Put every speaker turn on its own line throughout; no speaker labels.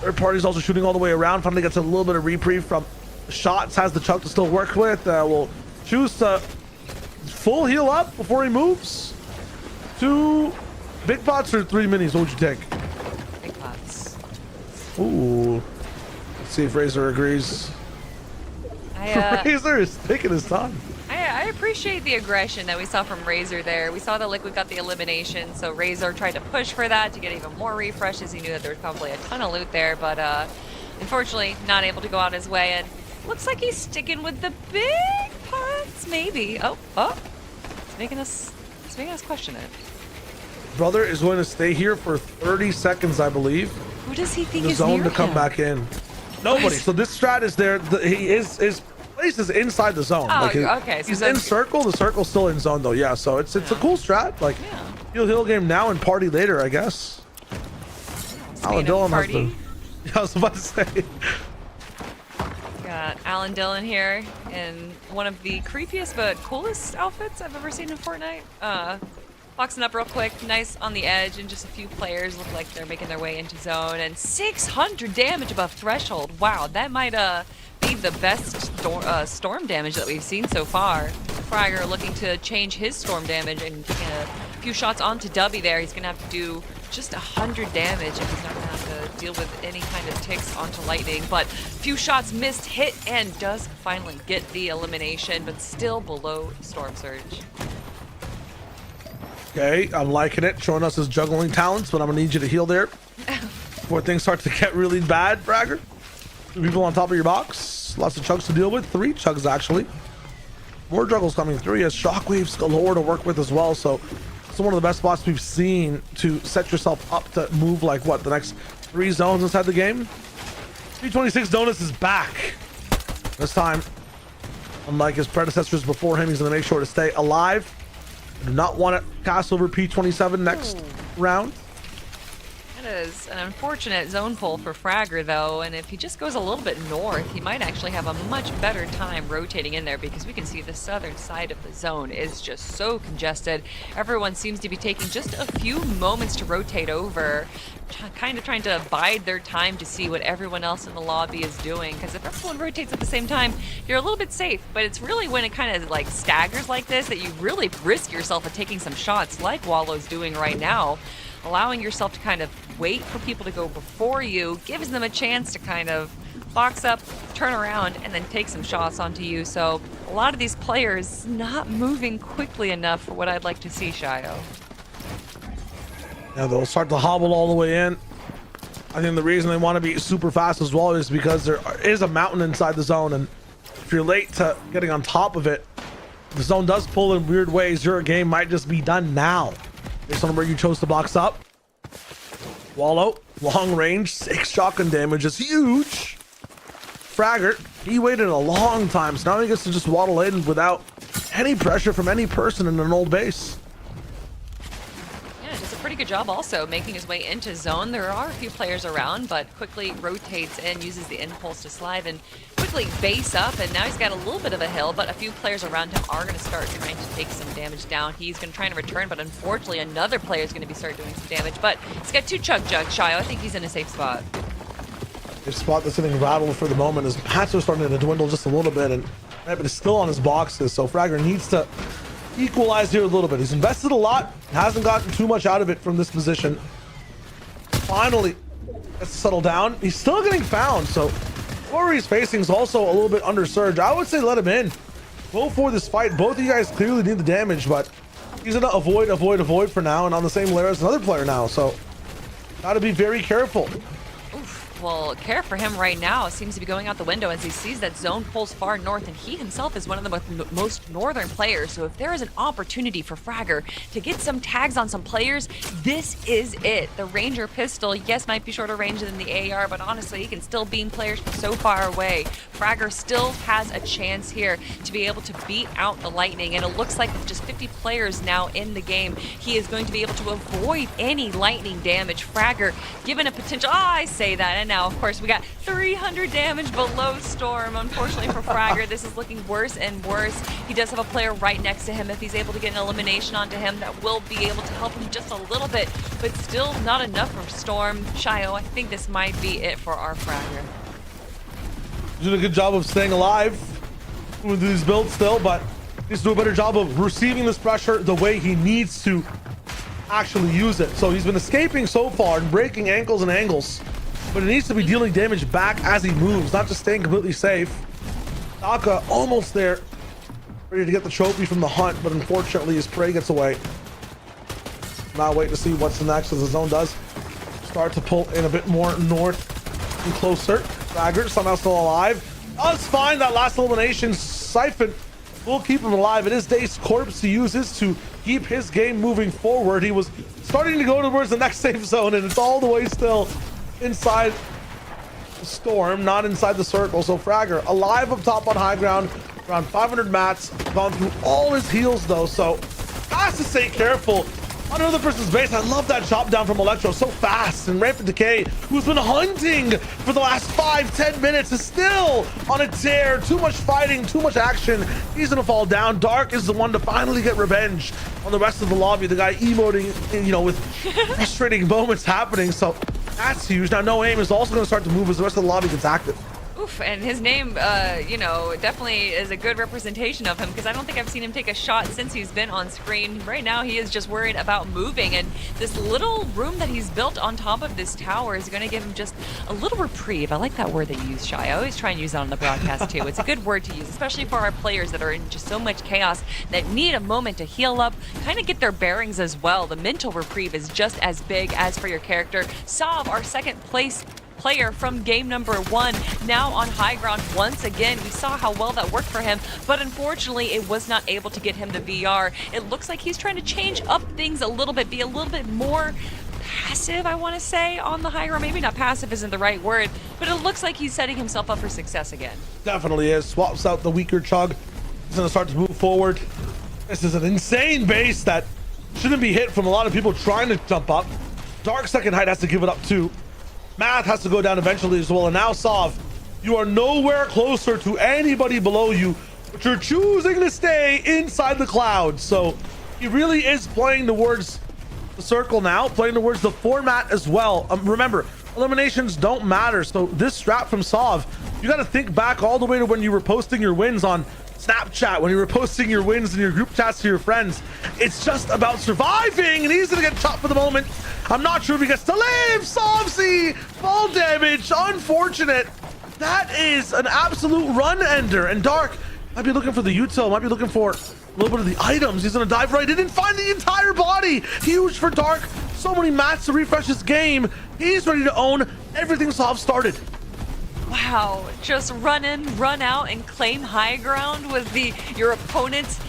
Third party's also shooting all the way around. Finally gets a little bit of reprieve from shots. Has the chunk to still work with. Will choose to full heal up before he moves. 2 big pots or 3 minis? What would you take?
Big pots.
Ooh. Let's see if Razor agrees. Razor is taking his time.
I appreciate the aggression that we saw from Razor there. We saw that Liquid got the elimination, so Razor tried to push for that to get even more refreshes. He knew that there was probably a ton of loot there, but unfortunately not able to go out his way. And looks like he's sticking with the big pots, maybe. Oh, it's making us question it.
Brother is going to stay here for 30 seconds, I believe.
Who does he think
the
is
zone
near
to come
him?
back in? Nobody. So this strat is there. His place is inside the zone.
Oh,
like
okay. So
he's in circle. The circle's still in zone though. Yeah. So it's a cool strat. Like he'll game now and party later, I guess. Alan Dillon has been. Yeah, I was about to say.
Got Alan Dillon here in one of the creepiest but coolest outfits I've ever seen in Fortnite. Boxing up real quick, nice on the edge, and just a few players look like they're making their way into zone. And 600 damage above threshold. Wow, that might be the best storm damage that we've seen so far. Fragger looking to change his storm damage and taking a few shots onto Dubby there. He's gonna have to do just 100 damage if he's not gonna have to deal with any kind of ticks onto lightning. But few shots missed, hit, and does finally get the elimination, but still below Storm Surge.
Okay, I'm liking it. Showing us his juggling talents, but I'm gonna need you to heal there before things start to get really bad, Fragger. People on top of your box. Lots of chugs to deal with. 3 chugs actually. More juggles coming through. He has shockwaves galore to work with as well. So it's one of the best spots we've seen to set yourself up to move like what, the next 3 zones inside the game. P26 Donuts is back. This time, unlike his predecessors before him, he's gonna make sure to stay alive. I do not want to cast over P27 next round.
That is an unfortunate zone pull for Fragger, though, and if he just goes a little bit north, he might actually have a much better time rotating in there, because we can see the southern side of the zone is just so congested. Everyone seems to be taking just a few moments to rotate over, kind of trying to bide their time to see what everyone else in the lobby is doing, because if everyone rotates at the same time, you're a little bit safe, but it's really when it kind of like staggers like this that you really risk yourself at taking some shots like Wallow's doing right now. Allowing yourself to kind of wait for people to go before you gives them a chance to kind of box up, turn around, and then take some shots onto you. So a lot of these players not moving quickly enough for what I'd like to see, Shio.
Yeah, they'll start to hobble all the way in. I think the reason they want to be super fast as well is because there is a mountain inside the zone, and if you're late to getting on top of it, the zone does pull in weird ways. Your game might just be done now. Based on where you chose to box up. Wallow, long range, 6 shotgun damage is huge. Fragger, he waited a long time, so now he gets to just waddle in without any pressure from any person in an old base.
Yeah, does a pretty good job also making his way into zone. There are a few players around, but quickly rotates in, uses the impulse to slide and quickly base up, and now he's got a little bit of a hill, but a few players around him are going to start trying to take some damage down. He's going to try to return, but unfortunately another player is going to be start doing some damage, but he's got 2 chug jugs. Shio, I think he's in a safe spot.
His spot that's getting rattled for the moment. His hats are starting to dwindle just a little bit, and but it's still on his boxes, so Fragger needs to equalize here a little bit. He's invested a lot, hasn't gotten too much out of it from this position. Finally has to settle down. He's still getting found, so whoever he's facing is also a little bit under surge. I would say let him in. Go for this fight. Both of you guys clearly need the damage, but he's gonna avoid for now, and on the same layer as another player now, so gotta be very careful.
Well, care for him right now seems to be going out the window as he sees that zone pulls far north, and he himself is one of the most northern players. So if there is an opportunity for Fragger to get some tags on some players, this is it. The Ranger pistol, yes, might be shorter range than the AR, but honestly, he can still beam players from so far away. Fragger still has a chance here to be able to beat out the Lightning, and it looks like with just 50 players now in the game, he is going to be able to avoid any Lightning damage. Fragger, given a potential, I say that, and now. Of course, we got 300 damage below Storm. Unfortunately for Fragger, this is looking worse and worse. He does have a player right next to him. If he's able to get an elimination onto him, that will be able to help him just a little bit, but still not enough for Storm. Shio, I think this might be it for our Fragger.
He's doing a good job of staying alive with these builds still, but needs to do a better job of receiving this pressure the way he needs to actually use it. So he's been escaping so far and breaking ankles and angles, but he needs to be dealing damage back as he moves, not just staying completely safe. Taka almost there, ready to get the trophy from the hunt, but unfortunately his prey gets away. Now wait to see what's next as the zone does start to pull in a bit more north and closer. Fragger somehow still alive. Does find that last elimination. Siphon will keep him alive. It is Dace's corpse he uses to keep his game moving forward. He was starting to go towards the next safe zone, and it's all the way still inside the Storm, not inside the circle. So Fragger alive up top on high ground, around 500 mats, gone through all his heals though, so has to stay careful on another person's base. I love that chop down from Electro, so fast. And Rampant Decay, who's been hunting for the last 5-10 minutes, is still on a tear. Too much fighting, too much action. He's gonna fall down. Dark is the one to finally get revenge on the rest of the lobby. The guy emoting, you know, with frustrating moments happening. So that's huge. Now No Aim is also gonna start to move as the rest of the lobby gets active.
Oof, and his name, you know, definitely is a good representation of him, because I don't think I've seen him take a shot since he's been on screen. Right now, he is just worried about moving, and this little room that he's built on top of this tower is going to give him just a little reprieve. I like that word that you use, Shy. I always try and use it on the broadcast, too. It's a good word to use, especially for our players that are in just so much chaos, that need a moment to heal up, kind of get their bearings as well. The mental reprieve is just as big as for your character. Sav, our second place player from game number 1, now on high ground once again. We saw how well that worked for him, but unfortunately it was not able to get him the VR. It looks like he's trying to change up things a little bit, be a little bit more passive, I want to say, on the high ground. Maybe not passive isn't the right word, but it looks like he's setting himself up for success again.
Definitely is. Swaps out the weaker Chug. He's going to start to move forward. This is an insane base that shouldn't be hit from a lot of people trying to jump up. Dark second height has to give it up too. Math has to go down eventually as well. And now Sav, you are nowhere closer to anybody below you, but you're choosing to stay inside the clouds. So he really is playing towards the circle now, playing towards the format as well. Remember, eliminations don't matter. So this strat from Sav, you got to think back all the way to when you were posting your wins on Snapchat, when you were posting your wins in your group chats to your friends. It's just about surviving, and he's gonna get chopped for the moment. I'm not sure if he gets to live. Savsy, fall damage, unfortunate. That is an absolute run ender, and Dark might be looking for the util, might be looking for a little bit of the items. He's gonna dive right in and find the entire body. Huge for Dark. So many mats to refresh his game. He's ready to own everything Sav started.
Wow, just run in, run out, and claim high ground with your opponent's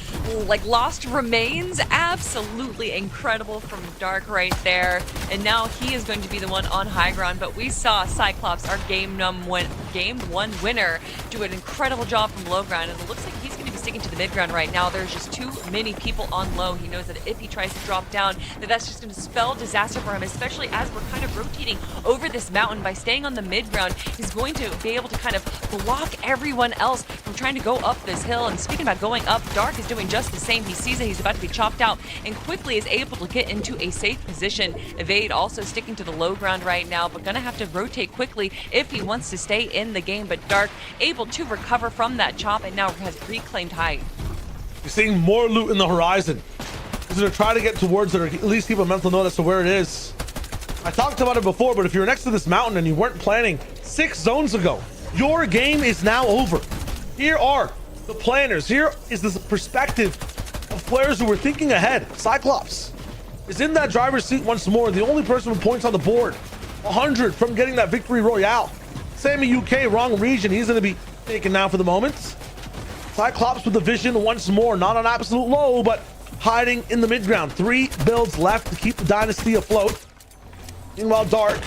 like lost remains. Absolutely incredible from Dark right there. And now he is going to be the one on high ground. But we saw Cyclops, our game one winner, do an incredible job from low ground, and it looks like he's going to be sticking to the mid ground right now. There's just too many people on low. He knows that if he tries to drop down, that's just going to spell disaster for him, especially as we're kind of rotating over this mountain. By staying on the mid ground, he's going to be able to kind of block everyone else from trying to go up this hill. And speaking about going up, Dark is doing just the same. He sees that he's about to be chopped out and quickly is able to get into a safe position. Evade also sticking to the low ground right now, but gonna have to rotate quickly if he wants to stay in the game. But Dark able to recover from that chop and now has reclaimed height.
You're seeing more loot in the horizon. He's gonna try to get towards it, or at least keep a mental note as to where it is. I talked about it before, but if you're next to this mountain and you weren't planning 6 zones ago, your game is now over. Here are the planners. Here is the perspective of players who were thinking ahead. Cyclops is in that driver's seat once more, the only person with points on the board. 100 from getting that victory royale. Sammy UK, wrong region. He's going to be taken now for the moment. Cyclops with the vision once more, not on absolute low, but hiding in the mid ground. 3 builds left to keep the dynasty afloat. Meanwhile, Dark,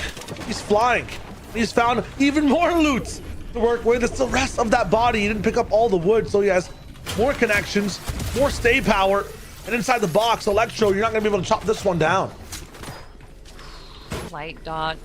he's flying. He's found even more loot to work with. It's the rest of that body. He didn't pick up all the wood, so he has more connections, more stay power. And inside the box, Electro, you're not going to be able to chop this one down.
Light dot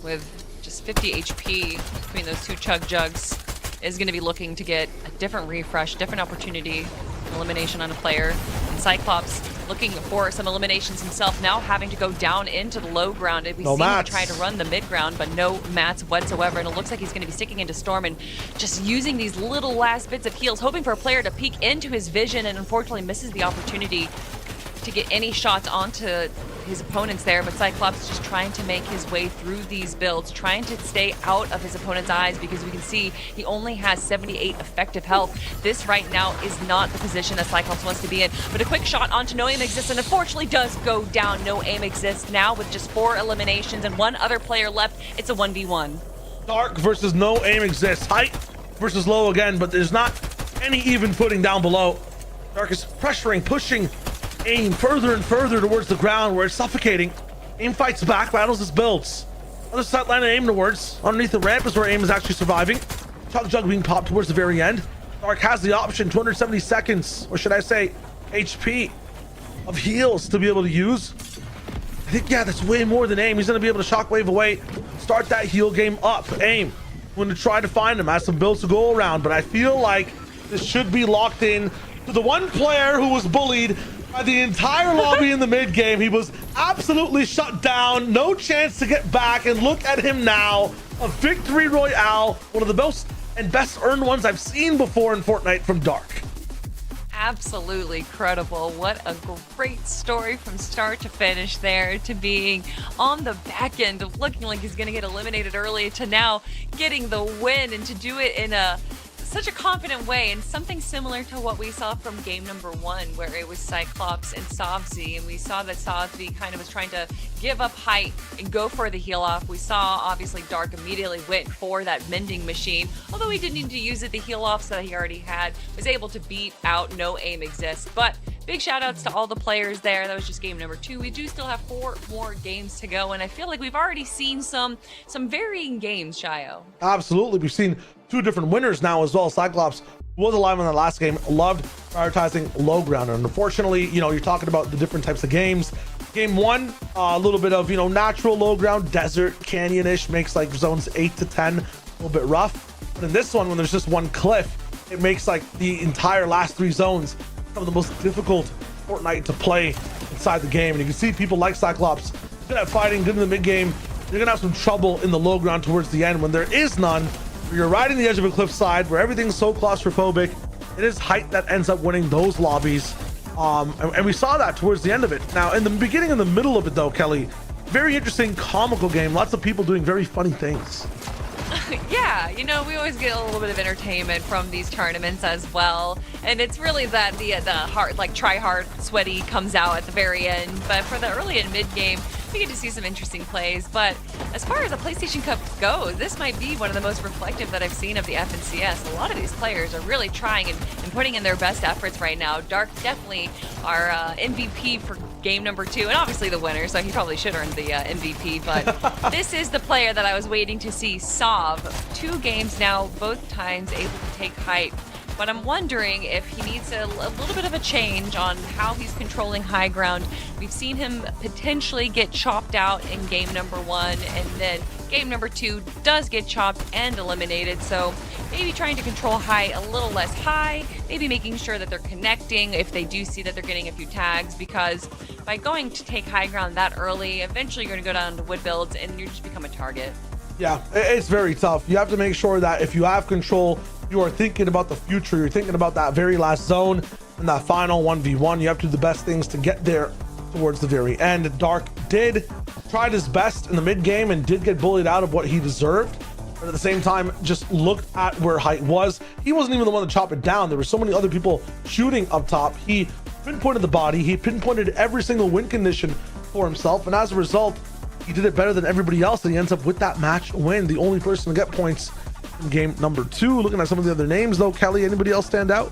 with just 50 HP between those two Chug Jugs, is going to be looking to get a different refresh, different opportunity, elimination on a player. And Cyclops looking for some eliminations himself, now having to go down into the low ground. We see him try to run the mid ground, but no mats whatsoever. And it looks like he's going to be sticking into Storm and just using these little last bits of heals, hoping for a player to peek into his vision, and unfortunately misses the opportunity to get any shots onto his opponents there. But Cyclops just trying to make his way through these builds, trying to stay out of his opponent's eyes, because we can see he only has 78 effective health. This right now is not the position that Cyclops wants to be in. But a quick shot onto No Aim Exists, and unfortunately does go down. No Aim Exists now with just 4 eliminations and 1 other player left. It's a 1v1.
Dark versus No Aim Exists. Height versus low again, but there's not any even footing down below. Dark is pressuring, pushing Aim further and further towards the ground where it's suffocating. Aim fights back, battles his builds. Other side line Aim towards. Underneath the ramp is where Aim is actually surviving. Chug Jug being popped towards the very end. Dark has the option, 270 seconds, or should I say HP of heals to be able to use. I think, yeah, that's way more than Aim. He's going to be able to shockwave away, start that heal game up. Aim going to try to find him, has some builds to go around, but I feel like this should be locked in to the one player who was bullied by the entire lobby in the mid game. He was absolutely shut down, no chance to get back, and look at him now, a victory royale, one of the most and best earned ones I've seen before in Fortnite from Dark.
Absolutely credible. What a great story from start to finish there, to being on the back end of looking like he's going to get eliminated early, to now getting the win, and to do it in such a confident way, and something similar to what we saw from game number 1, where it was Cyclops and Sovzy, and we saw that Sovzy kind of was trying to give up height and go for the heal off. We saw obviously Dark immediately went for that mending machine, although he didn't need to use it. The heal offs that he already had was able to beat out No Aim Exists. But big shout outs to all the players there. That was just game number 2. We do still have 4 more games to go, and I feel like we've already seen some varying games, Shayo.
Absolutely. We've seen 2 different winners now as well. Cyclops was alive in the last game, loved prioritizing low ground, and unfortunately, you're talking about the different types of games. Game 1, a little bit of natural low ground, desert, canyon-ish, makes like zones 8 to 10 a little bit rough. But in this one, when there's just one cliff, it makes like the entire last 3 zones some of the most difficult Fortnite to play inside the game. And you can see people like Cyclops good at fighting, good in the mid game. You're gonna have some trouble in the low ground towards the end when there is none. You're riding the edge of a cliffside where everything's so claustrophobic. It is height that ends up winning those lobbies. And we saw that towards the end of it. Now, in the beginning and the middle of it, though, Kelly, very interesting, comical game. Lots of people doing very funny things.
Yeah, we always get a little bit of entertainment from these tournaments as well. And it's really that the hard, like try hard, sweaty comes out at the very end. But for the early and mid game, we get to see some interesting plays. But as far as the PlayStation Cup goes, this might be one of the most reflective that I've seen of the FNCS. A lot of these players are really trying and putting in their best efforts right now. Dark definitely our MVP for game number 2, and obviously the winner, so he probably should earn the MVP. But this is the player that I was waiting to see. Sov, 2 games now, both times able to take height. But I'm wondering if he needs a little bit of a change on how he's controlling high ground. We've seen him potentially get chopped out in game number 1, and then game number 2 does get chopped and eliminated. So maybe trying to control high a little less high, maybe making sure that they're connecting if they do see that they're getting a few tags, because by going to take high ground that early, eventually you're going to go down to wood builds and you just become a target.
Yeah, it's very tough. You have to make sure that if you have control, you are thinking about the future. You're thinking about that very last zone and that final 1v1. You have to do the best things to get there towards the very end. Dark did tried his best in the mid game and did get bullied out of what he deserved. But at the same time, just looked at where height was. He wasn't even the one to chop it down. There were so many other people shooting up top. He pinpointed the body. He pinpointed every single win condition for himself. And as a result, he did it better than everybody else. And he ends up with that match win. The only person to get points in game number 2. Looking at some of the other names though, Kelly, anybody else stand out?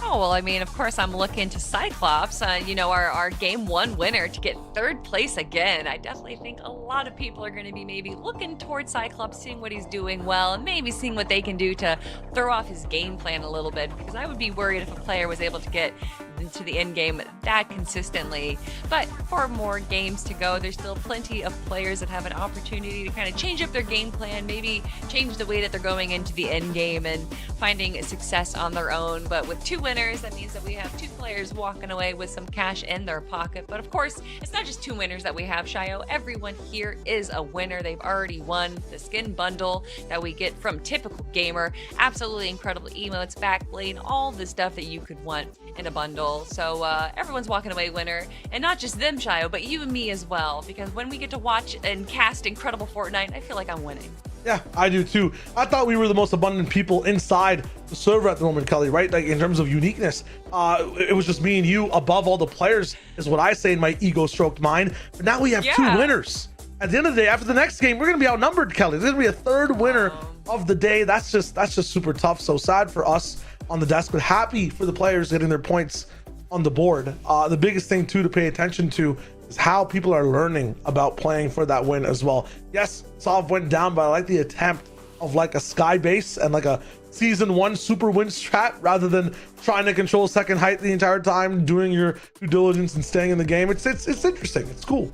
Oh, well, I mean, of course, I'm looking to Cyclops, our game 1 winner, to get 3rd place again. I definitely think a lot of people are going to be maybe looking towards Cyclops, seeing what he's doing well, and maybe seeing what they can do to throw off his game plan a little bit, because I would be worried if a player was able to get into the end game that consistently. But for more games to go, there's still plenty of players that have an opportunity to kind of change up their game plan, maybe change the way that they're going into the end game and finding success on their own. But with 2 winners, that means that we have 2 players walking away with some cash in their pocket. But of course, it's not just 2 winners that we have, Shayo. Everyone here is a winner. They've already won the skin bundle that we get from Typical Gamer. Absolutely incredible emotes, backblade, all the stuff that you could want in a bundle. So everyone's walking away winner. And not just them, Shayo, but you and me as well. Because when we get to watch and cast incredible Fortnite, I feel like I'm winning.
Yeah, I do too. I thought we were the most abundant people inside the server at the moment, Kelly, right? Like in terms of uniqueness, it was just me and you above all the players is what I say in my ego stroked mind. But now we have 2 winners. At the end of the day, after the next game, we're going to be outnumbered, Kelly. There's going to be a 3rd winner of the day. That's just super tough. So sad for us on the desk, but happy for the players getting their points on the board. The biggest thing too to pay attention to is how people are learning about playing for that win as well. Yes, Sov went down, but I like the attempt of like a sky base and like a season 1 super win strat rather than trying to control second height the entire time, doing your due diligence and staying in the game. It's interesting. It's cool.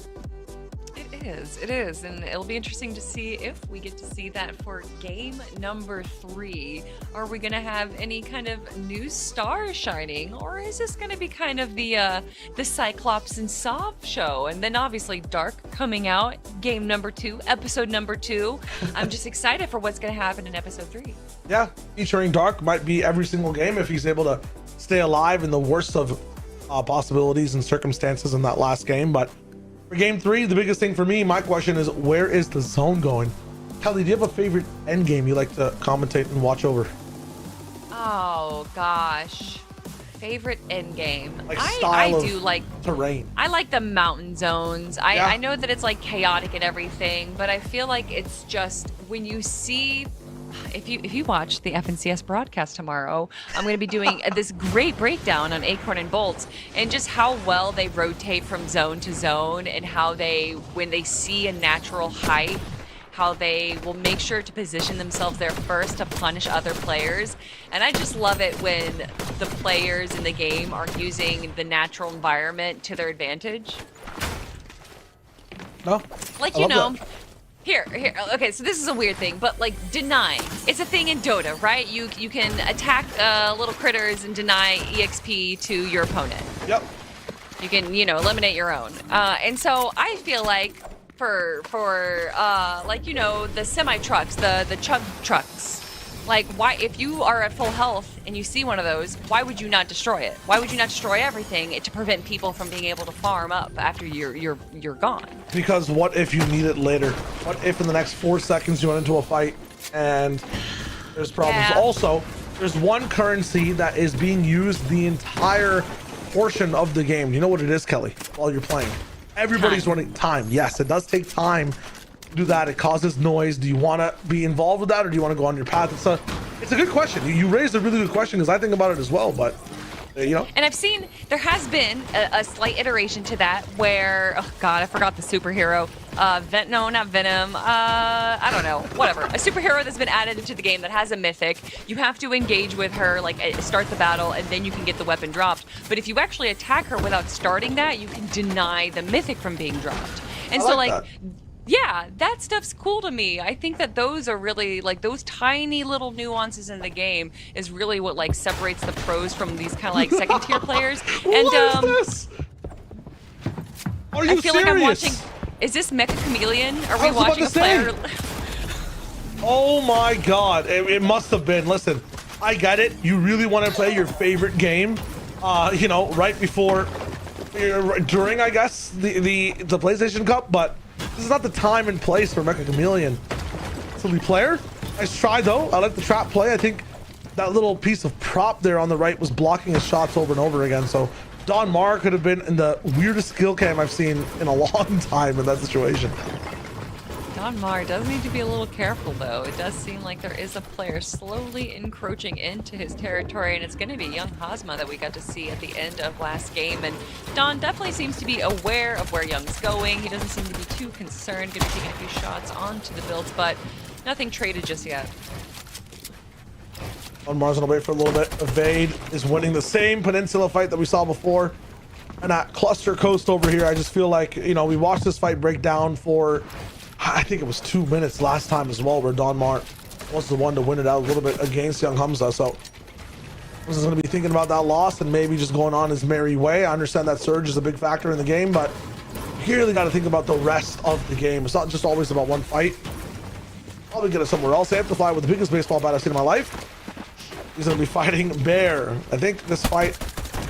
It is, and it'll be interesting to see if we get to see that for game number 3. Are we going to have any kind of new stars shining, or is this going to be kind of the Cyclops and Sov show? And then obviously Dark coming out, game number 2, episode number 2. I'm just excited for what's going to happen in episode 3.
Yeah, featuring Dark might be every single game if he's able to stay alive in the worst of possibilities and circumstances in that last game. But for game 3, the biggest thing for me, my question is, where is the zone going? Kelly, do you have a favorite end game you like to commentate and watch over?
Oh gosh, favorite end game.
Like
I do like
terrain.
I like the mountain zones. I know that it's like chaotic and everything, but I feel like it's just when you see. If you watch the FNCS broadcast tomorrow, I'm going to be doing this great breakdown on Acorn and Bolts and just how well they rotate from zone to zone and how they, when they see a natural height, how they will make sure to position themselves there first to punish other players. And I just love it when the players in the game are using the natural environment to their advantage.
No,
like, you know, Here, okay, so this is a weird thing, but like denying. It's a thing in Dota, right? You can attack little critters and deny EXP to your opponent. Yep. You can, eliminate your own. And so I feel like for like, the semi-trucks, the chug trucks, like why, if you are at full health and you see one of those, why would you not destroy it? Why would you not destroy everything to prevent people from being able to farm up after you're gone? Because
what if you need it later? What if in the next 4 seconds you run into a fight and there's problems? Yeah. Also, there's one currency that is being used the entire portion of the game. You know what it is, Kelly? While you're playing, everybody's running time. Yes, it does take time to do that. It causes noise. Do you want to be involved with that, or do you want to go on your path? It's a good question. You raised a really good question because I think about it as well, but and I've seen there has been a slight iteration to that where, oh god, I forgot the superhero. No, not Venom. I don't know. Whatever. A superhero that's been added into the game that has a mythic. You have to engage with her, like start the battle, and then you can get the weapon dropped. But if you actually attack her without starting that, you can deny the mythic from being dropped. And so like. Yeah, that stuff's cool to me. I think that those are really, like, those tiny little nuances in the game is really what, like, separates the pros from these kind of, like, second-tier players. And, what is this? Are you I feel serious? Like I'm watching... Is this Mecha Chameleon? Are we watching a player... Oh, my God. It must have been. Listen, I get it. You really want to play your favorite game, right before... during, I guess, the PlayStation Cup, but... This is not the time and place for Mecha Chameleon. Silly player. Nice try, though. I like the trap play. I think that little piece of prop there on the right was blocking his shots over and over again. So Don Mar could have been in the weirdest skill cam I've seen in a long time in that situation. Don Mar does need to be a little careful, though. It does seem like there is a player slowly encroaching into his territory, and it's going to be young Hazma that we got to see at the end of last game. And Don definitely seems to be aware of where Young's going. He doesn't seem to be too concerned, going to be taking a few shots onto the builds, but nothing traded just yet. Mars gonna wait for a little bit. Evade is winning the same peninsula fight that we saw before. And at Cluster Coast over here, I just feel like, you know, we watched this fight break down for, I think it was 2 minutes last time as well, where Don Mar was the one to win it out a little bit against Young Hamza. So this is going to be thinking about that loss and maybe just going on his merry way. I understand that Surge is a big factor in the game, but you really got to think about the rest of the game. It's not just always about one fight. Probably get it somewhere else. Amplify with the biggest baseball bat I've seen in my life. He's going to be fighting Bear. I think this fight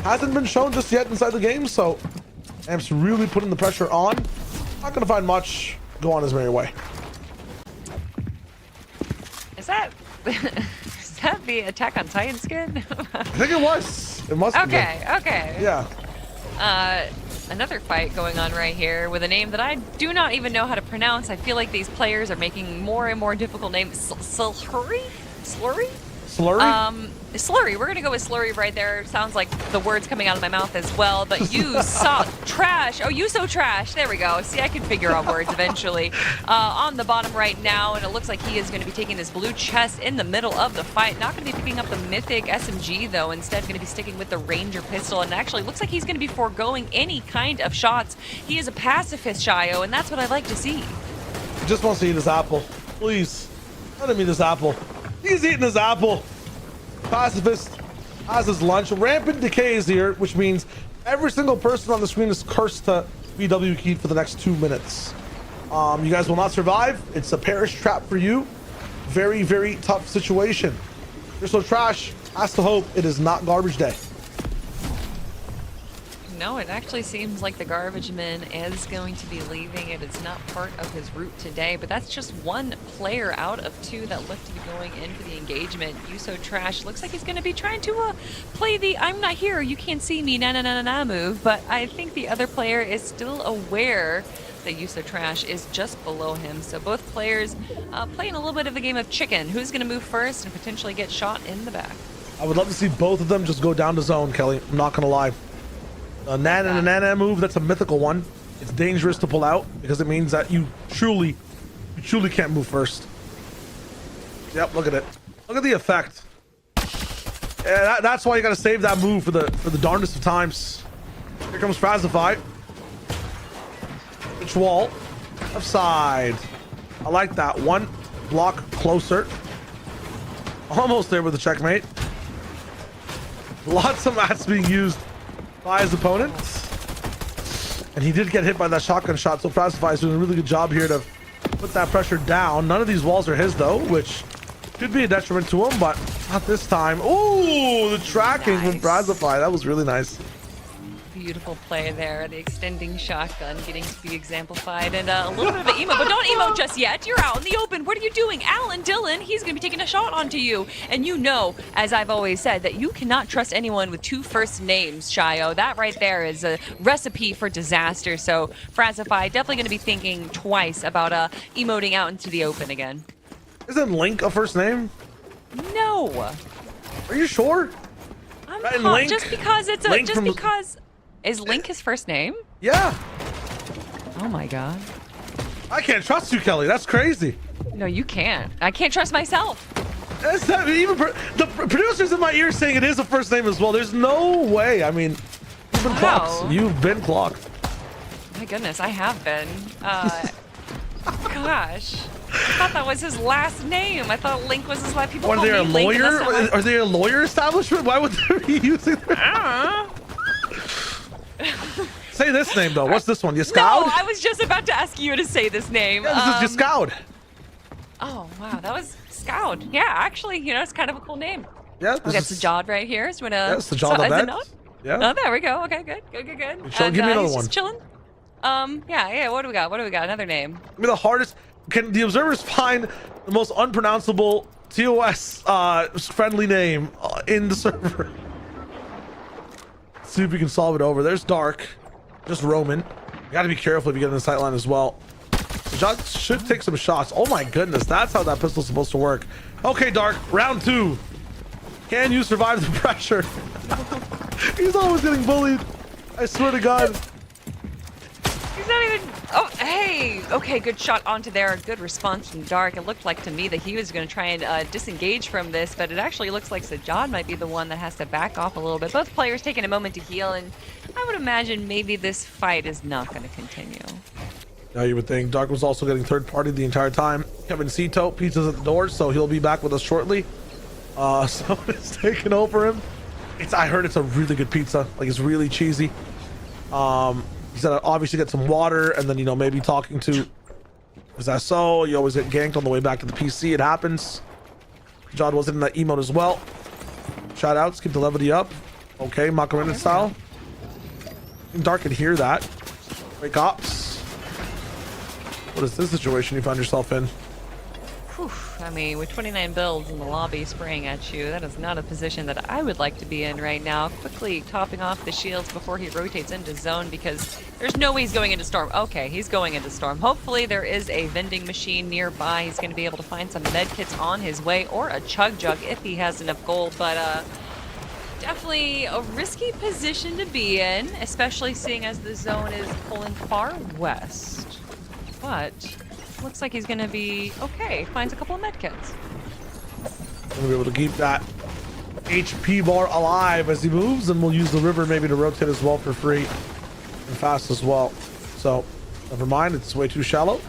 hasn't been shown just yet inside the game, so Amp's really putting the pressure on. Not going to find much. Go on his merry way.
Is that is that the Attack on Titan skin?
I think it was. It must have been.
Okay.
Yeah.
Another fight going on right here with a name that I do not even know how to pronounce. I feel like these players are making more and more difficult names. Slurry?
Slurry?
Slurry. We're gonna go with Slurry right there. Sounds like the words coming out of my mouth as well. But you saw trash. Oh, you so trash. There we go. See, I can figure out words eventually. On the bottom right now, and it looks like he is going to be taking this blue chest in the middle of the fight. Not going to be picking up the mythic SMG though. Instead, going to be sticking with the Ranger pistol. And actually, looks like he's going to be foregoing any kind of shots. He is a pacifist, Shio, and that's what I like to see.
Just wants to eat his apple. Please, let him eat his apple. He's eating his apple. Pacifist has his lunch. Rampant decay is here, which means every single person on the screen is cursed to BW keyed for the next 2 minutes. You guys will not survive. It's a perish trap for you. Very, very tough situation. You're so trash. Has to hope it is not garbage day.
No, it actually seems like the garbage man is going to be leaving. It is not part of his route today, but that's just one player out of 2 that look to be going in for the engagement. Yuso Trash looks like he's going to be trying to play the I'm not here, you can't see me, na na na na na move, but I think the other player is still aware that Yuso Trash is just below him. So both players playing a little bit of a game of chicken. Who's going to move first and potentially get shot in the back?
I would love to see both of them just go down to zone, Kelly. I'm not going to lie. A Nana move, that's a mythical one. It's dangerous to pull out because it means that you truly can't move first. Yep, look at it. Look at the effect. Yeah, that's why you gotta save that move for the darndest of times. Here comes Frazify. Which wall? Left side. I like that. One block closer. Almost there with the checkmate. Lots of mats being used by his opponent, and he did get hit by that shotgun shot, so Prazify is doing a really good job here to put that pressure down. None of these walls are his though, which could be a detriment to him, but not this time. Ooh, the tracking from Prazify, that was really nice.
Beautiful play there. The extending shotgun getting to be exemplified, and a little bit of an emote, but don't emote just yet. You're out in the open. What are you doing? Alan Dillon, he's going to be taking a shot onto you. And you know, as I've always said, that you cannot trust anyone with 2 first names, Shio. That right there is a recipe for disaster. So Frazify definitely going to be thinking twice about emoting out into the open again.
Isn't Link a first name?
No.
Are you sure?
I'm
Right,
not.
Link?
Just because it's a
Link
just
from-
because is Link his first name?
Yeah.
Oh my god.
I can't trust you, Kelly. That's crazy.
No, you can't. I can't trust myself.
That's not, even the producers in my ear saying it is a first name as well. There's no way. I mean, you've been clocked. You've been clocked.
My goodness, I have been. Gosh. I thought that was his last name. I thought Link was his last. People call
Are they a
me Link, and
lawyer?
that's not
Are they a lawyer establishment? Why would they be using that? Say this name though. What's this one? Yascoud?
No, I was just about to ask you to say this name.
Yeah, this is Yascoud.
Oh wow, that was Scoud. Yeah, actually, you know, it's kind of a cool name.
Yeah,
We got Sajad right here. So
that's Sajad
as a
Abed.
note?
Yeah.
Oh, there we go. Okay, good.
So give me another
he's
one.
just chilling. Yeah. What do we got? Another name.
I mean, the hardest. Can the observers find the most unpronounceable TOS friendly name in the server? See if we can solve it over. There's Dark, just Roman. You got to be careful if you get in the sight line as well. John should take some shots. Oh my goodness, that's how that pistol's supposed to work. Okay, Dark, round 2. Can you survive the pressure? He's always getting bullied. I swear to God.
He's not even Oh, hey! Okay, good shot onto there. Good response from Dark. It looked like to me that he was going to try and disengage from this, but it actually looks like Sajad might be the one that has to back off a little bit. Both players taking a moment to heal, and I would imagine maybe this fight is not going to continue.
Yeah, you would think. Dark was also getting third party the entire time. Kevin Cito, pizza's at the door, so he'll be back with us shortly. So it's taking over him. I heard it's a really good pizza. Like, it's really cheesy. He's gonna obviously get some water, and then, you know, maybe talking to his SO. You always get ganked on the way back to the PC. It happens. Jod wasn't in that emote as well. Shout outs, keep the levity up. Okay, Macarena style. Dark can hear that. Wake ops. What is this situation you found yourself in?
Whew, I mean, with 29 builds in the lobby spraying at you, that is not a position that I would like to be in right now. Quickly topping off the shields before he rotates into zone, because there's no way he's going into storm. Okay, he's going into storm. Hopefully there is a vending machine nearby. He's going to be able to find some med kits on his way, or a chug jug if he has enough gold, but definitely a risky position to be in, especially seeing as the zone is pulling far west. But looks like he's gonna be okay. Finds a couple of medkits.
Gonna be able to keep that HP bar alive as he moves, and we'll use the river maybe to rotate as well for free and fast as well. So never mind, it's way too shallow.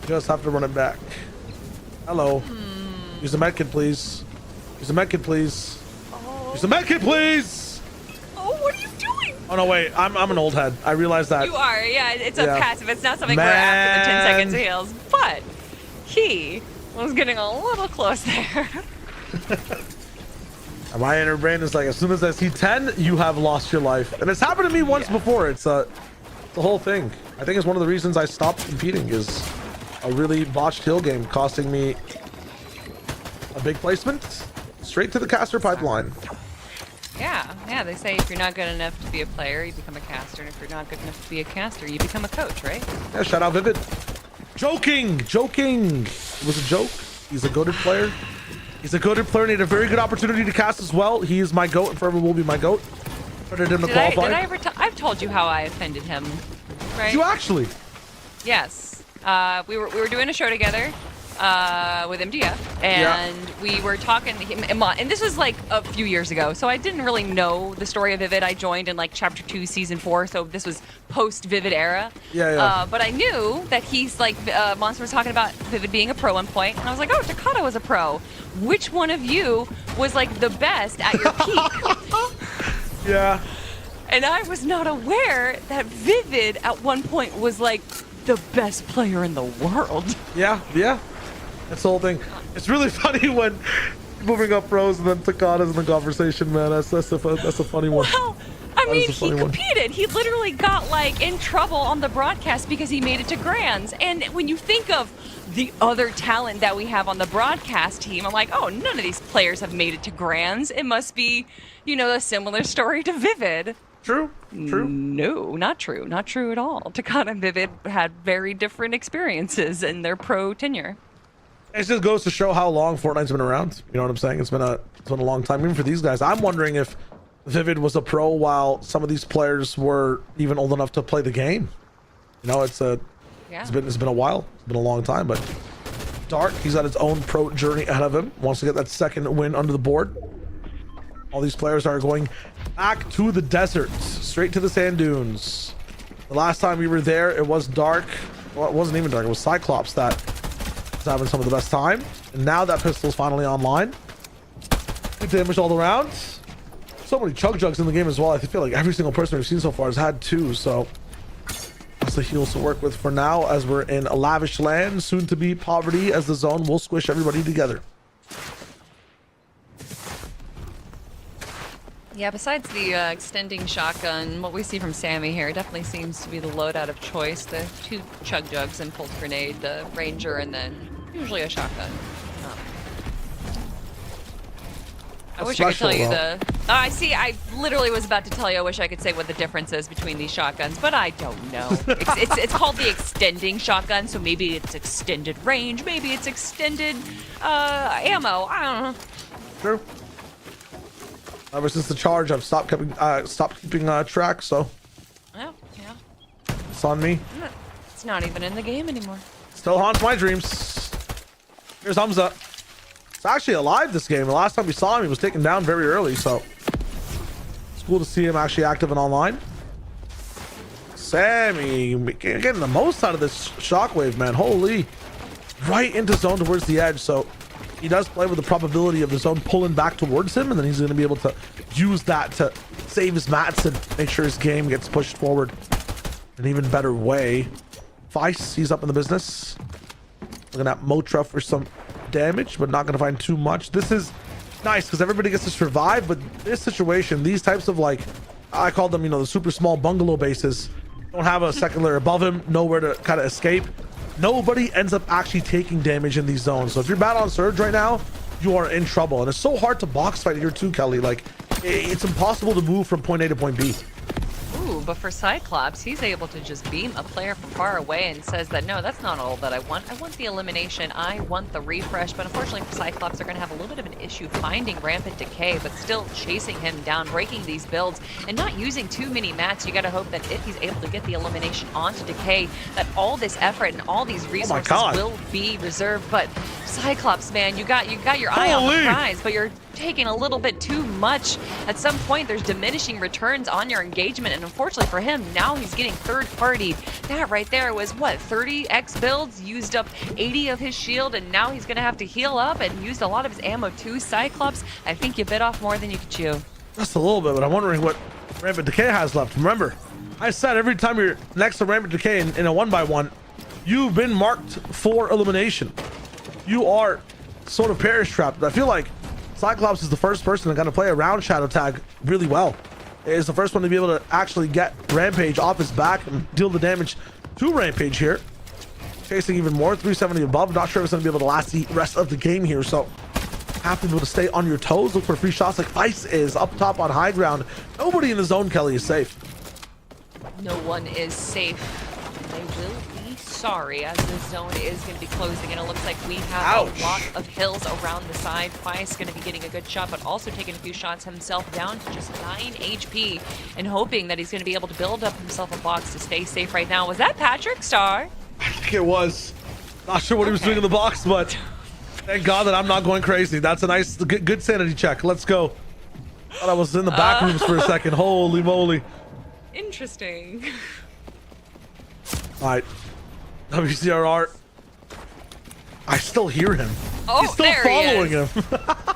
Just have to run it back. Hello. Use the medkit, please. Use the medkit, please. Use the medkit, please.
Oh, what are you doing?
Oh no, wait. I'm an old head. I realize that.
You are, yeah. It's a passive. It's not something where after the 10 seconds heals. But he was getting a little close there.
And my inner brain is like, as soon as I see 10, you have lost your life. And it's happened to me once before. It's the whole thing. I think it's one of the reasons I stopped competing, is a really botched hill game costing me a big placement straight to the caster pipeline.
Yeah, they say if you're not good enough to be a player, you become a caster, and if you're not good enough to be a caster, you become a coach, right?
Yeah, shout out Vivid. Joking! It was a joke. He's a goated player. He's a goated player, and he had a very good opportunity to cast as well. He is my goat, and forever will be my goat. Did
I ever I've told you how I offended him, right?
Did you actually?
Yes. We were doing a show together with MDF, and we were talking to him, and this was like a few years ago, so I didn't really know the story of Vivid. I joined in like chapter 2 season 4, so this was post Vivid era. But I knew that he's like Monster was talking about Vivid being a pro one point, and I was like, oh, Takata was a pro. Which one of you was like the best at your peak?
Yeah.
And I was not aware that Vivid at one point was like the best player in the world.
Yeah. That's the whole thing. It's really funny when moving up pros and then Takata's in the conversation, man. That's a funny one.
Well, I mean, he competed. He literally got like in trouble on the broadcast because he made it to Grands. And when you think of the other talent that we have on the broadcast team, I'm like, oh, none of these players have made it to Grands. It must be, a similar story to Vivid.
True.
No, not true. Not true at all. Takata and Vivid had very different experiences in their pro tenure.
It just goes to show how long Fortnite's been around. You know what I'm saying? It's been a long time, even for these guys. I'm wondering if Vivid was a pro while some of these players were even old enough to play the game. It's been a while. It's been a long time. But Dark, he's got his own pro journey ahead of him. Wants to get that second win under the board. All these players are going back to the deserts, straight to the sand dunes. The last time we were there, it was Dark. Well, it wasn't even Dark. It was Cyclops that was having some of the best time. And now that pistol's finally online. Good damage all around. So many chug jugs in the game as well. I feel like every single person we've seen so far has had 2. So that's the heals to work with for now, as we're in a lavish land, soon to be poverty, as the zone will squish everybody together.
Yeah, besides the extending shotgun, what we see from Sammy here definitely seems to be the loadout of choice. The 2 chug jugs and pulse grenade, the ranger, and then usually a shotgun. I wish I could tell you I see, I literally was about to tell you, I wish I could say what the difference is between these shotguns, but I don't know. It's called the extending shotgun, so maybe it's extended range, maybe it's extended ammo, I don't know.
True. Ever since the charge, I've stopped keeping track. So,
Yeah.
haunts on me.
It's not even in the game anymore.
Still haunts my dreams. Here's Hamza. It's actually alive this game. The last time we saw him, he was taken down very early, so it's cool to see him actually active and online. Sammy getting the most out of this shockwave, man. Holy. Right into zone towards the edge, so he does play with the probability of the zone pulling back towards him, and then he's going to be able to use that to save his mats and make sure his game gets pushed forward in an even better way. Vice, he's up in the business. Looking at Motra for some damage, but not going to find too much. This is nice because everybody gets to survive, but this situation, these types of, like, I call them, you know, the super small bungalow bases, don't have a second layer above him, nowhere to kind of escape. Nobody ends up actually taking damage in these zones. So if you're bad on Surge right now, you are in trouble. And it's so hard to box fight here too, Kelly. Like, it's impossible to move from point A to point B.
Ooh, but for Cyclops, he's able to just beam a player from far away and says that, no, that's not all that I want. I want the elimination. I want the refresh. But unfortunately for Cyclops, they're going to have a little bit of an issue finding Rampant Decay, but still chasing him down, breaking these builds, and not using too many mats. You got to hope that if he's able to get the elimination onto Decay, that all this effort and all these resources will be reserved. But Cyclops, man, you got your eye on the prize, but you're taking a little bit too much. At some point, there's diminishing returns on your engagement, and unfortunately for him, now he's getting third-partied. That right there was, what, 30x builds, used up 80 of his shield, and now he's going to have to heal up and used a lot of his ammo too. Cyclops, I think you bit off more than you could chew.
Just a little bit, but I'm wondering what Rampant Decay has left. Remember, I said every time you're next to Rampant Decay in a 1x1, you've been marked for elimination. You are sort of perish trapped. I feel like Cyclops is the first person to kind of play around Shadow Tag really well. Is the first one to be able to actually get Rampage off his back and deal the damage to Rampage here. Chasing even more, 370 above. Not sure if it's going to be able to last the rest of the game here, so have to be able to stay on your toes. Look for free shots like Vice is up top on high ground. Nobody in the zone, Kelly, is safe.
No one is safe. They will be sorry as the zone is going to be closing, and it looks like we have a lot of hills around the side. Vice going to be getting a good shot, but also taking a few shots himself, down to just 9 HP, and hoping that he's going to be able to build up himself a box to stay safe right now. Was that Patrick Star?
I think it was. Not sure what he was doing in the box, but thank God that I'm not going crazy. That's a nice, good sanity check. Let's go. Thought I was in the back rooms for a second. Holy moly.
Interesting.
All right. WCRR. I still hear him.
Oh,
he's still
there
following
he is.
him.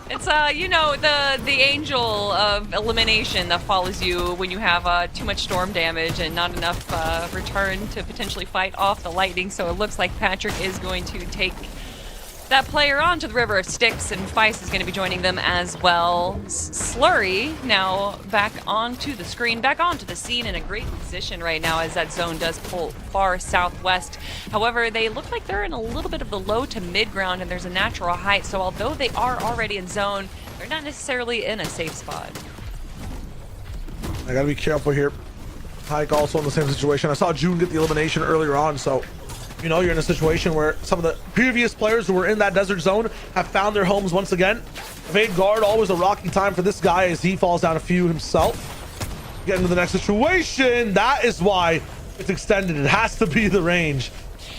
It's you know, the angel of elimination that follows you when you have too much storm damage and not enough return to potentially fight off the lightning. So it looks like Patrick is going to take that player onto the River of Styx, and Vice is going to be joining them as well. Slurry now back onto the screen, back onto the scene in a great position right now as that zone does pull far southwest. However, they look like they're in a little bit of the low to mid ground, and there's a natural height, so although they are already in zone, they're not necessarily in a safe spot.
I gotta be careful here. Hike also in the same situation. I saw June get the elimination earlier on, so you know, you're in a situation where some of the previous players who were in that desert zone have found their homes once again. Evade guard, always a rocky time for this guy as he falls down a few himself. Get into the next situation. That is why it's extended. It has to be the range.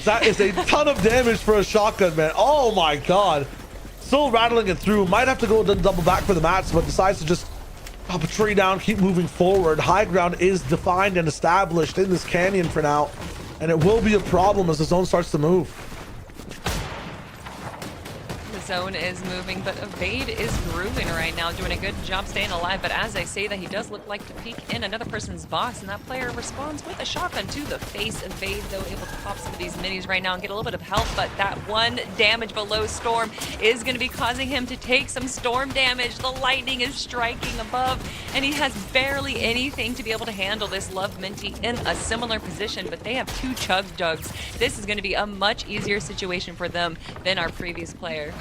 That is a ton of damage for a shotgun, man. Oh my God. Still rattling it through. Might have to go double back for the mats, but decides to just pop a tree down, keep moving forward. High ground is defined and established in this canyon for now. And it will be a problem as the zone starts to move.
The zone is moving, but Evade is grooving right now, doing a good job staying alive. But as I say that, he does look like to peek in another person's box, and that player responds with a shotgun to the face. Evade, though, able to pop some of these minis right now and get a little bit of help, but that one damage below Storm is going to be causing him to take some storm damage. The lightning is striking above, and he has barely anything to be able to handle this Love Minty in a similar position, but they have 2 Chug Jugs. This is going to be a much easier situation for them than our previous player.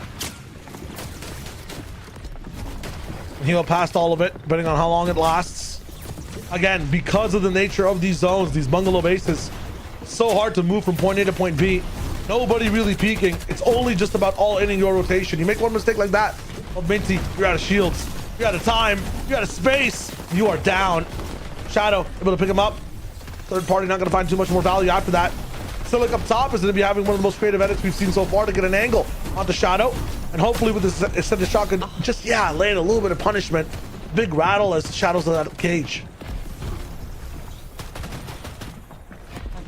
He'll past all of it, depending on how long it lasts. Again, because of the nature of these zones, these bungalow bases, it's so hard to move from point A to point B. Nobody really peeking. It's only just about all ending your rotation. You make one mistake like that, oh, Minty, you're out of shields. You're out of time. You're out of space. You are down. Shadow able to pick him up. Third party not going to find too much more value after that. Silic up top is going to be having one of the most creative edits we've seen so far to get an angle onto Shadow. And hopefully with this extended shotgun, just, laying a little bit of punishment. Big rattle as Shadow's out of the cage.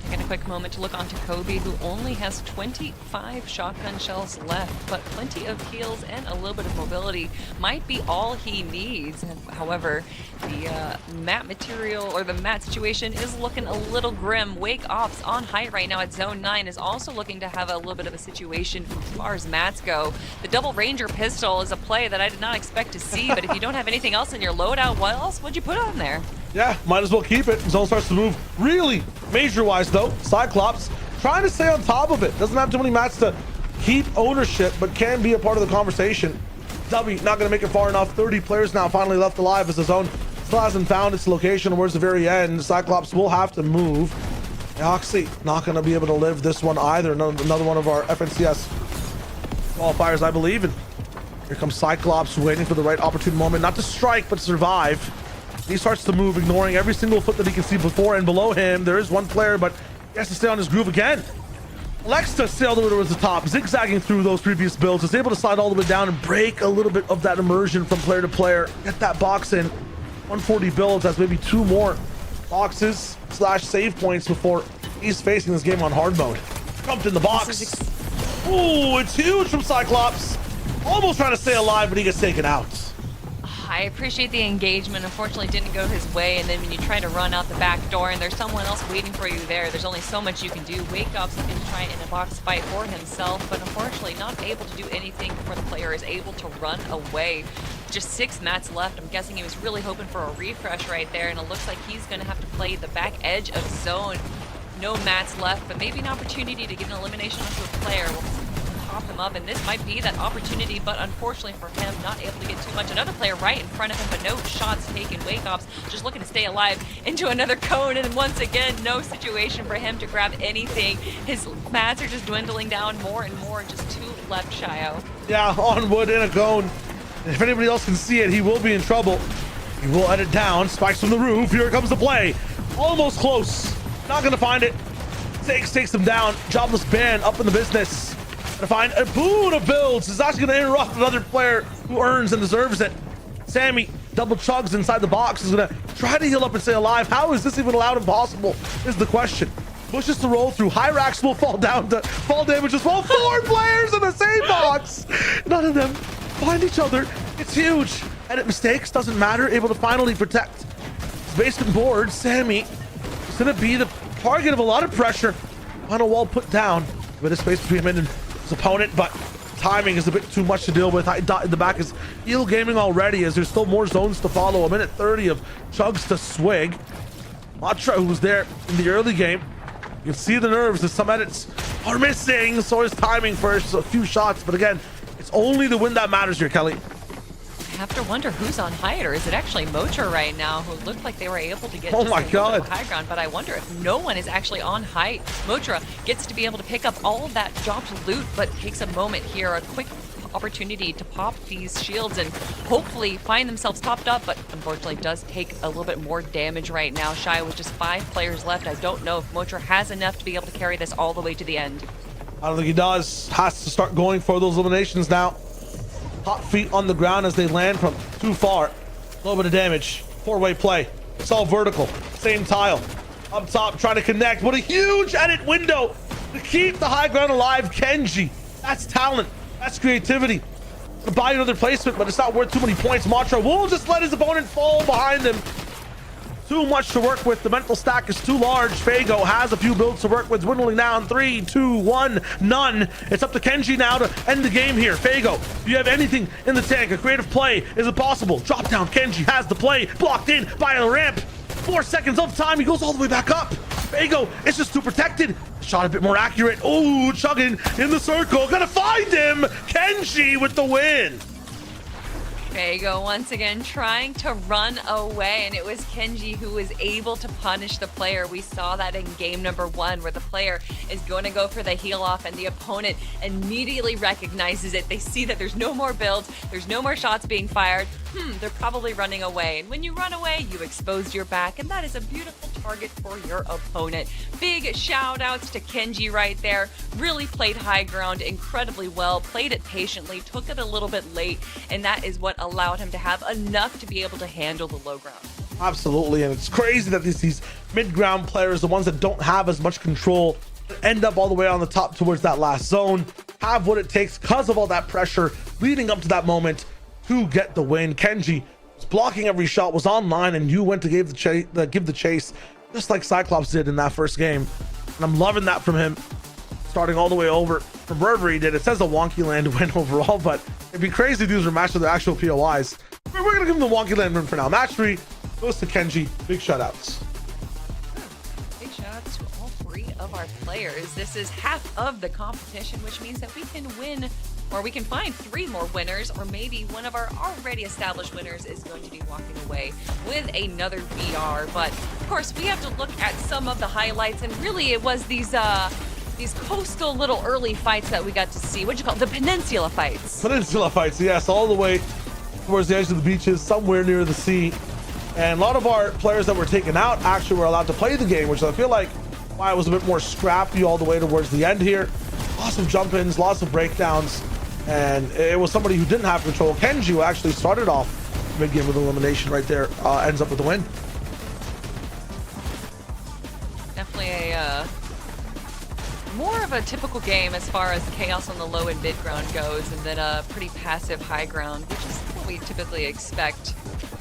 Taking a quick moment to look onto Kobe, who only has 25 shotgun shells left, but plenty of heals and a little bit of mobility might be all he needs. However, the mat material or the mat situation is looking a little grim. Wake Ops on height right now at zone 9 is also looking to have a little bit of a situation as far as mats go. The double ranger pistol is a play that I did not expect to see, but if you don't have anything else in your loadout, what else would you put on there?
Yeah, might as well keep it. Zone starts to move really major-wise, though. Cyclops trying to stay on top of it. Doesn't have too many mats to keep ownership, but can be a part of the conversation. W not going to make it far enough. 30 players now finally left alive as the zone still hasn't found its location towards the very end. Cyclops will have to move. Oxy not going to be able to live this one either. Another one of our FNCS qualifiers, I believe. And here comes Cyclops waiting for the right opportune moment, not to strike, but survive. He starts to move, ignoring every single foot that he can see before and below him. There is one player, but he has to stay on his groove again. Alexa sailed over towards the top, zigzagging through those previous builds, is able to slide all the way down and break a little bit of that immersion from player to player. Get that box in. 140 builds has maybe 2 more boxes / save points before he's facing this game on hard mode. Jumped in the box. Ooh, it's huge from Cyclops. Almost trying to stay alive, but he gets taken out.
I appreciate the engagement. Unfortunately, didn't go his way. And then when you try to run out the back door and there's someone else waiting for you there, there's only so much you can do. Wake Up's looking to try in a box fight for himself, but unfortunately not able to do anything before the player is able to run away. Just 6 mats left. I'm guessing he was really hoping for a refresh right there, and it looks like he's going to have to play the back edge of zone. No mats left, but maybe an opportunity to get an elimination onto a player. We'll pop him up, and this might be that opportunity, but unfortunately for him, not able to get too much. Another player right in front of him, but no shots taken. Wake Ops just looking to stay alive into another cone, and once again, no situation for him to grab anything. His mats are just dwindling down more and more, just 2 left, Shio.
Yeah, on wood in a cone. If anybody else can see it, he will be in trouble. He will edit down. Spikes from the roof. Here comes the play. Almost close. Not going to find it. Takes him down. Jobless Band up in the business. To find a boon of builds. Is actually going to interrupt another player who earns and deserves it. Sammy double chugs inside the box. Is going to try to heal up and stay alive. How is this even allowed impossible is the question. Pushes to roll through. Hyrax will fall down to fall damage as well. 4 players in the same box. None of them find each other. It's huge. Edit mistakes. Doesn't matter. Able to finally protect his basement board. Sammy is going to be the target of a lot of pressure. Final wall put down. A bit of space between him and his opponent, but timing is a bit too much to deal with. Dot in the back is Eel Gaming already, as there's still more zones to follow. A minute 30 of chugs to swig. Matra, who was there in the early game, you can see the nerves as some edits are missing. So is timing for a few shots, but again, it's only the win that matters here, Kelly.
I have to wonder who's on height, or is it actually Motra right now, who looked like they were able to get
oh
just
my
a
God.
little bit of high ground, but I wonder if no one is actually on height. Motra gets to be able to pick up all of that dropped loot, but takes a moment here, a quick opportunity to pop these shields and hopefully find themselves topped up, but unfortunately does take a little bit more damage right now. Shy with just 5 players left. I don't know if Motra has enough to be able to carry this all the way to the end.
I don't think he does. Has to start going for those eliminations now. Hot feet on the ground as they land from too far. A little bit of damage. 4-way play. It's all vertical. Same tile. Up top, trying to connect. What a huge edit window to keep the high ground alive. Kenji. That's talent. That's creativity. To buy another placement, but it's not worth too many points. Matra will just let his opponent fall behind him. Too much to work with. The mental stack is too large. Fago has a few builds to work with. Dwindling down. 3, 2, 1, none. It's up to Kenji now to end the game here. Fago, do you have anything in the tank? A creative play. Is it possible? Drop down. Kenji has the play. Blocked in by a ramp. 4 seconds of time. He goes all the way back up. Fago is just too protected. Shot a bit more accurate. Ooh, chugging in the circle. Gonna find him. Kenji with the win.
Fago once again trying to run away, and it was Kenji who was able to punish the player. We saw that in game number 1, where the player is going to go for the heal off and the opponent immediately recognizes it. They see that there's no more builds, there's no more shots being fired. They're probably running away, and when you run away, you expose your back, and that is a beautiful target for your opponent. Big shout outs to Kenji right there. Really played high ground incredibly well, played it patiently, took it a little bit late, and that is what allowed him to have enough to be able to handle the low ground.
Absolutely, and it's crazy that these mid-ground players, the ones that don't have as much control, end up all the way on the top towards that last zone, have what it takes because of all that pressure leading up to that moment to get the win. Kenji was blocking every shot, was online, and you went to give the chase, just like Cyclops did in that first game. And I'm loving that from him, starting all the way over from wherever he did. It says a Wonky Land win overall, but it'd be crazy if these were matched with the actual POIs. We're gonna give him the Wonky Land win for now. Match 3 goes to Kenji. Big shout outs.
Big shout outs to all 3 of our players. This is half of the competition, which means that we can win, or we can find 3 more winners, or maybe one of our already established winners is going to be walking away with another VR. But of course, we have to look at some of the highlights, and really it was these coastal little early fights that we got to see. What'd you call it? The peninsula fights.
Peninsula fights, yes, all the way towards the edge of the beaches, somewhere near the sea. And a lot of our players that were taken out actually were allowed to play the game, which I feel like why it was a bit more scrappy all the way towards the end here. Lots of jump-ins, lots of breakdowns, and it was somebody who didn't have control. Kenji, who actually started off mid-game with elimination right there, ends up with the win.
Definitely a more of a typical game as far as chaos on the low and mid ground goes, and then a pretty passive high ground, which is what we typically expect.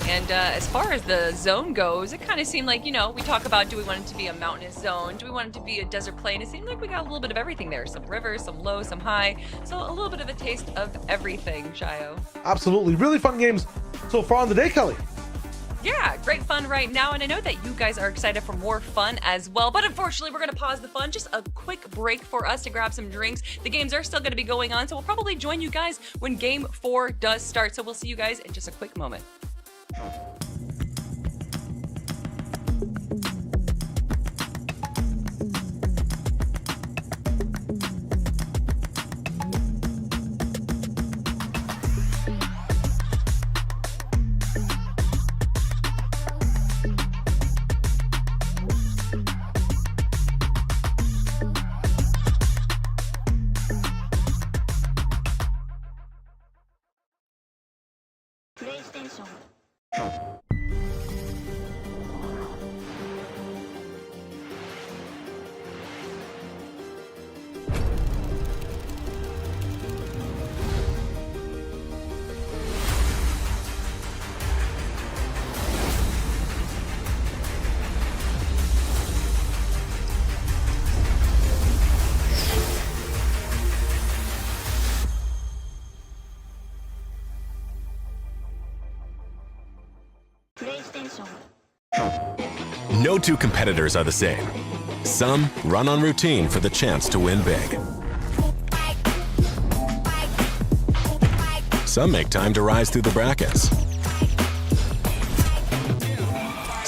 And as far as the zone goes, it kind of seemed like, you know, we talk about, do we want it to be a mountainous zone? Do we want it to be a desert plain? It seemed like we got a little bit of everything there. Some rivers, some low, some high. So a little bit of a taste of everything, Shayo.
Absolutely. Really fun games so far on the day, Kelly.
Yeah, great fun right now, and I know that you guys are excited for more fun as well, but unfortunately we're going to pause the fun. Just a quick break for us to grab some drinks. The games are still going to be going on, so we'll probably join you guys when Game 4 does start, so we'll see you guys in just a quick moment.
PlayStation.
No two competitors are the same. Some run on routine for the chance to win big. Some make time to rise through the brackets.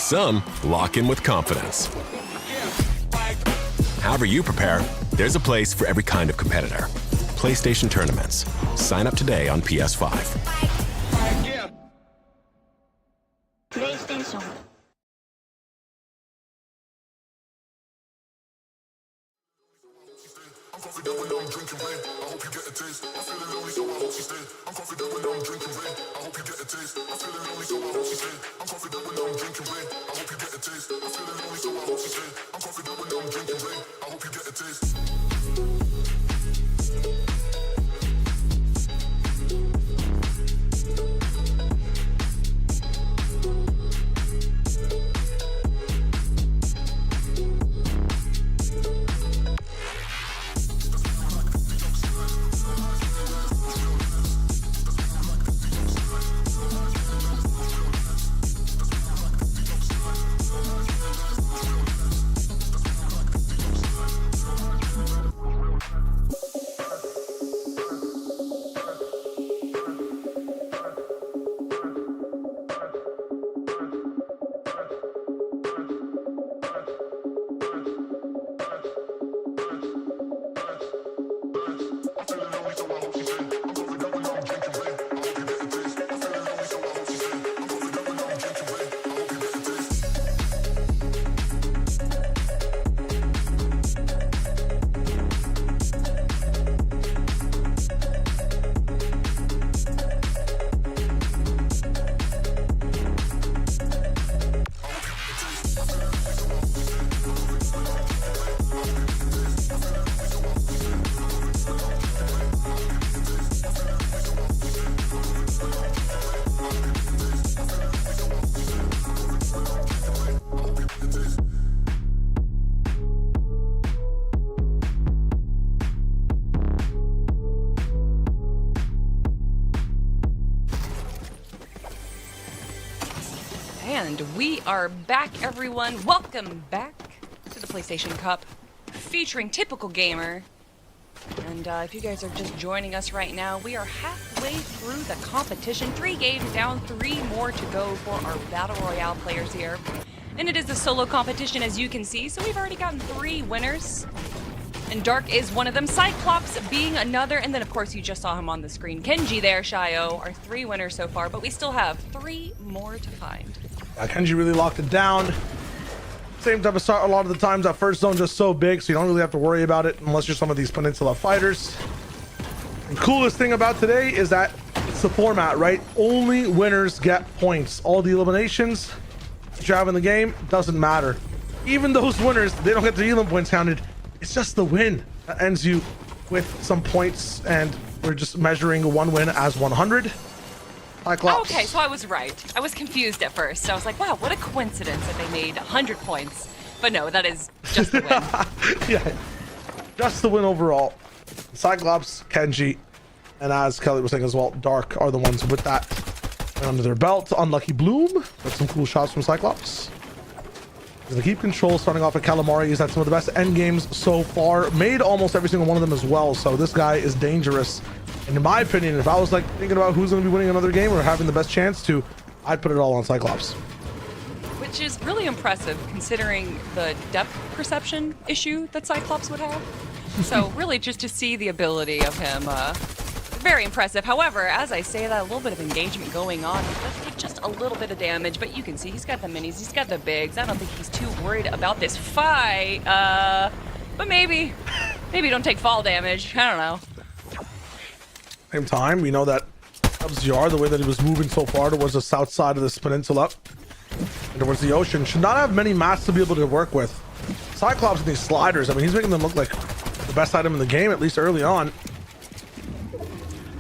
Some lock in with confidence. However you prepare, there's a place for every kind of competitor. PlayStation Tournaments. Sign up today on PS5.
PlayStation.
I'm confident when I'm drinking rain. I hope you get a taste. I'm feeling lonely, so I hope she stay. I'm confident when I'm drinking rain. I hope you get a taste. I'm feeling lonely, so I hope she stay. I'm confident when I'm drinking rain. I hope you get a taste. I'm feeling lonely, so I hope she stay. I'm confident when I'm drinking rain. I hope you get a taste.
And we are back, everyone. Welcome back to the PlayStation Cup, featuring Typical Gamer. And if you guys are just joining us right now, we are halfway through the competition. 3 games down, 3 more to go for our Battle Royale players here. And it is a solo competition, as you can see, so we've already gotten 3 winners. And Dark is one of them, Cyclops being another, and then of course you just saw him on the screen. Kenji there, Shio, are 3 winners so far, but we still have 3 more to find.
Kenji really locked it down. Same type of start. A lot of the times that first zone just so big, so you don't really have to worry about it unless you're some of these Peninsula fighters. The coolest thing about today is that it's the format, right? Only winners get points. All the eliminations that you have in the game doesn't matter. Even those winners, they don't get the elim points counted. It's just the win that ends you with some points, and we're just measuring one win as 100. Cyclops.
Okay, so I was right. I was confused at first. I was like, wow, what a coincidence that they made 100 points. But no, that is just the win.
Yeah, just the win overall. Cyclops, Kenji, and as Kelly was saying as well, Dark are the ones with that under their belt. Unlucky Bloom. Got some cool shots from Cyclops. Gonna keep control, starting off at Calamari. He's had some of the best end games so far. Made almost every single one of them as well. So this guy is dangerous. And in my opinion, if I was like thinking about who's going to be winning another game or having the best chance to, I'd put it all on Cyclops.
Which is really impressive considering the depth perception issue that Cyclops would have. So really just to see the ability of him, very impressive. However, as I say that, a little bit of engagement going on. He does take just a little bit of damage, but you can see he's got the minis, he's got the bigs. I don't think he's too worried about this fight. But maybe don't take fall damage. I don't know.
Same time, we know that FZR, the way that he was moving so far towards the south side of this peninsula and towards the ocean, should not have many mats to be able to work with. Cyclops and these sliders, I mean, he's making them look like the best item in the game, at least early on.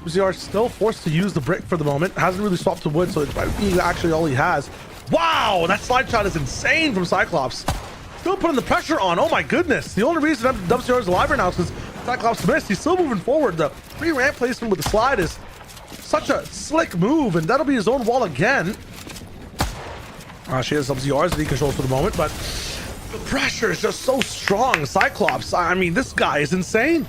FZR still forced to use the brick for the moment. Hasn't really swapped to wood, so it might be actually all he has. Wow, that slide shot is insane from Cyclops. Still putting the pressure on. Oh my goodness. The only reason FZR is alive right now is because Cyclops missed. He's still moving forward. The free ramp placement with the slide is such a slick move, and that'll be his own wall again. She has some ZRs that he controls for the moment, but the pressure is just so strong. Cyclops, I mean, this guy is insane.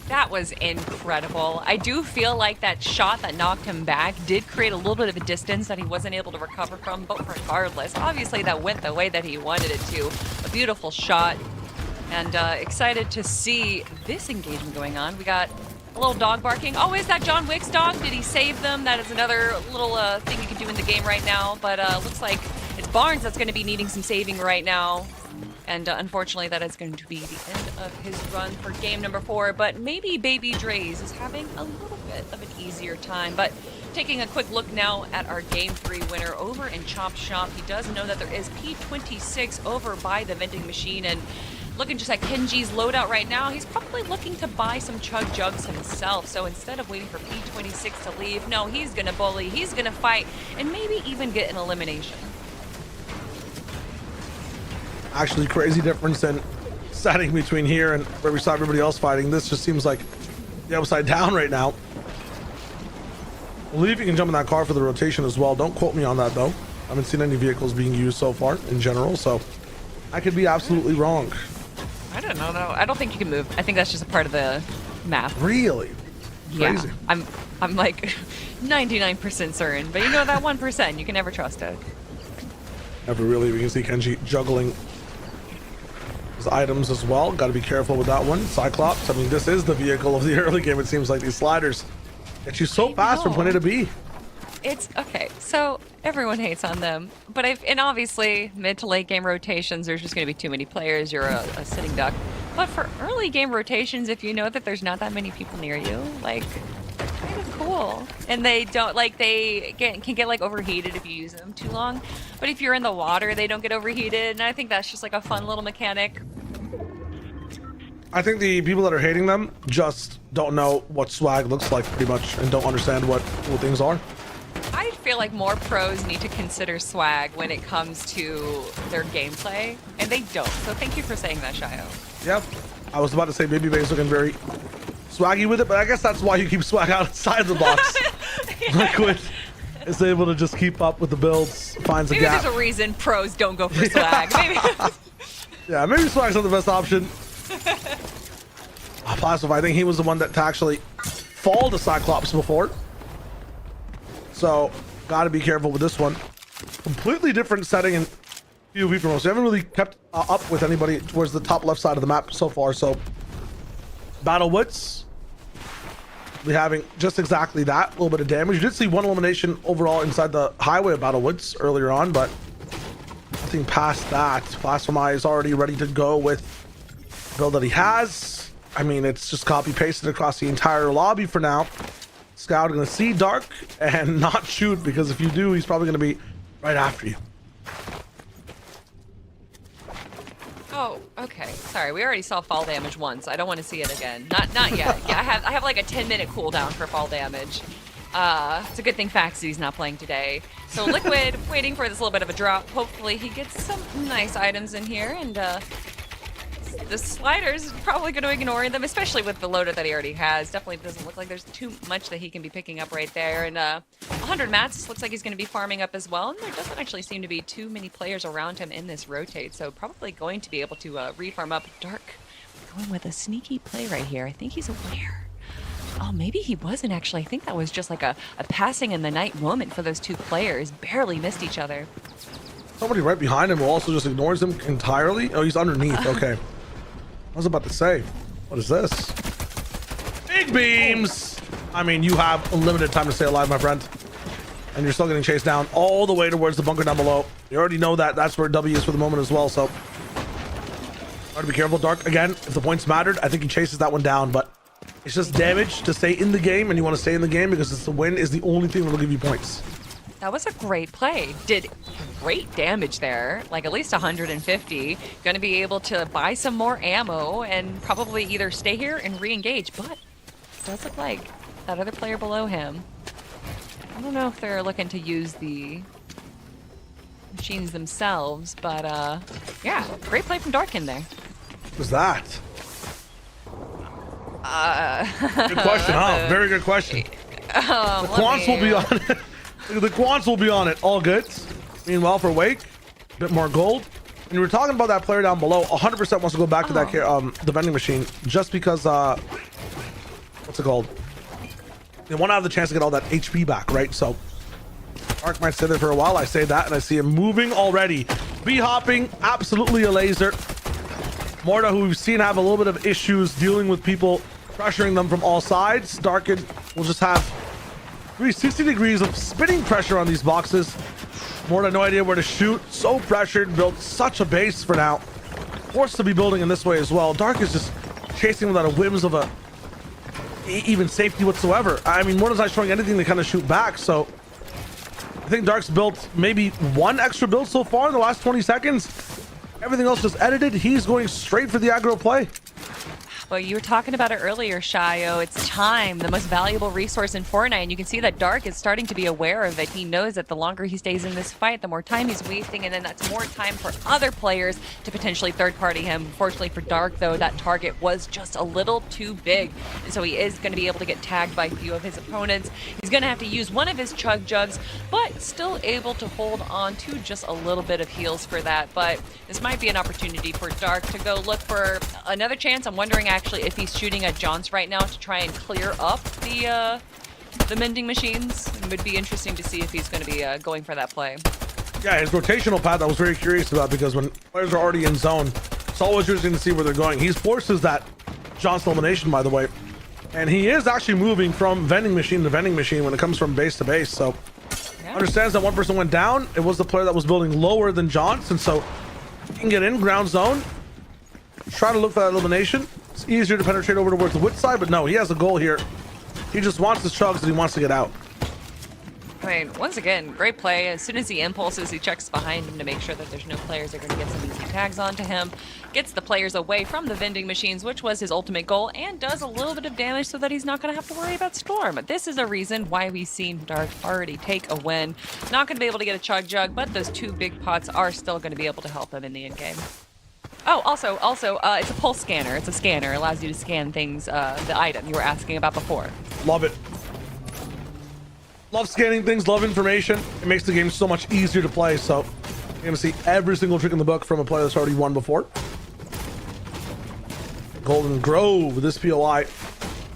That was incredible. I do feel like that shot that knocked him back did create a little bit of a distance that he wasn't able to recover from, but regardless, obviously that went the way that he wanted it to. A beautiful shot, and excited to see this engagement going on. We got a little dog barking. Oh, is that John Wick's dog? Did he save them? That is another little thing you can do in the game right now, but looks like it's Barnes that's going to be needing some saving right now. And unfortunately, that is going to be the end of his run for game number 4. But maybe Baby Dre's is having a little bit of an easier time. But taking a quick look now at our game 3 winner over in Chop Shop. He does know that there is P26 over by the vending machine. And looking just at Kenji's loadout right now, he's probably looking to buy some Chug Jugs himself. So instead of waiting for P26 to leave, no, he's going to bully, he's going to fight, and maybe even get an elimination.
Actually, crazy difference in setting between here and where we saw everybody else fighting. This just seems like the upside down right now. I believe you can jump in that car for the rotation as well. Don't quote me on that though. I haven't seen any vehicles being used so far in general, so I could be absolutely wrong.
I don't know though. I don't think you can move. I think that's just a part of the map.
Really? Crazy.
Yeah, I'm like 99% certain, but you know that 1%, you can never trust it.
Never really. We can see Kenji juggling his items as well. Got to be careful with that one. Cyclops, I mean, this is the vehicle of the early game. It seems like these sliders get you so fast from point A to B.
It's okay. So everyone hates on them, but and obviously mid to late game rotations, there's just going to be too many players. You're a sitting duck. But for early game rotations, if you know that there's not that many people near you, like, they're kind of cool. And they don't, like, can get like overheated if you use them too long. But if you're in the water, they don't get overheated. And I think that's just like a fun little mechanic.
I think the people that are hating them just don't know what swag looks like pretty much and don't understand what cool things are.
I feel like more pros need to consider swag when it comes to their gameplay, and they don't. So thank you for saying that, Shio.
Yep. I was about to say Baby Bay's looking very swaggy with it, but I guess that's why you keep swag outside the box.
Yeah.
Like is able to just keep up with the builds, finds a
Maybe
gap.
there's a reason pros don't go for swag. Maybe.
Yeah, maybe Swag's not the best option. Plastify, I think he was the one that to actually fall to Cyclops before. So, gotta be careful with this one. Completely different setting in PvP for most. We haven't really kept up with anybody towards the top left side of the map so far. So, Battle Woods, we having just exactly that, a little bit of damage. You did see one elimination overall inside the highway of Battle Woods earlier on, but nothing past that. Plastify is already ready to go with the build that he has. I mean, it's just copy pasted across the entire lobby for now. Scout gonna see Dark and not shoot, because if you do, he's probably gonna be right after you.
Oh, okay. Sorry, we already saw fall damage once. I don't want to see it again. Not yet. Yeah, I have like a 10-minute cooldown for fall damage. It's a good thing Faxi's not playing today. So Liquid waiting for this little bit of a drop. Hopefully he gets some nice items in here, and the sliders probably going to ignore them, especially with the loader that he already has. Definitely doesn't look like there's too much that he can be picking up right there. And 100 mats looks like he's going to be farming up as well. And there doesn't actually seem to be too many players around him in this rotate, so probably going to be able to refarm up. Dark going with a sneaky play right here. I think he's aware. Oh, maybe he wasn't actually. I think that was just like a passing in the night moment for those two players. Barely missed each other.
Somebody right behind him who also just ignores him entirely. Oh, he's underneath. Okay. I was about to say, what is this? Big beams! I mean, you have a limited time to stay alive, my friend. And you're still getting chased down all the way towards the bunker down below. You already know that. That's where W is for the moment as well, so. Gotta be careful. Dark, again, if the points mattered, I think he chases that one down, but it's just damage to stay in the game, and you want to stay in the game because it's the win is the only thing that will give you points.
That was a great play. Did great damage there, like at least 150. Going to be able to buy some more ammo and probably either stay here and re-engage, but it does look like that other player below him. I don't know if they're looking to use the machines themselves, but yeah, great play from Dark in there.
What was that? Good question, huh? Very good question. The quants will be on it. The quants will be on it. All good. Meanwhile, for Wake, a bit more gold. And you were talking about that player down below. 100% wants to go back to that the vending machine just because what's it called? They want to have the chance to get all that HP back, right? So Dark might stay there for a while. I say that, and I see him moving already. B-hopping, absolutely a laser. Morta, who we've seen have a little bit of issues dealing with people pressuring them from all sides. Darken will just have 360 degrees of spinning pressure on these boxes. Morta, no idea where to shoot. So pressured, built such a base for now. Forced to be building in this way as well. Dark is just chasing without a whims of a even safety whatsoever. I mean, Morta's not showing anything to kind of shoot back, so I think Dark's built maybe one extra build so far in the last 20 seconds. Everything else just edited. He's going straight for the aggro play.
Well, you were talking about it earlier, Shayo. It's time, the most valuable resource in Fortnite, and you can see that Dark is starting to be aware of it. He knows that the longer he stays in this fight, the more time he's wasting, and then that's more time for other players to potentially third-party him. Fortunately for Dark, though, that target was just a little too big, and so he is going to be able to get tagged by a few of his opponents. He's going to have to use one of his chug jugs, but still able to hold on to just a little bit of heals for that. But this might be an opportunity for Dark to go look for another chance. I'm wondering actually if he's shooting at Johns right now to try and clear up the mending machines. It would be interesting to see if he's going to be going for that play.
Yeah, his rotational path I was very curious about, because when players are already in zone, it's always interesting to see where they're going. He forces that Johns elimination, by the way, and he is actually moving from vending machine to vending machine when it comes from base to base. So
Yeah.
understands that one person went down. It was the player that was building lower than Johns, and so he can get in ground zone, try to look for that elimination. It's easier to penetrate over towards the wit side, but no, he has a goal here. He just wants his chugs and he wants to get out.
I mean, once again, great play. As soon as he impulses, he checks behind him to make sure that there's no players that are going to get some easy tags onto him. Gets the players away from the vending machines, which was his ultimate goal, and does a little bit of damage so that he's not going to have to worry about Storm. This is a reason why we've seen Dark already take a win. Not going to be able to get a chug jug, but those two big pots are still going to be able to help him in the end game. Oh, also, it's a pulse scanner. It's a scanner. It allows you to scan things, the item you were asking about before.
Love it. Love scanning things, love information. It makes the game so much easier to play. So you're gonna see every single trick in the book from a player that's already won before. Golden Grove, this POI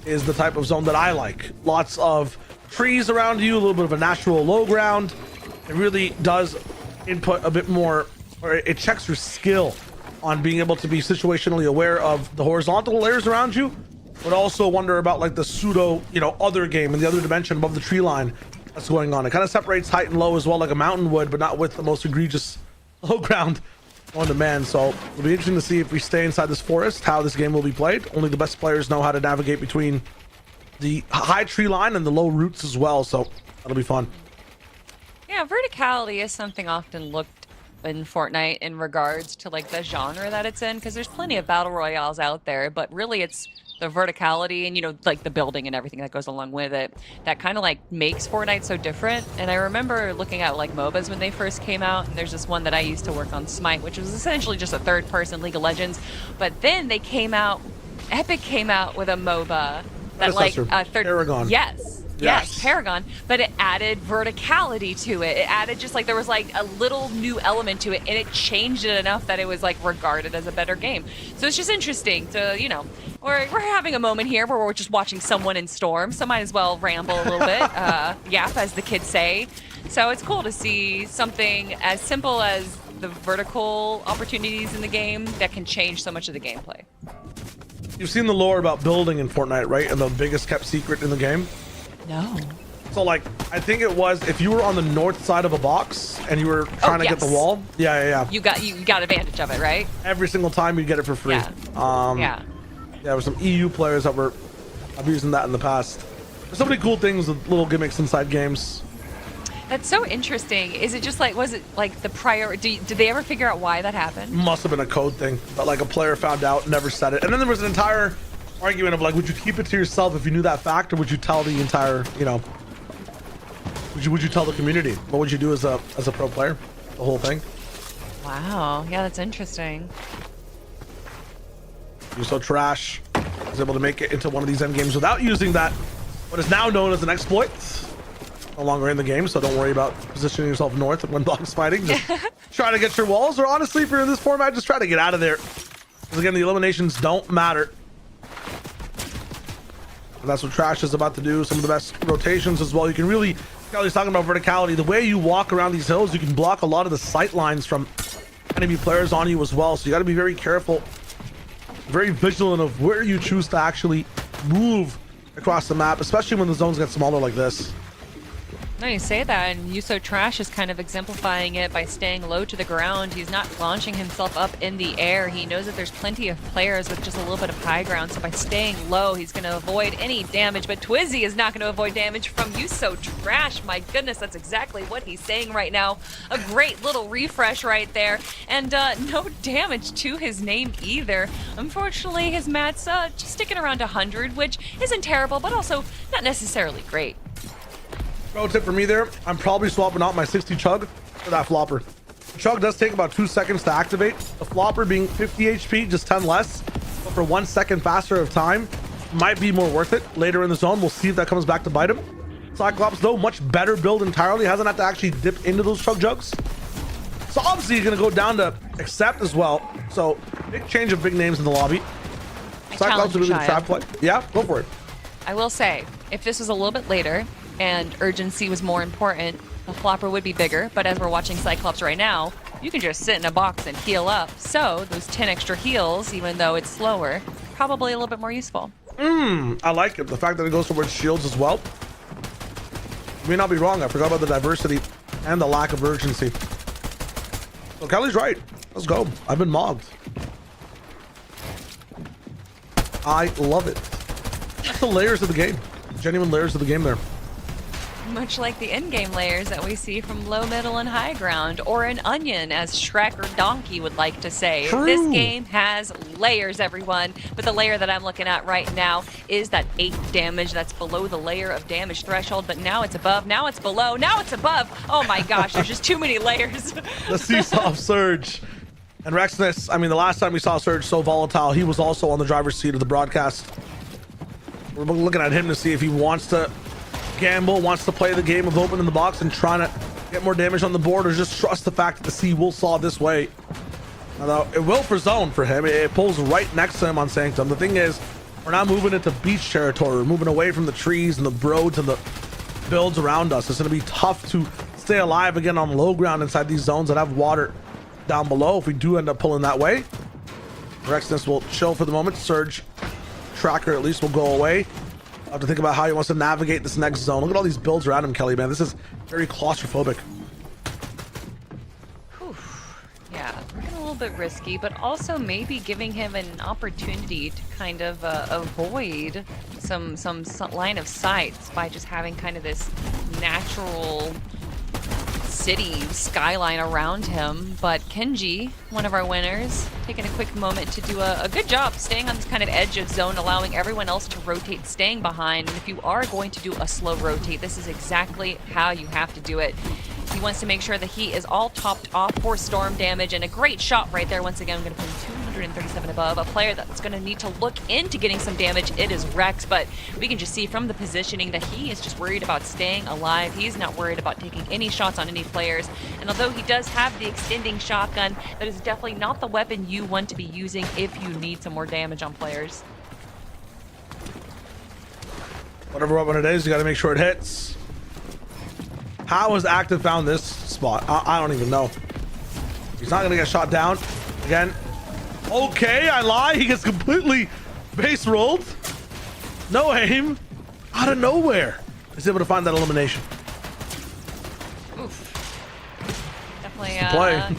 is the type of zone that I like. Lots of trees around you, a little bit of a natural low ground. It really does input a bit more, or it checks your skill on being able to be situationally aware of the horizontal layers around you, but also wonder about like the pseudo, other game in the other dimension above the tree line that's going on. It kind of separates height and low as well, like a mountain would, but not with the most egregious low ground on demand. So it'll be interesting to see if we stay inside this forest, how this game will be played. Only the best players know how to navigate between the high tree line and the low roots as well. So that'll be fun.
Yeah, verticality is something often looked in Fortnite in regards to like the genre that it's in, because there's plenty of battle royales out there, but really it's the verticality and like the building and everything that goes along with it that kind of like makes Fortnite so different. And I remember looking at like MOBAs when they first came out, and there's this one that I used to work on, Smite, which was essentially just a third-person League of Legends. But then they came out, Epic came out with a MOBA that like
Paragon.
Yes, Paragon, but it added verticality to it. It added just like there was like a little new element to it, and it changed it enough that it was like regarded as a better game. So it's just interesting to, we're having a moment here where we're just watching someone in Storm, so might as well ramble a little bit, yap, as the kids say. So it's cool to see something as simple as the vertical opportunities in the game that can change so much of the gameplay.
You've seen the lore about building in Fortnite, right? And the biggest kept secret in the game?
No.
So like, I think it was if you were on the north side of a box and you were trying to get the wall. Yeah.
You got advantage of it, right?
Every single time you get it for free.
Yeah.
There were some EU players that were abusing that in the past. There's so many cool things with little gimmicks inside games.
That's so interesting. Is it just like, was it like the prior, did they ever figure out why that happened?
Must have been a code thing, but like a player found out, never said it. And then there was an entire argument of like, would you keep it to yourself if you knew that fact, or would you tell the entire, would you tell the community? What would you do as a pro player? The whole thing.
Wow. Yeah, that's interesting.
You're so trash. Was able to make it into one of these end games without using that, what is now known as an exploit. No longer in the game, so don't worry about positioning yourself north when box fighting. Just try to get your walls, or honestly, if you're in this format, just try to get out of there. Because again, the eliminations don't matter. And that's what Trash is about to do. Some of the best rotations as well. You can really, Kelly's talking about verticality. The way you walk around these hills, you can block a lot of the sight lines from enemy players on you as well. So you got to be very careful, very vigilant of where you choose to actually move across the map, especially when the zones get smaller like this.
No, you say that, and Yuso Trash is kind of exemplifying it by staying low to the ground. He's not launching himself up in the air. He knows that there's plenty of players with just a little bit of high ground, so by staying low, he's going to avoid any damage. But Twizzy is not going to avoid damage from Yuso Trash. My goodness, that's exactly what he's saying right now. A great little refresh right there, and no damage to his name either. Unfortunately, his mat's just sticking around 100, which isn't terrible, but also not necessarily great.
Pro tip for me there, I'm probably swapping out my 60 chug for that flopper. The chug does take about 2 seconds to activate. The flopper being 50 HP, just 10 less, but for 1 second faster of time, might be more worth it later in the zone. We'll see if that comes back to bite him. Cyclops though, much better build entirely, hasn't had to actually dip into those chug jugs. So obviously he's gonna go down to accept as well. So big change of big names in the lobby. Cyclops really the trap play. Yeah, go for it.
I will say, if this was a little bit later and urgency was more important, the flopper would be bigger. But as we're watching Cyclops right now, you can just sit in a box and heal up. So those 10 extra heals, even though it's slower, probably a little bit more useful.
I like it. The fact that it goes towards shields as well. You may not be wrong. I forgot about the diversity and the lack of urgency. So Kelly's right. Let's go. I've been mobbed. I love it. That's the layers of the game. Genuine layers of the game there.
Much like the in-game layers that we see from low, middle, and high ground, or an onion, as Shrek or Donkey would like to say.
True.
This game has layers, everyone, but the layer that I'm looking at right now is that 8 damage that's below the layer of damage threshold, but now it's above, now it's below, now it's above. Oh my gosh, there's just too many layers.
The seesaw of Surge. And Rexness, I mean, the last time we saw Surge so volatile, he was also on the driver's seat of the broadcast. We're looking at him to see if he wants to gamble, wants to play the game of opening the box and trying to get more damage on the board, or just trust the fact that the sea will saw this way. Although it will for zone for him. It pulls right next to him on Sanctum. The thing is, we're not moving into beach territory. We're moving away from the trees and the roads and the builds around us. It's going to be tough to stay alive again on low ground inside these zones that have water down below if we do end up pulling that way. Rexness will chill for the moment. Surge tracker at least will go away. I'll have to think about how he wants to navigate this next zone. Look at all these builds around him, Kelly, man. This is very claustrophobic.
Whew. Yeah, looking a little bit risky, but also maybe giving him an opportunity to kind of avoid some line of sight by just having kind of this natural city skyline around him. But Kenji, one of our winners, taking a quick moment to do a good job staying on this kind of edge of zone, allowing everyone else to rotate, staying behind. And if you are going to do a slow rotate, this is exactly how you have to do it. He wants to make sure that he is all topped off for storm damage, and a great shot right there. Once again, I'm going to put 237 above. A player that's going to need to look into getting some damage, it is Rex, but we can just see from the positioning that he is just worried about staying alive. He's not worried about taking any shots on any players, and although he does have the extending shotgun, that is definitely not the weapon you want to be using if you need some more damage on players.
Whatever weapon it is, you got to make sure it hits. How has Active found this spot? I don't even know. He's not gonna get shot down again. Okay, I lie. He gets completely base rolled. No aim. Out of nowhere. He's able to find that elimination.
Oof. Definitely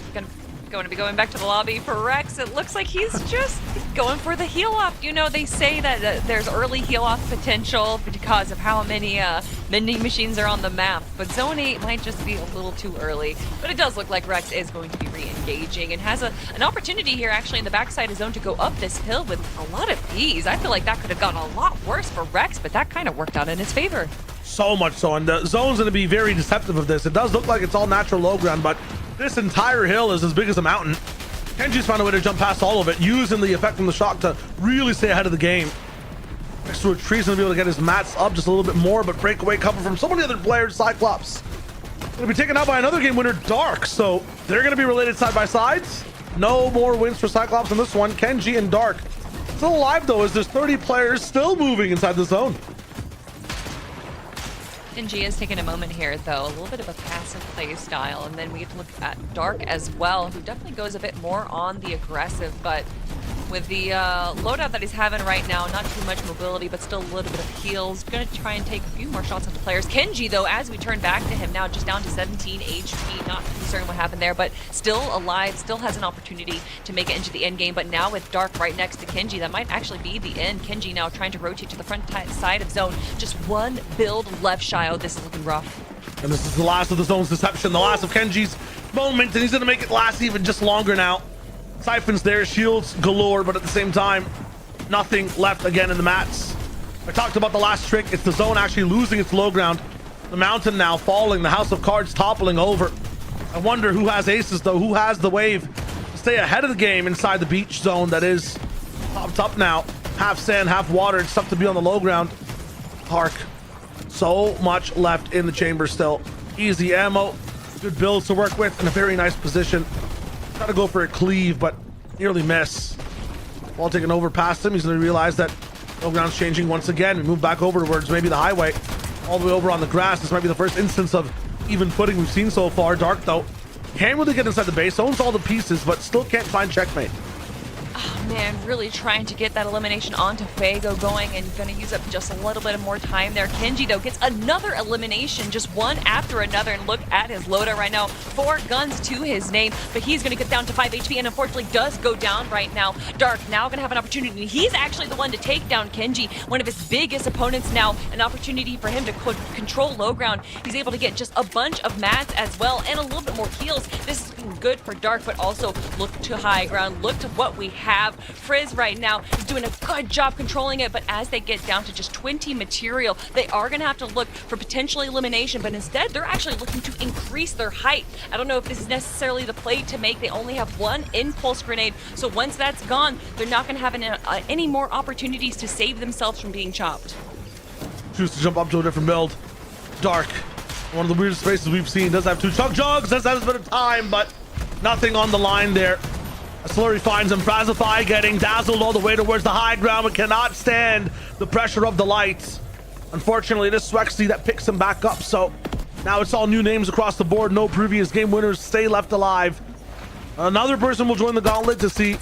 going to be going back to the lobby for Rex. It looks like he's just going for the heal off. You know, they say that there's early heal off potential because of how many vending machines are on the map, but Zone 8 might just be a little too early. But it does look like Rex is going to be re-engaging and has an opportunity here actually in the backside of Zone to go up this hill with a lot of ease. I feel like that could have gone a lot worse for Rex, but that kind of worked out in his favor.
So much so, and the zone's going to be very deceptive of this. It does look like it's all natural low ground, but this entire hill is as big as a mountain. Kenji's found a way to jump past all of it, using the effect from the shock to really stay ahead of the game. Next to a tree's gonna be able to get his mats up just a little bit more, but breakaway cover from so many other players. Cyclops gonna be taken out by another game winner, Dark, so they're gonna be related side by sides. No more wins for Cyclops in this one. Kenji and Dark still alive though, as there's 30 players still moving inside the zone.
Kenji is taking a moment here, though. A little bit of a passive play style, and then we get to look at Dark as well, who definitely goes a bit more on the aggressive, but with the loadout that he's having right now, not too much mobility, but still a little bit of heals. Gonna try and take a few more shots at the players. Kenji, though, as we turn back to him now, just down to 17 HP. Not concerned what happened there, but still alive, still has an opportunity to make it into the end game. But now with Dark right next to Kenji, that might actually be the end. Kenji now trying to rotate to the front side of zone. Just one build left shy. Oh, this is looking rough.
And this is the last of the zone's deception, the last of Kenji's moment, and he's gonna make it last even just longer now. Siphons there, shields galore, but at the same time, nothing left again in the mats. I talked about the last trick. It's the zone actually losing its low ground. The mountain now falling, the house of cards toppling over. I wonder who has aces though, who has the wave to stay ahead of the game inside the beach zone that is popped up now. Half sand, half water. It's tough to be on the low ground. Hark. So much left in the chamber still. Easy ammo, good builds to work with, in a very nice position. Try to go for a cleave, but nearly miss. While taking over past him, he's going to realize that low ground's changing once again. We move back over towards maybe the highway, all the way over on the grass. This might be the first instance of even footing we've seen so far. Dark, though, can't really get inside the base, owns all the pieces, but still can't find checkmate.
Oh man, really trying to get that elimination onto Fago going, and gonna use up just a little bit of more time there. Kenji though gets another elimination, just one after another, and look at his loadout right now. 4 guns to his name, but he's gonna get down to 5 HP and unfortunately does go down right now. Dark now gonna have an opportunity. He's actually the one to take down Kenji, one of his biggest opponents now. An opportunity for him to control low ground. He's able to get just a bunch of mats as well and a little bit more heals. This has been good for Dark, but also look to high ground. Look to what we have. Frizz right now is doing a good job controlling it, but as they get down to just 20 material, they are going to have to look for potential elimination, but instead they're actually looking to increase their height. I don't know if this is necessarily the play to make. They only have one impulse grenade, so once that's gone, they're not going to have any more opportunities to save themselves from being chopped.
Choose to jump up to a different build. Dark, one of the weirdest faces we've seen, does have two chug jugs, has a bit of time, but nothing on the line there. A Slurry finds him. Frazify getting dazzled all the way towards the high ground, but cannot stand the pressure of the lights. Unfortunately, it is Swexy that picks him back up, so now it's all new names across the board. No previous game winners stay left alive. Another person will join the gauntlet to see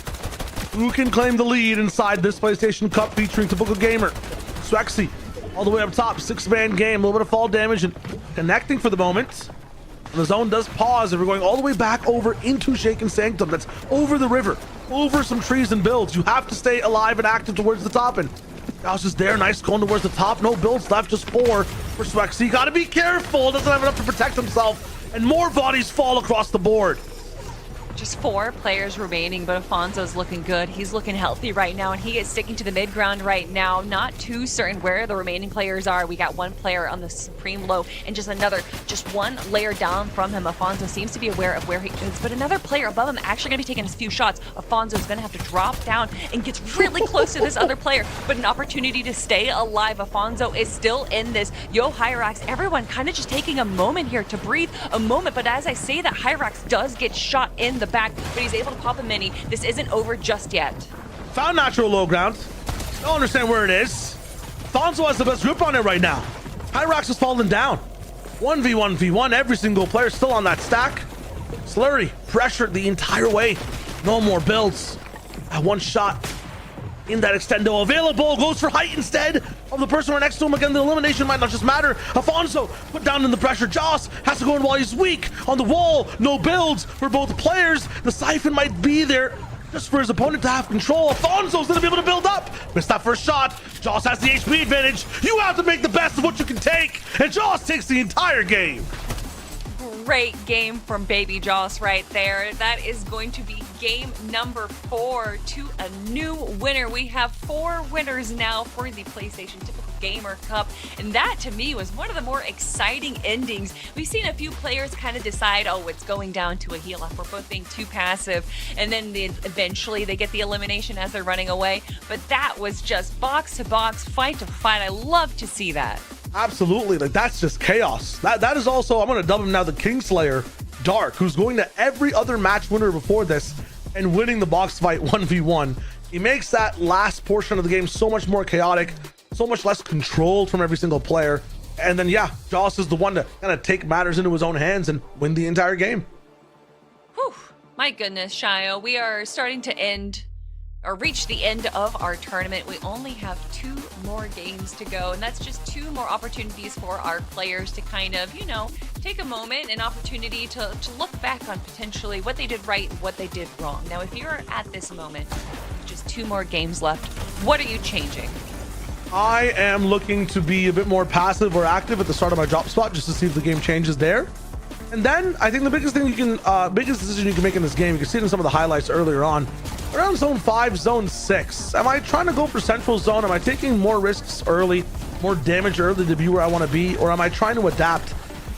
who can claim the lead inside this PlayStation Cup featuring Typical Gamer. Swexy all the way up top, 6-man game, a little bit of fall damage and connecting for the moment. And the zone does pause, and we're going all the way back over into Shaken Sanctum. That's over the river, over some trees and builds. You have to stay alive and active towards the top, and Josh is there, nice going towards the top. No builds left, just 4 for Swexy. Gotta be careful, doesn't have enough to protect himself, and more bodies fall across the board.
Just 4 players remaining, but Afonso's looking good. He's looking healthy right now, and he is sticking to the mid ground right now. Not too certain where the remaining players are. We got 1 player on the supreme low, and just 1 layer down from him. Afonso seems to be aware of where he is, but another player above him actually going to be taking a few shots. Afonso's going to have to drop down and gets really close to this other player, but an opportunity to stay alive. Afonso is still in this. Yo, Hyrax, everyone kind of just taking a moment here to breathe a moment, but as I say that, Hyrax does get shot in the back, but he's able to pop a mini. This isn't over just yet.
Found natural low ground. Don't understand where it is. Fonzo has the best grip on it right now. Hyrax has fallen down. 1v1v1, every single player still on that stack. Slurry pressured the entire way. No more builds. One shot in that extendo available, goes for height instead of the person right next to him. Again, the elimination might not just matter. Afonso put down in the pressure. Joss has to go in while he's weak on the wall. No builds for both players. The siphon might be there just for his opponent to have control. Afonso's gonna be able to build up. Missed that first shot. Joss has the HP advantage. You have to make the best of what you can take, and Joss takes the entire game.
Great game from Baby Joss right there. That is going to be game number 4 to a new winner. We have 4 winners now for the PlayStation Typical Gamer Cup, and that to me was one of the more exciting endings. We've seen a few players kind of decide, oh, it's going down to a heal off. We're both being too passive, and then eventually they get the elimination as they're running away. But that was just box to box, fight to fight. I love to see that.
Absolutely, like that's just chaos. That is also, I'm gonna dub him now, the Kingslayer Dark, who's going to every other match winner before this and winning the box fight 1v1. He makes that last portion of the game so much more chaotic, so much less controlled from every single player. And then yeah, Joss is the one to kind of take matters into his own hands and win the entire game.
Whew, my goodness, Shio, we are starting to reach the end of our tournament. We only have 2 more games to go, and that's just 2 more opportunities for our players to kind of, you know, take a moment, an opportunity to look back on potentially what they did right and what they did wrong. Now, if you're at this moment, just 2 more games left, what are you changing?
I am looking to be a bit more passive or active at the start of my drop spot just to see if the game changes there. And then I think the biggest thing you can, biggest decision you can make in this game, you can see it in some of the highlights earlier on, around zone 5, zone 6. Am I trying to go for central zone? Am I taking more risks early, more damage early to be where I want to be? Or am I trying to adapt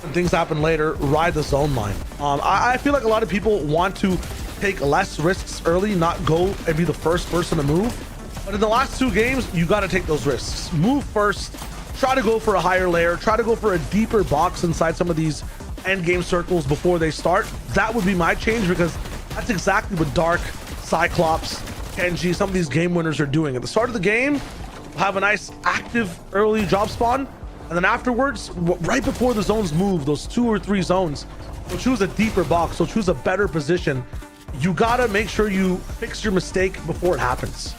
when things happen later, ride the zone line? I feel like a lot of people want to take less risks early, not go and be the first person to move. But in the last 2 games, you got to take those risks. Move first, try to go for a higher layer, try to go for a deeper box inside some of these end game circles before they start. That would be my change, because that's exactly what Dark, Cyclops, Kenji, some of these game winners are doing. At the start of the game, we'll have a nice active early drop spawn, and then afterwards, right before the zones move, those 2 or 3 zones, they'll choose a deeper box, they'll choose a better position. You gotta make sure you fix your mistake before it happens.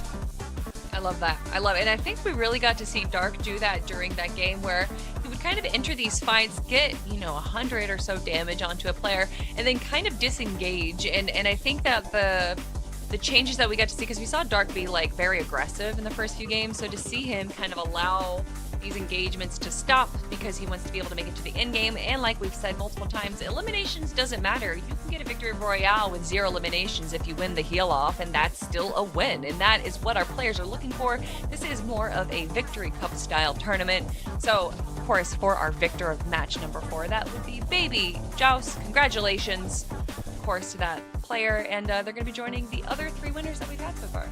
I love that. I love it. And I think we really got to see Dark do that during that game, where he would kind of enter these fights, get, you know, 100 or so damage onto a player, and then kind of disengage. And I think that the changes that we got to see, because we saw Dark be like very aggressive in the first few games, so to see him kind of allow these engagements to stop because he wants to be able to make it to the end game. And like we've said multiple times, eliminations doesn't matter. You can get a victory royale with 0 eliminations if you win the heal off, and that's still a win. And that is what our players are looking for. This is more of a victory cup style tournament. So of course, for our victor of match number 4, that would be Baby Joust. Congratulations, of course, to that player, and they're going to be joining the other 3 winners that we've had so far.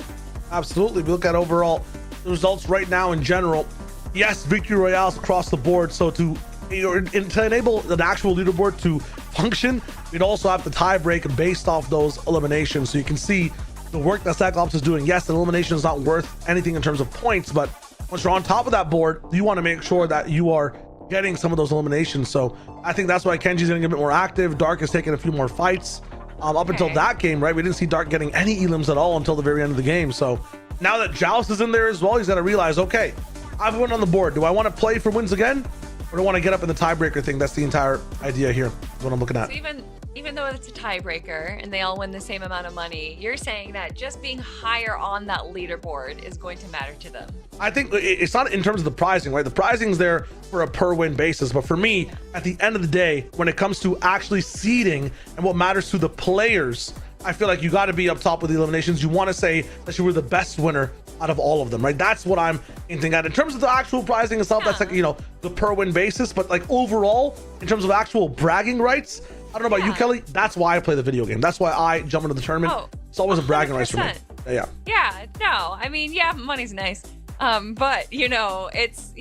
Absolutely. If we look at overall the results right now in general, yes, victory royales across the board. So to to enable an actual leaderboard to function, we'd also have the tie break based off those eliminations. So you can see the work that Cyclops is doing. Yes, the elimination is not worth anything in terms of points, but once you're on top of that board, you want to make sure that you are getting some of those eliminations. So I think that's why Kenji's going to get a bit more active. Dark is taking a few more fights. Up until that game, right? We didn't see Dark getting any elims at all until the very end of the game. So now that Joust is in there as well, he's got to realize, okay, I've won on the board. Do I want to play for wins again, or do I want to get up in the tiebreaker thing? That's the entire idea here, what I'm looking at.
So even though it's a tiebreaker and they all win the same amount of money, you're saying that just being higher on that leaderboard is going to matter to them.
I think it's not in terms of the pricing, right? The pricing's there for a per win basis, but for me, at the end of the day, when it comes to actually seeding and what matters to the players, I feel like you got to be up top with the eliminations. You want to say that you were the best winner out of all of them, right? That's what I'm hinting at. In terms of the actual pricing itself, that's like, you know, the per win basis, but like overall, in terms of actual bragging rights, I don't know about you, Kelly. That's why I play the video game. That's why I jump into the tournament. It's always a bragging rights for me. Yeah.
Yeah. No, I mean, yeah, money's nice. But you know, it's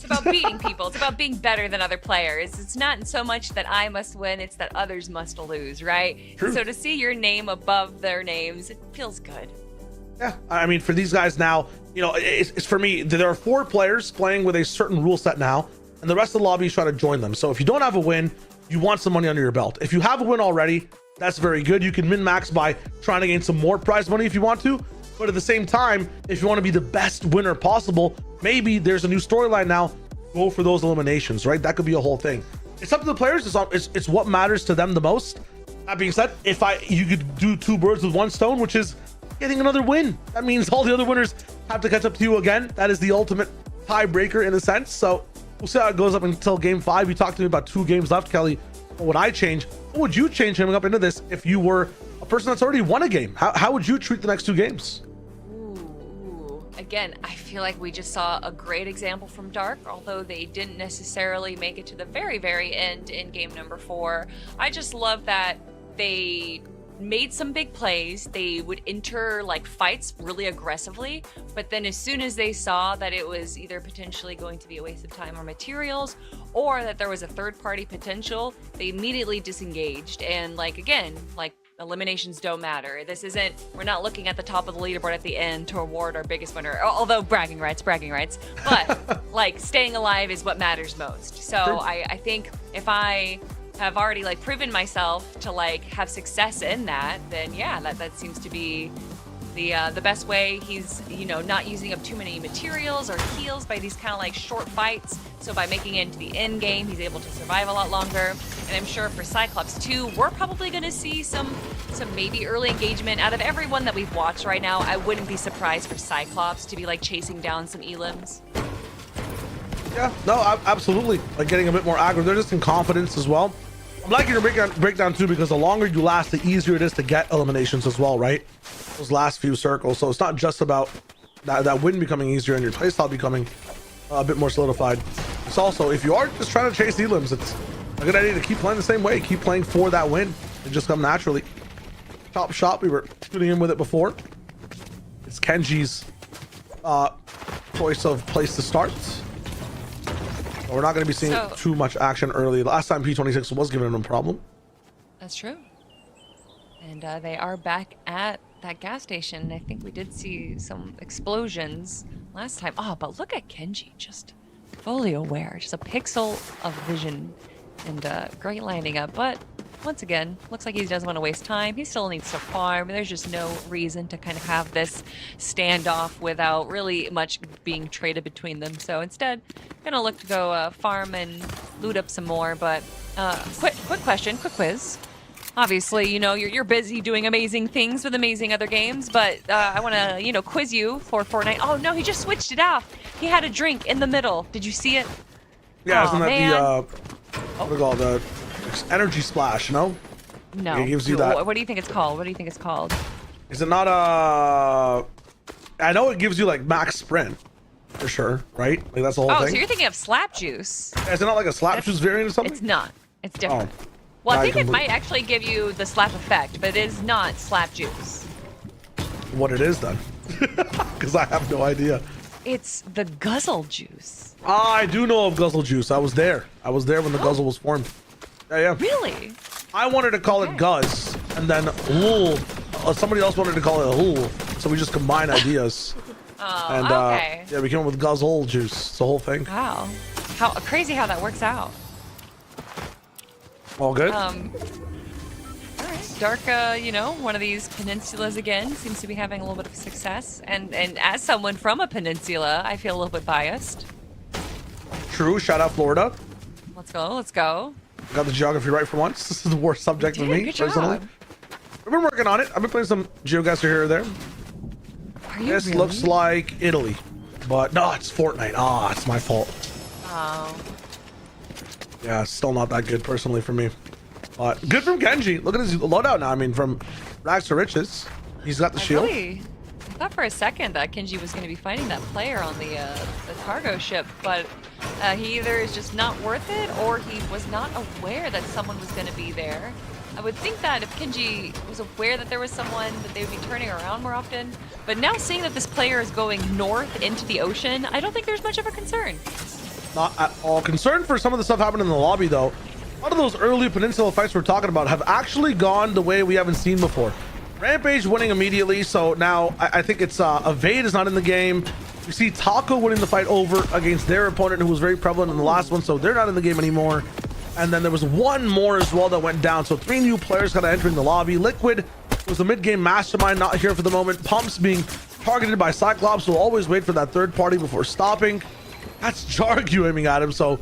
about beating people. It's about being better than other players. It's not so much that I must win, it's that others must lose, right?
True.
So to see your name above their names, it feels good.
Yeah. I mean, for these guys now, you know, it's for me, there are 4 players playing with a certain rule set now, and the rest of the lobby is trying to join them. So if you don't have a win, you want some money under your belt. If you have a win already, that's very good. You can min-max by trying to gain some more prize money if you want to. But at the same time, if you want to be the best winner possible, maybe there's a new storyline now. Go for those eliminations, right? That could be a whole thing. It's up to the players. It's what matters to them the most. That being said, you could do 2 birds with 1 stone, which is getting another win. That means all the other winners have to catch up to you again. That is the ultimate tiebreaker in a sense. So we'll see how it goes up until game 5. You talked to me about 2 games left, Kelly. What would I change? What would you change coming up into this if you were a person that's already won a game? How would you treat the next 2 games?
Again, I feel like we just saw a great example from Dark, although they didn't necessarily make it to the very, very end in game number 4. I just love that they made some big plays. They would enter like fights really aggressively, but then as soon as they saw that it was either potentially going to be a waste of time or materials, or that there was a third-party potential, they immediately disengaged. And like, again, like, eliminations don't matter. This isn't, we're not looking at the top of the leaderboard at the end to award our biggest winner, although bragging rights, but like staying alive is what matters most. So I think if I have already like proven myself to like have success in that, then yeah, that seems to be the best way. He's, you know, not using up too many materials or heals by these kind of like short fights. So by making it into the end game, he's able to survive a lot longer. And I'm sure for Cyclops too, we're probably going to see some maybe early engagement out of everyone that we've watched right now. I wouldn't be surprised for Cyclops to be like chasing down some elims.
Yeah, no, absolutely. Like getting a bit more aggro. They're just in confidence as well. I'm liking your breakdown too, because the longer you last, the easier it is to get eliminations as well, right? Those last few circles. So it's not just about that win becoming easier and your playstyle becoming a bit more solidified. It's also, if you are just trying to chase elims, it's a good idea to keep playing the same way. Keep playing for that win. It just come naturally. Top shot, we were shooting in with it before. It's Kenji's choice of place to start. We're not going to be seeing too much action early. Last time P26 was giving him a problem.
That's true. And they are back at that gas station. I think we did see some explosions last time. Oh, but look at Kenji, just fully aware. Just a pixel of vision and great landing up. But once again, looks like he doesn't want to waste time. He still needs to farm. There's just no reason to kind of have this standoff without really much being traded between them. So instead, gonna look to go farm and loot up some more. But quick question, quick quiz. Obviously, you know, you're busy doing amazing things with amazing other games, but I want to, you know, quiz you for Fortnite. Oh no, he just switched it off. He had a drink in the middle. Did you see it?
Yeah, isn't that what do you call it? The energy splash, no?
No.
It gives you that.
What do you think it's called? What do you think it's called?
Is it not a... I know it gives you like max sprint, for sure, right? Like that's the whole thing.
Oh, so you're thinking of slap juice.
Is it not like a slap juice variant or something?
It's not. It's different. Oh. Well, I think it might actually give you the slap effect, but it is not slap juice.
What it is then? Because I have no idea.
It's the guzzle juice.
I do know of guzzle juice. I was there. I was there when the guzzle was formed. Yeah.
Really?
I wanted to call it Guzz, and then somebody else wanted to call it Hool, so we just combined ideas. And
okay.
yeah, we came up with Guzzle juice. It's the whole thing.
Wow. How crazy how that works out.
All good.
All right. Dark, one of these peninsulas again seems to be having a little bit of success, and as someone from a peninsula, I feel a little bit biased.
True. Shout out Florida.
Let's go.
Got the geography right for once. This is the worst subject for me
Good
personally.
job.
I've been working on it. I've been playing some GeoGuessr here or there.
Are you
This
really?
looks like Italy, but no, it's Fortnite. It's my fault.
Oh.
Yeah, it's still not that good personally for me. But good from Genji. Look at his loadout now. I mean, from rags to riches. He's got the shield.
I thought for a second that Kenji was going to be fighting that player on the cargo ship, but he either is just not worth it or he was not aware that someone was going to be there. I would think that if Kenji was aware that there was someone, that they would be turning around more often. But now seeing that this player is going north into the ocean, I don't think there's much of a concern.
Not at all concerned for some of the stuff happening in the lobby, though. A lot of those early Peninsula fights we're talking about have actually gone the way we haven't seen before. Rampage winning immediately, so now I think it's Evade is not in the game. We see Taco winning the fight over against their opponent who was very prevalent in the last one, so they're not in the game anymore. And then there was one more as well that went down, so 3 new players kind of entering the lobby. Liquid was the mid-game mastermind, not here for the moment. Pumps being targeted by Cyclops, will always wait for that third party before stopping. That's Jargu aiming at him, so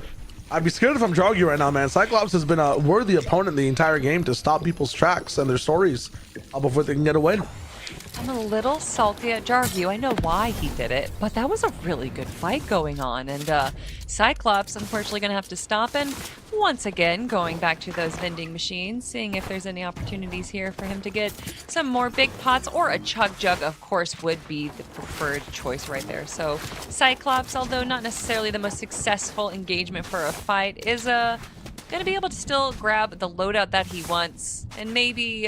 I'd be scared if I'm Jargu right now, man. Cyclops has been a worthy opponent the entire game to stop people's tracks and their stories before they can get a win.
I'm a little salty at Jargu. I know why he did it, but that was a really good fight going on. And Cyclops, unfortunately, going to have to stop. And once again, going back to those vending machines, seeing if there's any opportunities here for him to get some more big pots, or a chug jug, of course, would be the preferred choice right there. So Cyclops, although not necessarily the most successful engagement for a fight, is gonna be able to still grab the loadout that he wants, and maybe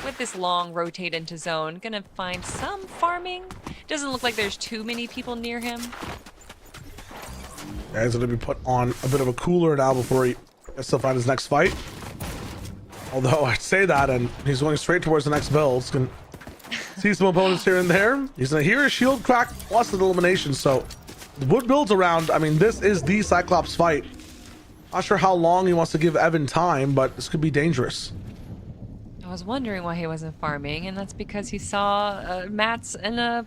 with this long rotate into zone, gonna find some farming. Doesn't look like there's too many people near him.
Yeah, he's gonna be put on a bit of a cooler now before he gets to find his next fight. Although I'd say that, and he's going straight towards the next build. Can see some opponents here and there. He's gonna hear a shield crack plus an elimination. So the wood builds around. I mean, this is the Cyclops fight. Not sure how long he wants to give Evan time, but this could be dangerous.
I was wondering why he wasn't farming, and that's because he saw mats in a,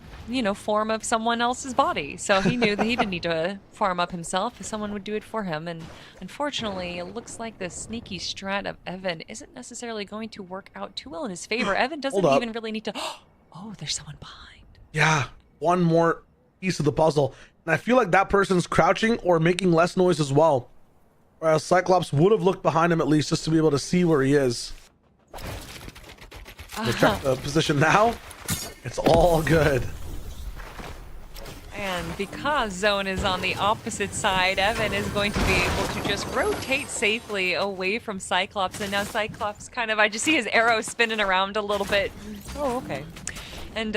form of someone else's body. So he knew that he didn't need to farm up himself, if someone would do it for him. And unfortunately, it looks like the sneaky strat of Evan isn't necessarily going to work out too well in his favor. Evan doesn't even really need to... Oh, there's someone behind.
Yeah, one more piece of the puzzle. And I feel like that person's crouching or making less noise as well. Whereas Cyclops would have looked behind him at least just to be able to see where he is. We'll check the position now. It's all good.
And because Zone is on the opposite side, Evan is going to be able to just rotate safely away from Cyclops. And now Cyclops I just see his arrow spinning around a little bit. Oh, okay. And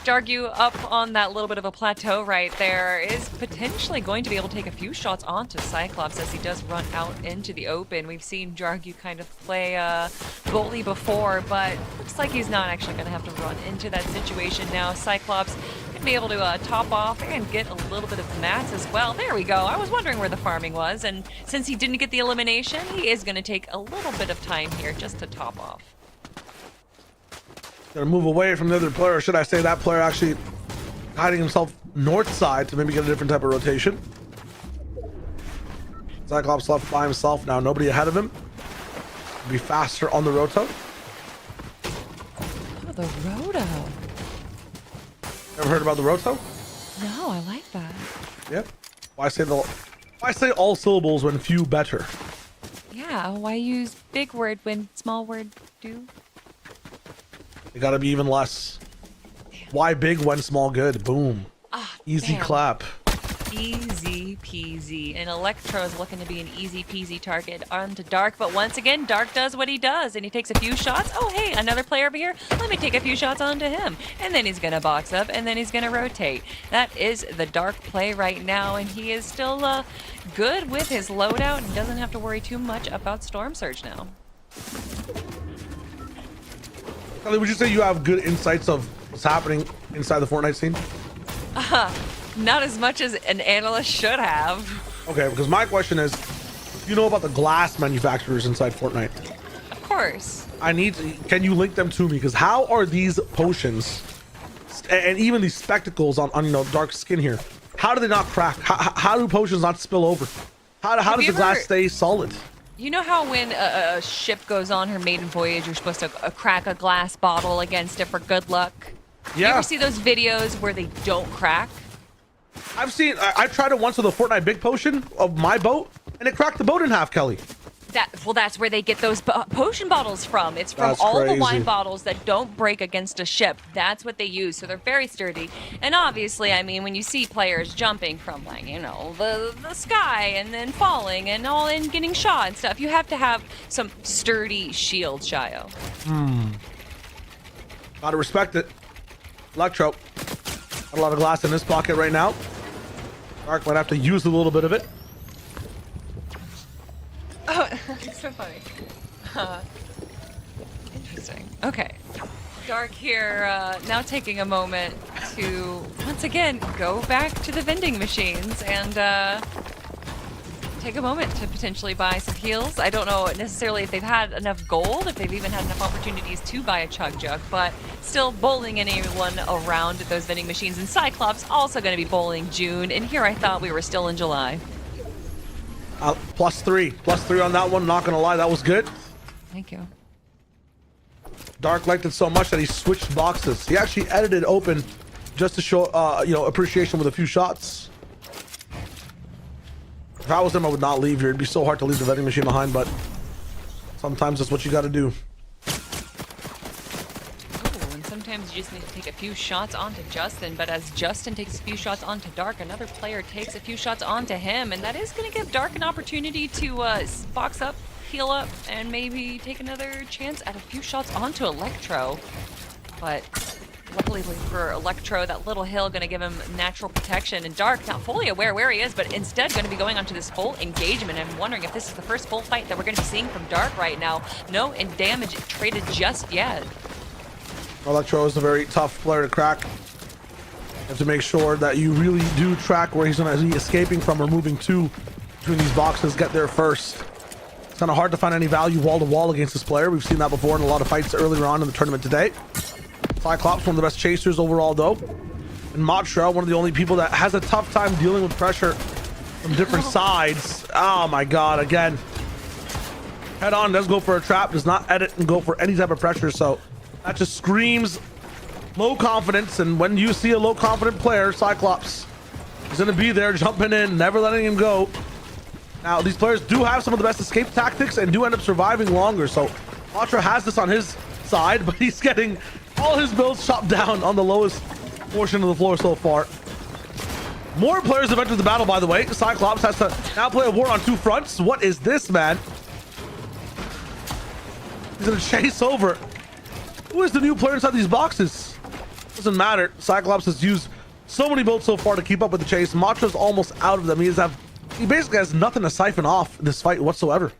Jargu up on that little bit of a plateau right there is potentially going to be able to take a few shots onto Cyclops as he does run out into the open. We've seen Jargu kind of play goalie before, but looks like he's not actually going to have to run into that situation now. Cyclops going to be able to top off and get a little bit of mats as well. There we go. I was wondering where the farming was, and since he didn't get the elimination, he is going to take a little bit of time here just to top off.
Gonna move away from the other player, or should I say that player actually hiding himself north side to maybe get a different type of rotation. Cyclops left by himself now, nobody ahead of him. Be faster on the roto.
Oh, the roto.
Ever heard about the roto?
No, I like that.
Yep. Why say all syllables when few better?
Yeah, why use big word when small word do?
It gotta be even less. Why big when small good? Boom. Easy
damn.
clap.
Easy peasy. And Electro is looking to be an easy peasy target onto Dark. But once again, Dark does what he does and he takes a few shots. Oh, hey, another player over here. Let me take a few shots onto him. And then he's going to box up and then he's going to rotate. That is the Dark play right now. And he is still good with his loadout and doesn't have to worry too much about Storm Surge now.
Kelly, would you say you have good insights of what's happening inside the Fortnite scene?
Not as much as an analyst should have.
Okay, because my question is, you know about the glass manufacturers inside Fortnite?
Of course.
Can you link them to me? Because how are these potions and even these spectacles on you know, Dark skin here, how do they not crack? How do potions not spill over? How does the glass stay solid?
You know how when a ship goes on her maiden voyage, you're supposed to crack a glass bottle against it for good luck?
Yeah.
You ever see those videos where they don't crack?
I've seen. I tried it once with a Fortnite big potion of my boat, and it cracked the boat in half, Kelly.
That's where they get those potion bottles from. It's from
That's
all
crazy.
the wine bottles that don't break against a ship. That's what they use. So they're very sturdy. And obviously, I mean, when you see players jumping from, like, you know, the sky and then falling and all and getting shot and stuff, you have to have some sturdy shields, Shayo.
Gotta respect it. Electro. Got a lot of glass in this pocket right now. Dark might have to use a little bit of it.
Oh, it's so funny. Interesting. Okay. Dark here, now taking a moment to, once again, go back to the vending machines and take a moment to potentially buy some heals. I don't know necessarily if they've had enough gold, if they've even had enough opportunities to buy a chug jug, but still bowling anyone around those vending machines. And Cyclops also going to be bowling June, and here I thought we were still in July. +3 on that one. Not gonna lie, that was good. Thank you.
Dark liked it so much that he switched boxes. He actually edited open just to show you know, appreciation with a few shots. If I was him, I would not leave here. It'd be so hard to leave the vending machine behind, but sometimes that's what you got to do.
Oh, and sometimes you just need to take a few shots onto Justin, but as Justin takes a few shots onto Dark, another player takes a few shots onto him, and that is going to give Dark an opportunity to box up, heal up, and maybe take another chance at a few shots onto Electro. But luckily for Electro, that little hill going to give him natural protection, and Dark not fully aware where he is, but instead going to be going onto this full engagement. I'm wondering if this is the first full fight that we're going to be seeing from Dark right now. No damage traded just yet.
Electro is a very tough player to crack. You have to make sure that you really do track where he's going to be escaping from or moving to between these boxes. Get there first. It's kind of hard to find any value wall to wall against this player. We've seen that before in a lot of fights earlier on in the tournament today. Cyclops, one of the best chasers overall, though. And Matra, one of the only people that has a tough time dealing with pressure from different sides. Oh my god, again. Head on, does go for a trap, does not edit and go for any type of pressure, so that just screams low confidence. And when you see a low confident player, Cyclops is going to be there jumping in, never letting him go. Now, these players do have some of the best escape tactics and do end up surviving longer, so Matra has this on his side, but he's getting all his builds chopped down on the lowest portion of the floor so far. More players have entered the battle, by the way. Cyclops has to now play a war on two fronts. What is this, man? He's gonna chase over. Who is the new player inside these boxes? Doesn't matter. Cyclops has used so many builds so far to keep up with the chase. Matra's almost out of them. He basically has nothing to siphon off this fight whatsoever.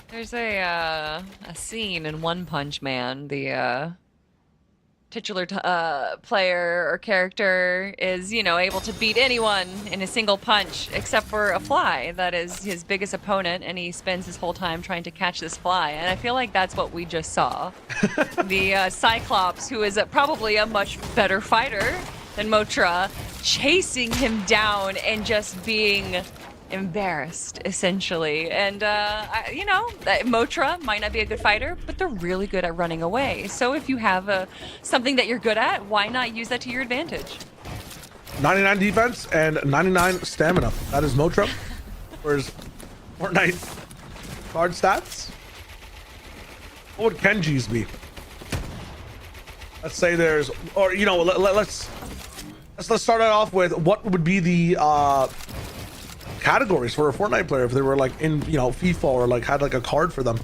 There's a scene in One Punch Man. The titular player or character is, you know, able to beat anyone in a single punch except for a fly. That is his biggest opponent, and he spends his whole time trying to catch this fly. And I feel like that's what we just saw. The Cyclops, who is probably a much better fighter than Motra, chasing him down and just being embarrassed, essentially. And you know, Motra might not be a good fighter, but they're really good at running away. So if you have something that you're good at, why not use that to your advantage?
99 defense and 99 stamina. That is Motra. Whereas Fortnite card stats. What would Kenji's be? Let's say there's, or you know, let's let's start it off with what would be the categories for a Fortnite player if they were like in, you know, FIFA or like had like a card for them.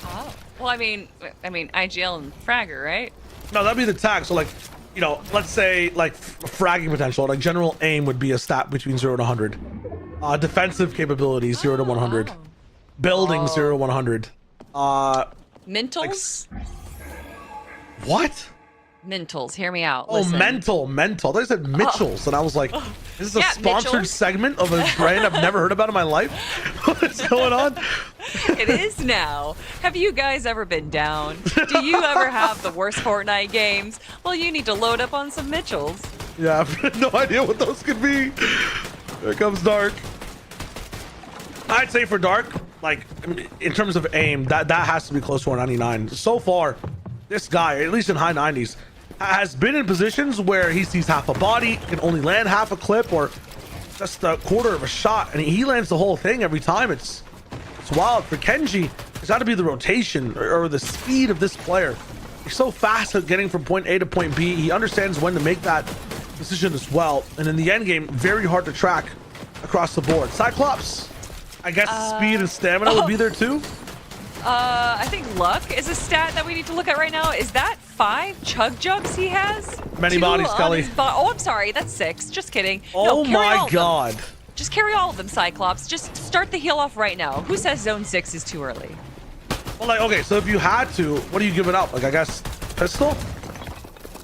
Oh, well, I mean, IGL and Fragger, right?
No, that'd be the tag. So like, you know, let's say like fragging potential, like general aim would be a stat between 0 to 100. Defensive capabilities 0 to 100.
Oh.
Building 0 to 100.
Mentals?
What?
Mentals, hear me out.
Oh,
Listen.
mental. They said Mitchell's, and I was like, is this a
Yeah,
sponsored
Mitchell's.
segment of a brand I've never heard about in my life? What is going on?
It is now. Have you guys ever been down? Do you ever have the worst Fortnite games? Well, you need to load up on some Mitchells.
Yeah, I've no idea what those could be. There comes Dark. I'd say for Dark, like in terms of aim, that has to be close to a 99. So far, this guy, at least in high 90s, has been in positions where he sees half a body, can only land half a clip or just a quarter of a shot, and he lands the whole thing every time. It's wild. For Kenji, it's got to be the rotation or the speed of this player. He's so fast at getting from point A to point B. He understands when to make that decision as well. And in the end game, very hard to track across the board. Cyclops, I guess speed and stamina would be there too.
I think luck is a stat that we need to look at right now. Is that 5 chug jugs he has?
Many
2
bodies,
on
Scully.
his I'm sorry, that's 6. Just kidding.
Oh
No, carry all
my
of them.
god.
Just carry all of them, Cyclops. Just start the heal off right now. Who says zone 6 is too early?
Well, like, okay, so if you had to, what are you giving up? Like, I guess pistol?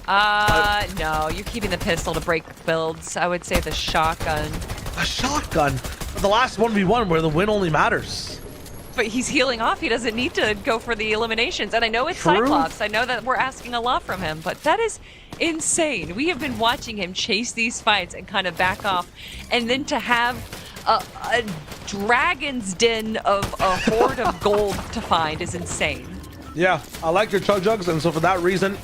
No, you're keeping the pistol to break builds. I would say the shotgun.
A shotgun. But the last 1v1 where the win only matters.
But he's healing off. He doesn't need to go for the eliminations. And I know it's
True.
Cyclops. I know that we're asking a lot from him, but that is insane. We have been watching him chase these fights and kind of back off. And then to have a dragon's den of a horde of gold to find is insane.
Yeah, I like your chug jugs, and so for that reason,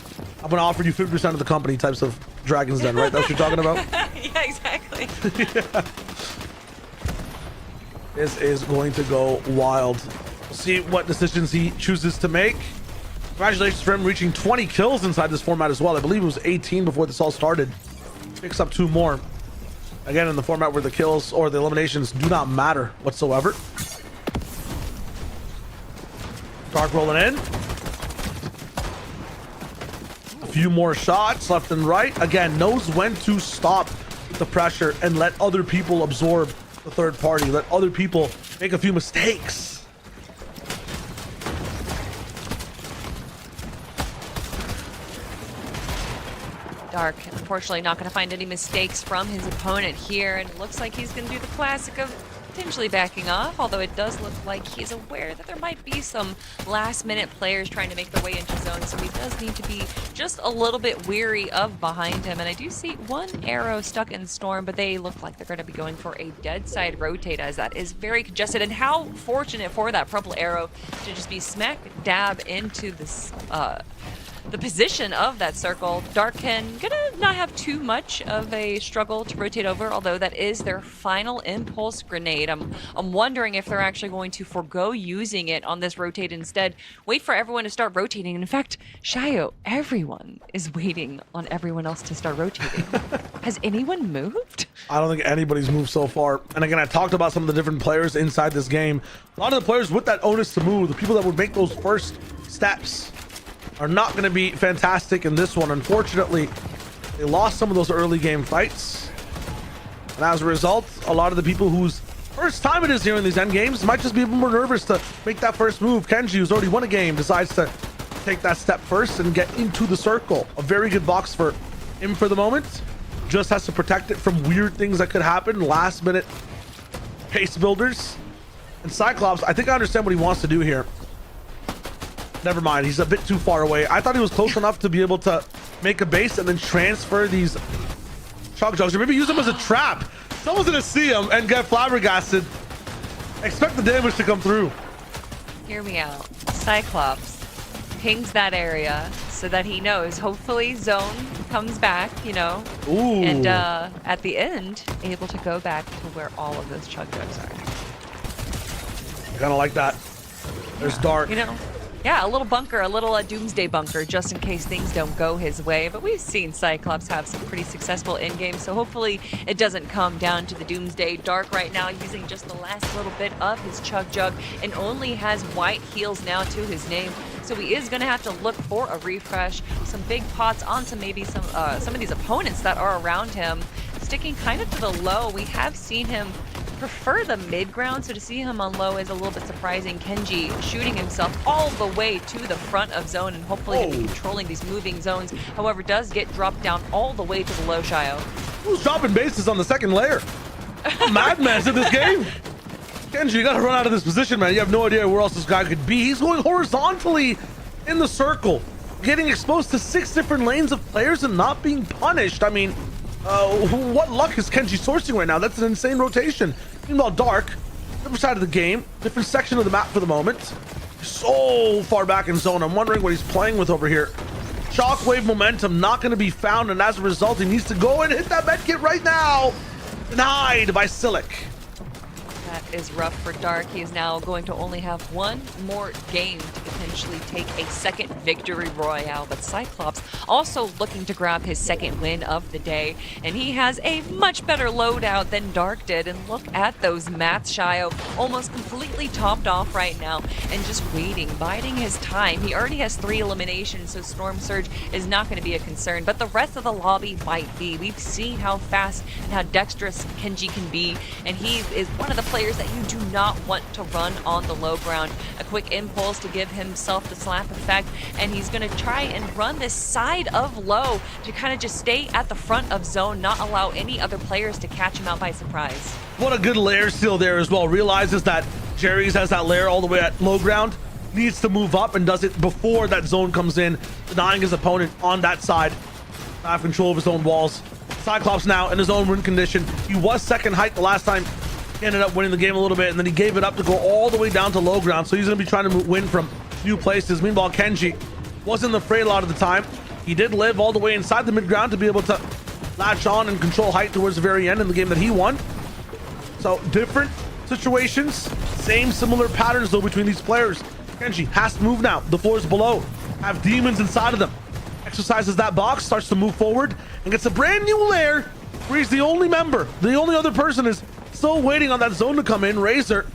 I'm gonna offer you 50% of the company types of Dragon's Den, right? That's what you're talking about?
Yeah, exactly.
Yeah. This is going to go wild. We'll see what decisions he chooses to make. Congratulations for him reaching 20 kills inside this format as well. I believe it was 18 before this all started. Picks up 2 more. Again, in the format where the kills or the eliminations do not matter whatsoever. Dark rolling in. A few more shots left and right. Again, knows when to stop with the pressure and let other people absorb the third party. Let other people make a few mistakes.
Dark, unfortunately, not going to find any mistakes from his opponent here, and it looks like he's going to do the classic of potentially backing off, although it does look like he's aware that there might be some last-minute players trying to make their way into zone, so he does need to be just a little bit weary of behind him. And I do see one arrow stuck in Storm, but they look like they're going to be going for a dead side rotate, as that is very congested. And how fortunate for that purple arrow to just be smack dab into this the position of that circle. Dark gonna not have too much of a struggle to rotate over, although that is their final impulse grenade. I'm wondering if they're actually going to forego using it on this rotate instead. Wait for everyone to start rotating. And in fact, Shayo, everyone is waiting on everyone else to start rotating. Has anyone moved?
I don't think anybody's moved so far. And again, I talked about some of the different players inside this game. A lot of the players with that onus to move, the people that would make those first steps, are not going to be fantastic in this one. Unfortunately, they lost some of those early game fights, and as a result, a lot of the people whose first time it is here in these end games might just be a bit more nervous to make that first move. Kenji, who's already won a game, decides to take that step first and get into the circle. A very good box for him for the moment. Just has to protect it from weird things that could happen, last minute pace builders. And Cyclops, I think I understand what he wants to do here. Never mind, he's a bit too far away. I thought he was close enough to be able to make a base and then transfer these chug jugs, or maybe use them as a trap. Someone's gonna see him and get flabbergasted. Expect the damage to come through.
Hear me out. Cyclops pings that area so that he knows. Hopefully zone comes back, you know.
Ooh.
And at the end, able to go back to where all of those chug jugs are.
Kind of like that. There's Dark.
You know, Yeah, a little bunker, a little doomsday bunker, just in case things don't go his way. But we've seen Cyclops have some pretty successful end games, so hopefully it doesn't come down to the doomsday. Dark right now using just the last little bit of his chug jug and only has white heals now to his name. So he is going to have to look for a refresh, some big pots onto maybe some of these opponents that are around him. Sticking kind of to the low, we have seen him prefer the mid ground, so to see him on low is a little bit surprising. Kenji shooting himself all the way to the front of zone and hopefully gonna be controlling these moving zones. However, does get dropped down all the way to the low, Shio.
Who's dropping bases on the second layer? Madman's in this game. Kenji, you gotta run out of this position, man. You have no idea where else this guy could be. He's going horizontally in the circle, getting exposed to 6 different lanes of players and not being punished. I mean, what luck is Kenji sourcing right now? That's an insane rotation. Meanwhile, Dark, different side of the game, different section of the map for the moment. So far back in zone. I'm wondering what he's playing with over here. Shockwave momentum not going to be found, and as a result, he needs to go and hit that medkit right now. Denied by Silic.
That is rough for Dark. He is now going to only have one more game to potentially take a second victory royale. But Cyclops also looking to grab his second win of the day. And he has a much better loadout than Dark did. And look at those mats, Shio. Almost completely topped off right now. And just waiting, biding his time. He already has 3 eliminations, so Storm Surge is not going to be a concern. But the rest of the lobby might be. We've seen how fast and how dexterous Kenji can be. And he is one of the players that you do not want to run on the low ground. A quick impulse to give himself the slap effect, and he's going to try and run this side of low to kind of just stay at the front of zone, not allow any other players to catch him out by surprise.
What a good lair steal there as well. Realizes that Jerry's has that lair all the way at low ground, needs to move up and does it before that zone comes in, denying his opponent on that side. Have control of his own walls. Cyclops now in his own win condition. He was second height the last time. He ended up winning the game a little bit, and then he gave it up to go all the way down to low ground, so he's going to be trying to win from new places. Meanwhile, Kenji wasn't afraid a lot of the time. He did live all the way inside the mid ground to be able to latch on and control height towards the very end in the game that he won. So different situations, same similar patterns though between these players. Kenji has to move now. The floors below have demons inside of them. Exercises that box, starts to move forward, and gets a brand new lair where he's the only member. The only other person is still waiting on that zone to come in. Razor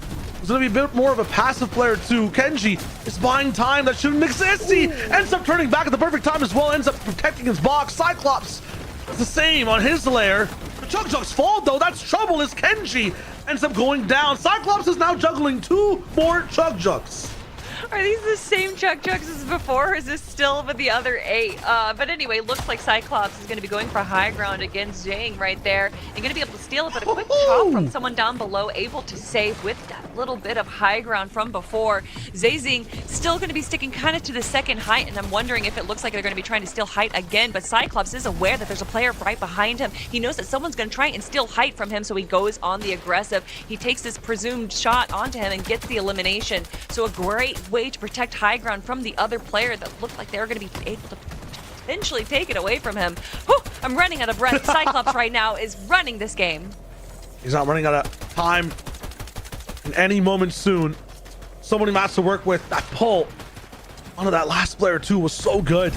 is going to be a bit more of a passive player too. Kenji is buying time that shouldn't exist. He ends up turning back at the perfect time as well, ends up protecting his box. Cyclops does the same on his lair. The Chug Jug's fall though, that's trouble as Kenji ends up going down. Cyclops is now juggling 2 more Chug Jugs.
Are these the same Chug Jugs as before, or is this still with the other 8? But anyway, looks like Cyclops is going to be going for high ground against Zhang right there, and going to be able to steal it, but a quick chop from someone down below, able to save with that little bit of high ground from before. Zhang still going to be sticking kind of to the second height, and I'm wondering if it looks like they're going to be trying to steal height again, but Cyclops is aware that there's a player right behind him. He knows that someone's going to try and steal height from him, so he goes on the aggressive. He takes this presumed shot onto him and gets the elimination. So a great way to protect high ground from the other player that looked like they were going to be able to potentially take it away from him. Whew, I'm running out of breath. Cyclops right now is running this game.
He's not running out of time in any moment soon. So many mats to work with. That pull onto that last player too was so good.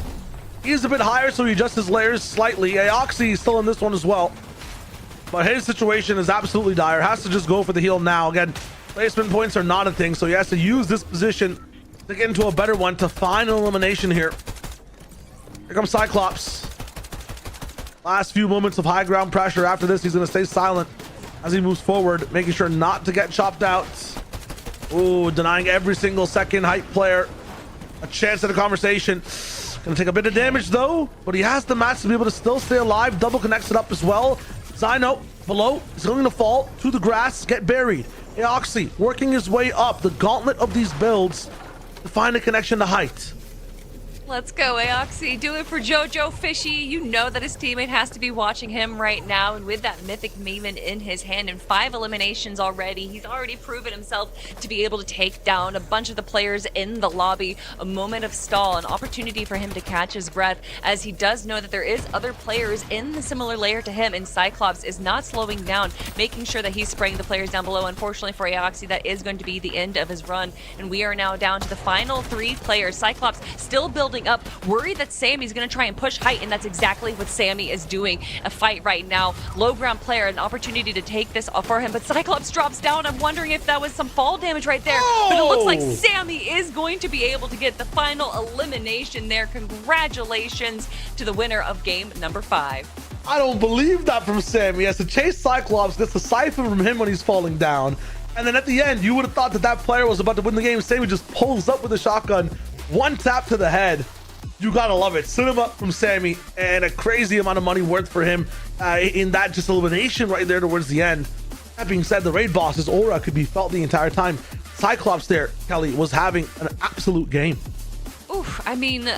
He is a bit higher, so he adjusts his layers slightly. Aoxy is still in this one as well, but his situation is absolutely dire. Has to just go for the heal now. Again, placement points are not a thing, so he has to use this position to get into a better one to find an elimination here. Here comes Cyclops. Last few moments of high ground pressure. After this, he's going to stay silent as he moves forward, making sure not to get chopped out. Ooh, denying every single second height player a chance at a conversation. Gonna take a bit of damage though, but he has the mats to be able to still stay alive. Double connects it up as well. Zyno below is going to fall to the grass, get buried. Aoxy working his way up the gauntlet of these builds to find a connection to height.
Let's go, Aoxy. Do it for Jojo Fishy. You know that his teammate has to be watching him right now. And with that Mythic Maven in his hand and 5 eliminations already, he's already proven himself to be able to take down a bunch of the players in the lobby. A moment of stall, an opportunity for him to catch his breath, as he does know that there is other players in the similar layer to him. And Cyclops is not slowing down, making sure that he's spraying the players down below. Unfortunately for Aoxy, that is going to be the end of his run. And we are now down to the final 3 players. Cyclops still building up, worried that Sammy's gonna try and push height, and that's exactly what Sammy is doing. A fight right now. Low ground player, an opportunity to take this for him, but Cyclops drops down. I'm wondering if that was some fall damage right there. But it looks like Sammy is going to be able to get the final elimination there. Congratulations to the winner of game number 5.
I don't believe that from Sammy. He has to chase Cyclops, gets the siphon from him when he's falling down. And then at the end, you would have thought that that player was about to win the game. Sammy just pulls up with a shotgun, 1 tap to the head. You gotta love it. Cinema from Sammy, and a crazy amount of money worth for him in that just elimination right there towards the end. That being said, the raid boss's aura could be felt the entire time. Cyclops there, Kelly, was having an absolute game.
Oof, I mean,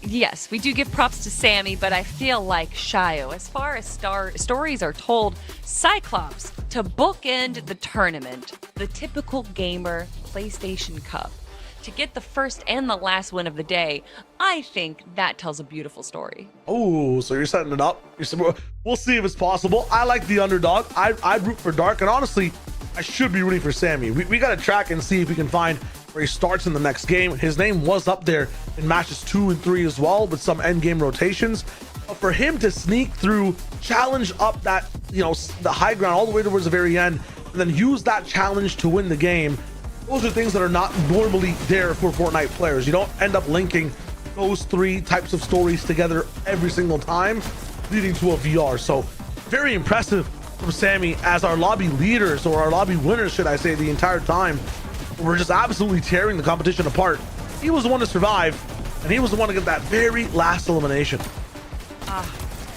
yes, we do give props to Sammy, but I feel like Shio, as far as stories are told, Cyclops, to bookend the tournament, the typical gamer PlayStation Cup, to get the first and the last win of the day, I think that tells a beautiful story.
Oh, so you're setting it up. We'll see if it's possible. I like the underdog. I'd root for Dark, and honestly, I should be rooting for Sammy. We got to track and see if we can find where he starts in the next game. His name was up there in matches 2 and 3 as well, with some end game rotations. But for him to sneak through, challenge up that, the high ground all the way towards the very end, and then use that challenge to win the game, those are things that are not normally there for Fortnite players. You don't end up linking those 3 types of stories together every single time, leading to a VR. So very impressive from Sammy as our lobby leaders, or our lobby winners, should I say, the entire time. We're just absolutely tearing the competition apart. He was the one to survive, and he was the one to get that very last elimination.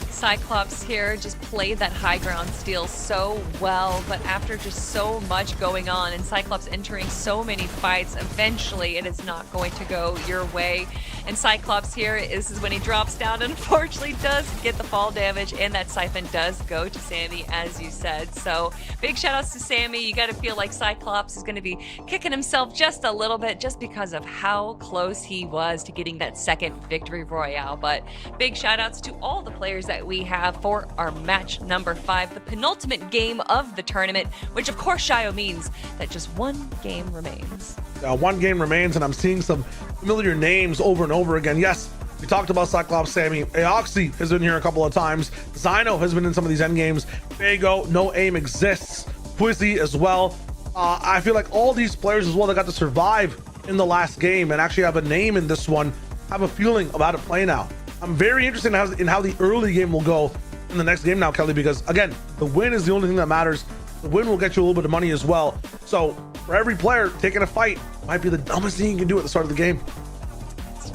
Cyclops here just played that high ground steal so well, but after just so much going on and Cyclops entering so many fights, eventually it is not going to go your way. And Cyclops here, this is when he drops down and unfortunately does get the fall damage, and that siphon does go to Sammy, as you said. So big shout outs to Sammy. You got to feel like Cyclops is going to be kicking himself just a little bit just because of how close he was to getting that second victory royale. But big shout outs to all the players that we have for our match number 5, the penultimate game of the tournament, which of course, Shio, means that just 1 game remains.
1 game remains, and I'm seeing some familiar names over and over again. Yes, we talked about Cyclops, Sammy. Aoxy has been here a couple of times. Zyno has been in some of these end games. Fago, No Aim exists. Quizzy as well. I feel like all these players as well that got to survive in the last game and actually have a name in this one have a feeling about to play now. I'm very interested in how the early game will go in the next game now, Kelly, because again, the win is the only thing that matters. The win will get you a little bit of money as well. So for every player, taking a fight might be the dumbest thing you can do at the start of the game.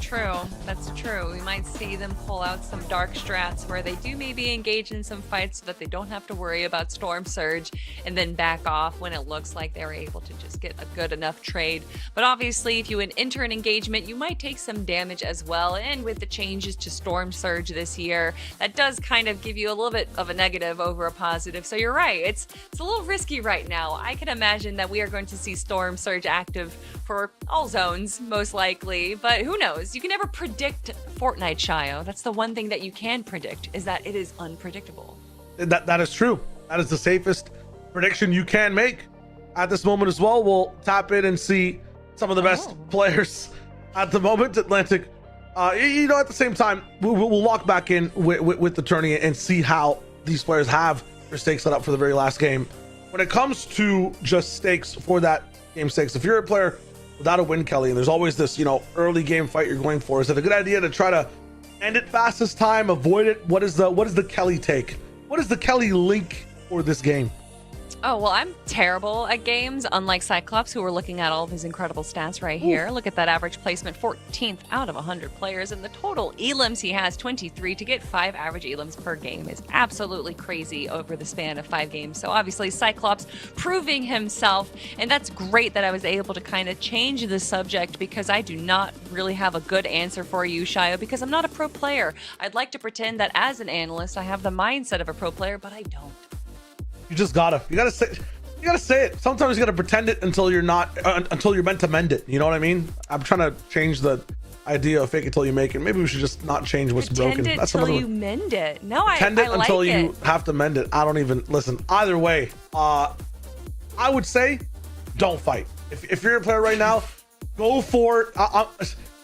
True. That's true. We might see them pull out some dark strats where they do maybe engage in some fights so that they don't have to worry about Storm Surge and then back off when it looks like they were able to just get a good enough trade. But obviously, if you enter an engagement, you might take some damage as well. And with the changes to Storm Surge this year, that does kind of give you a little bit of a negative over a positive. So you're right. It's a little risky right now. I can imagine that we are going to see Storm Surge active for all zones, most likely. But who knows? You can never predict Fortnite, Shio. That's the one thing that you can predict, is that it is unpredictable.
That is true. That is the safest prediction you can make at this moment as well. We'll tap in and see some of the best players at the moment. Atlantic, at the same time, we'll walk back in with the tourney and see how these players have their stakes set up for the very last game. When it comes to just stakes for that game 6, if you're a player without a win, Kelly, and there's always this, early game fight you're going for, is it a good idea to try to end it fast this time, avoid it? What is the Kelly take? What is the Kelly link for this game?
Oh, well, I'm terrible at games, unlike Cyclops, who we're looking at all of his incredible stats right here. Look at that average placement, 14th out of 100 players, and the total elims he has, 23. To get 5 average elims per game is absolutely crazy over the span of 5 games. So obviously, Cyclops proving himself, and that's great that I was able to kind of change the subject because I do not really have a good answer for you, Shio, because I'm not a pro player. I'd like to pretend that as an analyst, I have the mindset of a pro player, but I don't.
You gotta say it. Sometimes you gotta pretend it until you're not, until you're meant to mend it. You know what I mean? I'm trying to change the idea of fake it till you make it. Maybe we should just not change what's
Pretend
broken.
it till you mend it. No,
pretend
I
it
like
until
it.
you have to mend it. I don't even listen. Either way, I would say don't fight. If you're a player right now, go for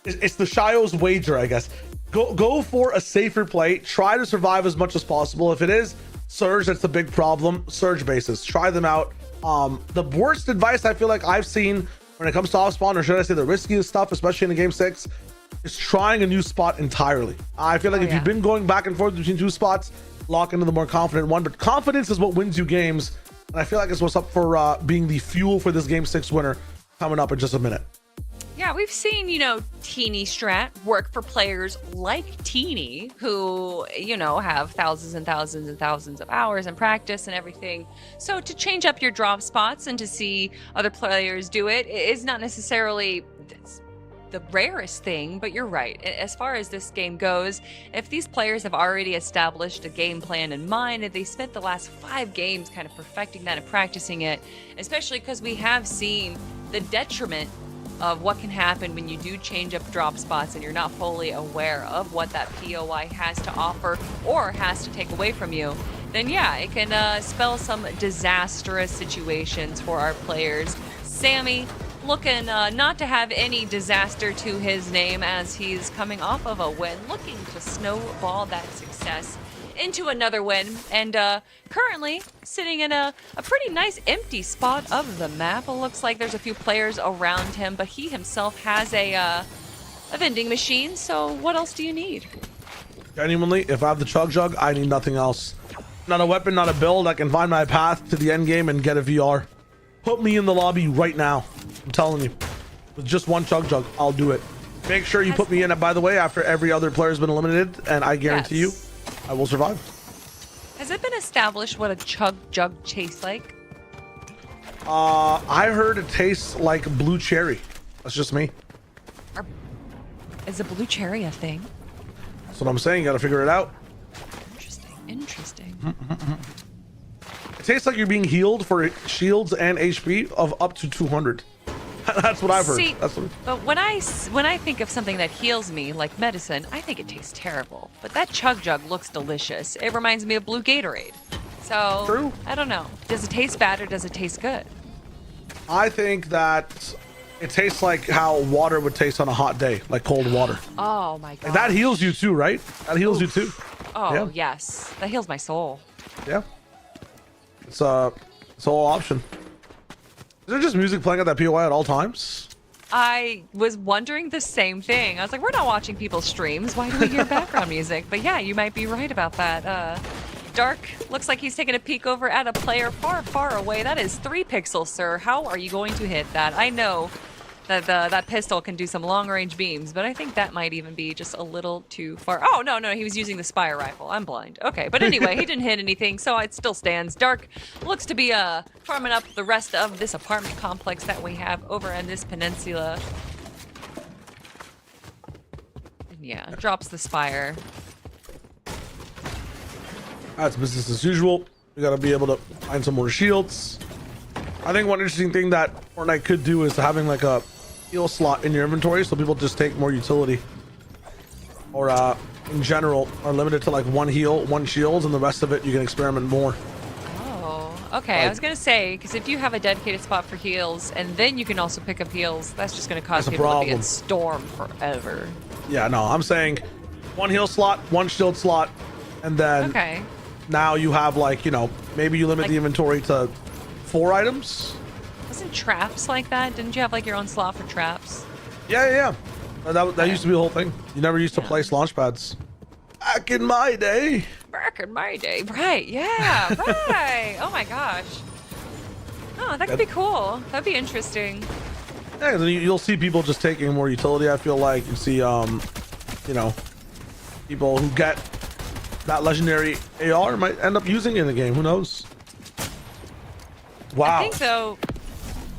it's the Shio's wager, I guess. Go for a safer play. Try to survive as much as possible. If it is Surge, that's the big problem. Surge bases, try them out. The worst advice I feel like I've seen when it comes to off spawn, or should I say the riskiest stuff, especially in the game 6, is trying a new spot entirely. I feel like if you've been going back and forth between 2 spots, lock into the more confident one. But confidence is what wins you games, and I feel like it's what's up for being the fuel for this game 6 winner coming up in just a minute.
Yeah, we've seen, Teeny Strat work for players like Teeny, who, have thousands and thousands and thousands of hours in practice and everything. So to change up your drop spots and to see other players do it is not necessarily the rarest thing, but you're right. As far as this game goes, if these players have already established a game plan in mind, and they spent the last 5 games kind of perfecting that and practicing it, especially because we have seen the detriment of what can happen when you do change up drop spots and you're not fully aware of what that POI has to offer or has to take away from you, then yeah, it can spell some disastrous situations for our players. Sammy looking not to have any disaster to his name as he's coming off of a win, looking to snowball that success into another win, and currently sitting in a pretty nice empty spot of the map. It looks like there's a few players around him, but he himself has a vending machine, so what else do you need?
Genuinely, if I have the Chug Jug, I need nothing else. Not a weapon, not a build. I can find my path to the end game and get a VR. Put me in the lobby right now. I'm telling you, with just one Chug Jug, I'll do it. Make sure you put me in it, by the way, after every other player's been eliminated, and I guarantee you I will survive.
Has it been established what a Chug Jug tastes like?
I heard it tastes like blue cherry. That's just me.
Is a blue cherry a thing?
That's what I'm saying. You gotta figure it out.
Interesting.
It tastes like you're being healed for shields and HP of up to 200. That's what I've heard.
See,
That's what...
but when I think of something that heals me, like medicine, I think it tastes terrible. But that Chug Jug looks delicious. It reminds me of blue Gatorade. So,
True.
I don't know. Does it taste bad or does it taste good?
I think that it tastes like how water would taste on a hot day, like cold water.
Oh my god.
Like that heals you too, right? That heals you too.
Oh,
yeah.
yes. That heals my soul.
Yeah. It's a whole option. Is there just music playing at that POI at all times?
I was wondering the same thing. I was like, we're not watching people's streams. Why do we hear background music? But yeah, you might be right about that. Dark looks like he's taking a peek over at a player far, far away. That is 3 pixels, sir. How are you going to hit that? I know that that pistol can do some long-range beams, but I think that might even be just a little too far. Oh, no, he was using the Spire rifle. I'm blind. Okay, but anyway, he didn't hit anything, so it still stands. Dark looks to be farming up the rest of this apartment complex that we have over in this peninsula. And yeah, drops the Spire.
That's business as usual. We gotta be able to find some more shields. I think one interesting thing that Fortnite could do is having like a heal slot in your inventory, so people just take more utility, or in general are limited to like 1 heal, 1 shield, and the rest of it you can experiment more.
Oh, okay. I was gonna say, because if you have a dedicated spot for heals and then you can also pick up heals, that's just gonna cause people to be in storm forever.
Yeah, no, I'm saying 1 heal slot, 1 shield slot, and then now you have like, maybe you limit the inventory to 4 items.
Wasn't traps like that? Didn't you have like your own slot for traps?
Yeah. That used to be the whole thing. You never used to place launch pads. Back in my day.
Right, yeah, right. Oh my gosh. Oh, that could be cool. That'd be interesting.
Yeah, then you'll see people just taking more utility. I feel like you see, you know, people who get that legendary AR might end up using it in the game. Who knows? Wow.
I think though.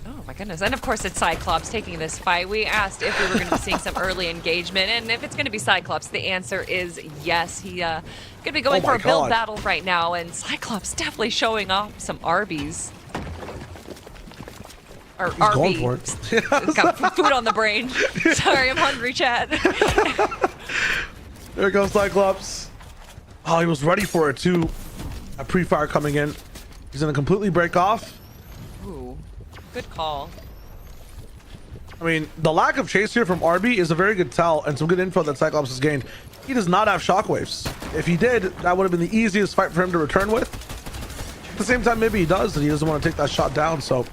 Oh my goodness! And of course, it's Cyclops taking this fight. We asked if we were going to be seeing some early engagement, and if it's going to be Cyclops, the answer is yes. He going to be going for a build battle right now, and Cyclops definitely showing off some Arby's. Or
He's going for it.
He's got food on the brain. Sorry, I'm hungry, chat.
There goes Cyclops. Oh, he was ready for it too. A pre-fire coming in. He's gonna completely break off.
Ooh, good call.
I mean, the lack of chase here from RB is a very good tell and some good info that Cyclops has gained. He does not have shockwaves. If he did, that would have been the easiest fight for him to return with. At the same time, maybe he does, and he doesn't want to take that shot down, so.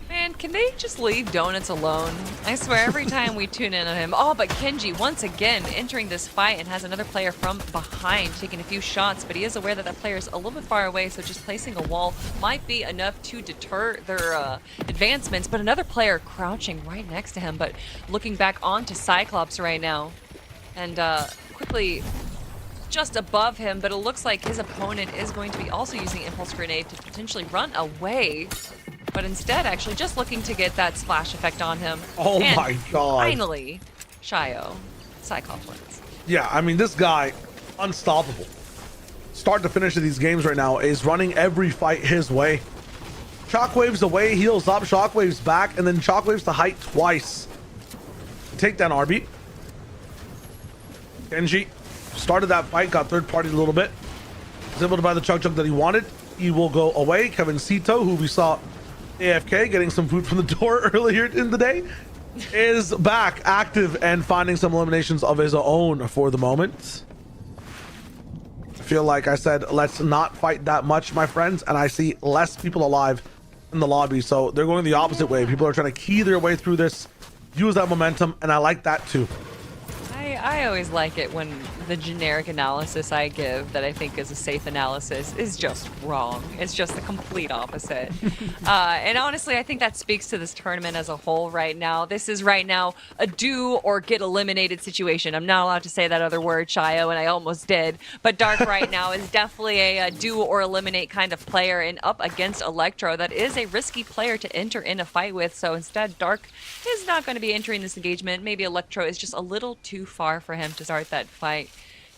Man, can they just leave Donuts alone? I swear, every time we tune in on him. Oh, but Kenji, once again, entering this fight and has another player from behind, taking a few shots, but he is aware that that player is a little bit far away, so just placing a wall might be enough to deter their advancements, but another player crouching right next to him, but looking back onto Cyclops right now. And quickly just above him, but it looks like his opponent is going to be also using Impulse Grenade to potentially run away. But instead, actually, just looking to get that splash effect on him.
Oh
and
my god.
Finally, Shio, Cyclops wins.
Yeah, I mean, this guy, unstoppable. Start to finish of these games right now is running every fight his way. Shockwaves away, heals up, shockwaves back, and then shockwaves to height twice. Take down RB. Genji started that fight, got third partied a little bit. Was able to buy the chug that he wanted. He will go away. Kevin Cito, who we saw AFK getting some food from the door earlier in the day, is back active and finding some eliminations of his own for the moment. I feel like I said, let's not fight that much, my friends, and I see less people alive in the lobby, so they're going the opposite way. People are trying to key their way through this, use that momentum, and I like that too.
I always like it when the generic analysis I give that I think is a safe analysis is just wrong. It's just the complete opposite. And honestly, I think that speaks to this tournament as a whole right now. This is right now a do or get eliminated situation. I'm not allowed to say that other word, Shio, and I almost did. But Dark right now is definitely a do or eliminate kind of player, and up against Electro, that is a risky player to enter in a fight with. So instead, Dark is not going to be entering this engagement. Maybe Electro is just a little too far for him to start that fight.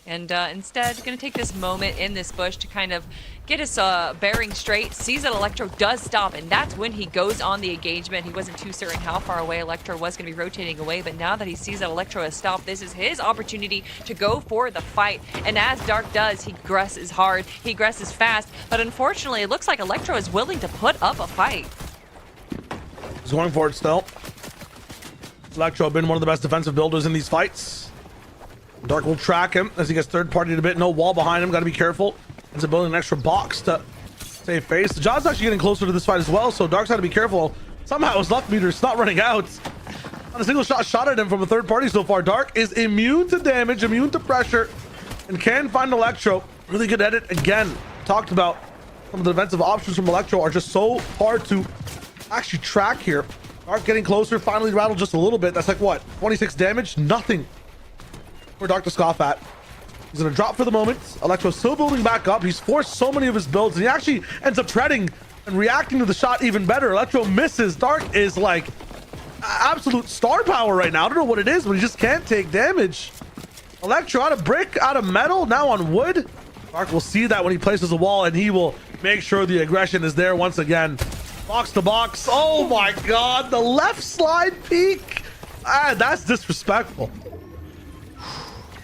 And instead, going to take this moment in this bush to kind of get his bearing straight, sees that Electro does stop, and that's when he goes on the engagement. He wasn't too certain how far away Electro was going to be rotating away, but now that he sees that Electro has stopped, this is his opportunity to go for the fight. And as Dark does, he aggresses hard, he aggresses fast, but unfortunately, it looks like Electro is willing to put up a fight.
He's going for it still. Electro been one of the best defensive builders in these fights. Dark will track him as he gets third partied a bit. No wall behind him. Got to be careful. Ends up building an extra box to save face. John's actually getting closer to this fight as well, so Dark's got to be careful. Somehow his left meter is not running out. Not a single shot at him from a third party so far. Dark is immune to damage, immune to pressure, and can find Electro. Really good at it. Again, talked about some of the defensive options from Electro are just so hard to actually track here. Dark getting closer. Finally rattled just a little bit. That's like, what, 26 damage? Nothing for Dark to scoff at. He's gonna drop for the moment. Electro's still building back up. He's forced so many of his builds, and he actually ends up treading and reacting to the shot even better. Electro misses. Dark is like absolute star power right now. I don't know what it is, but he just can't take damage. Electro out of brick, out of metal, now on wood. Dark will see that when he places a wall, and he will make sure the aggression is there once again. Box to box. Oh my god, the left slide peek. That's disrespectful.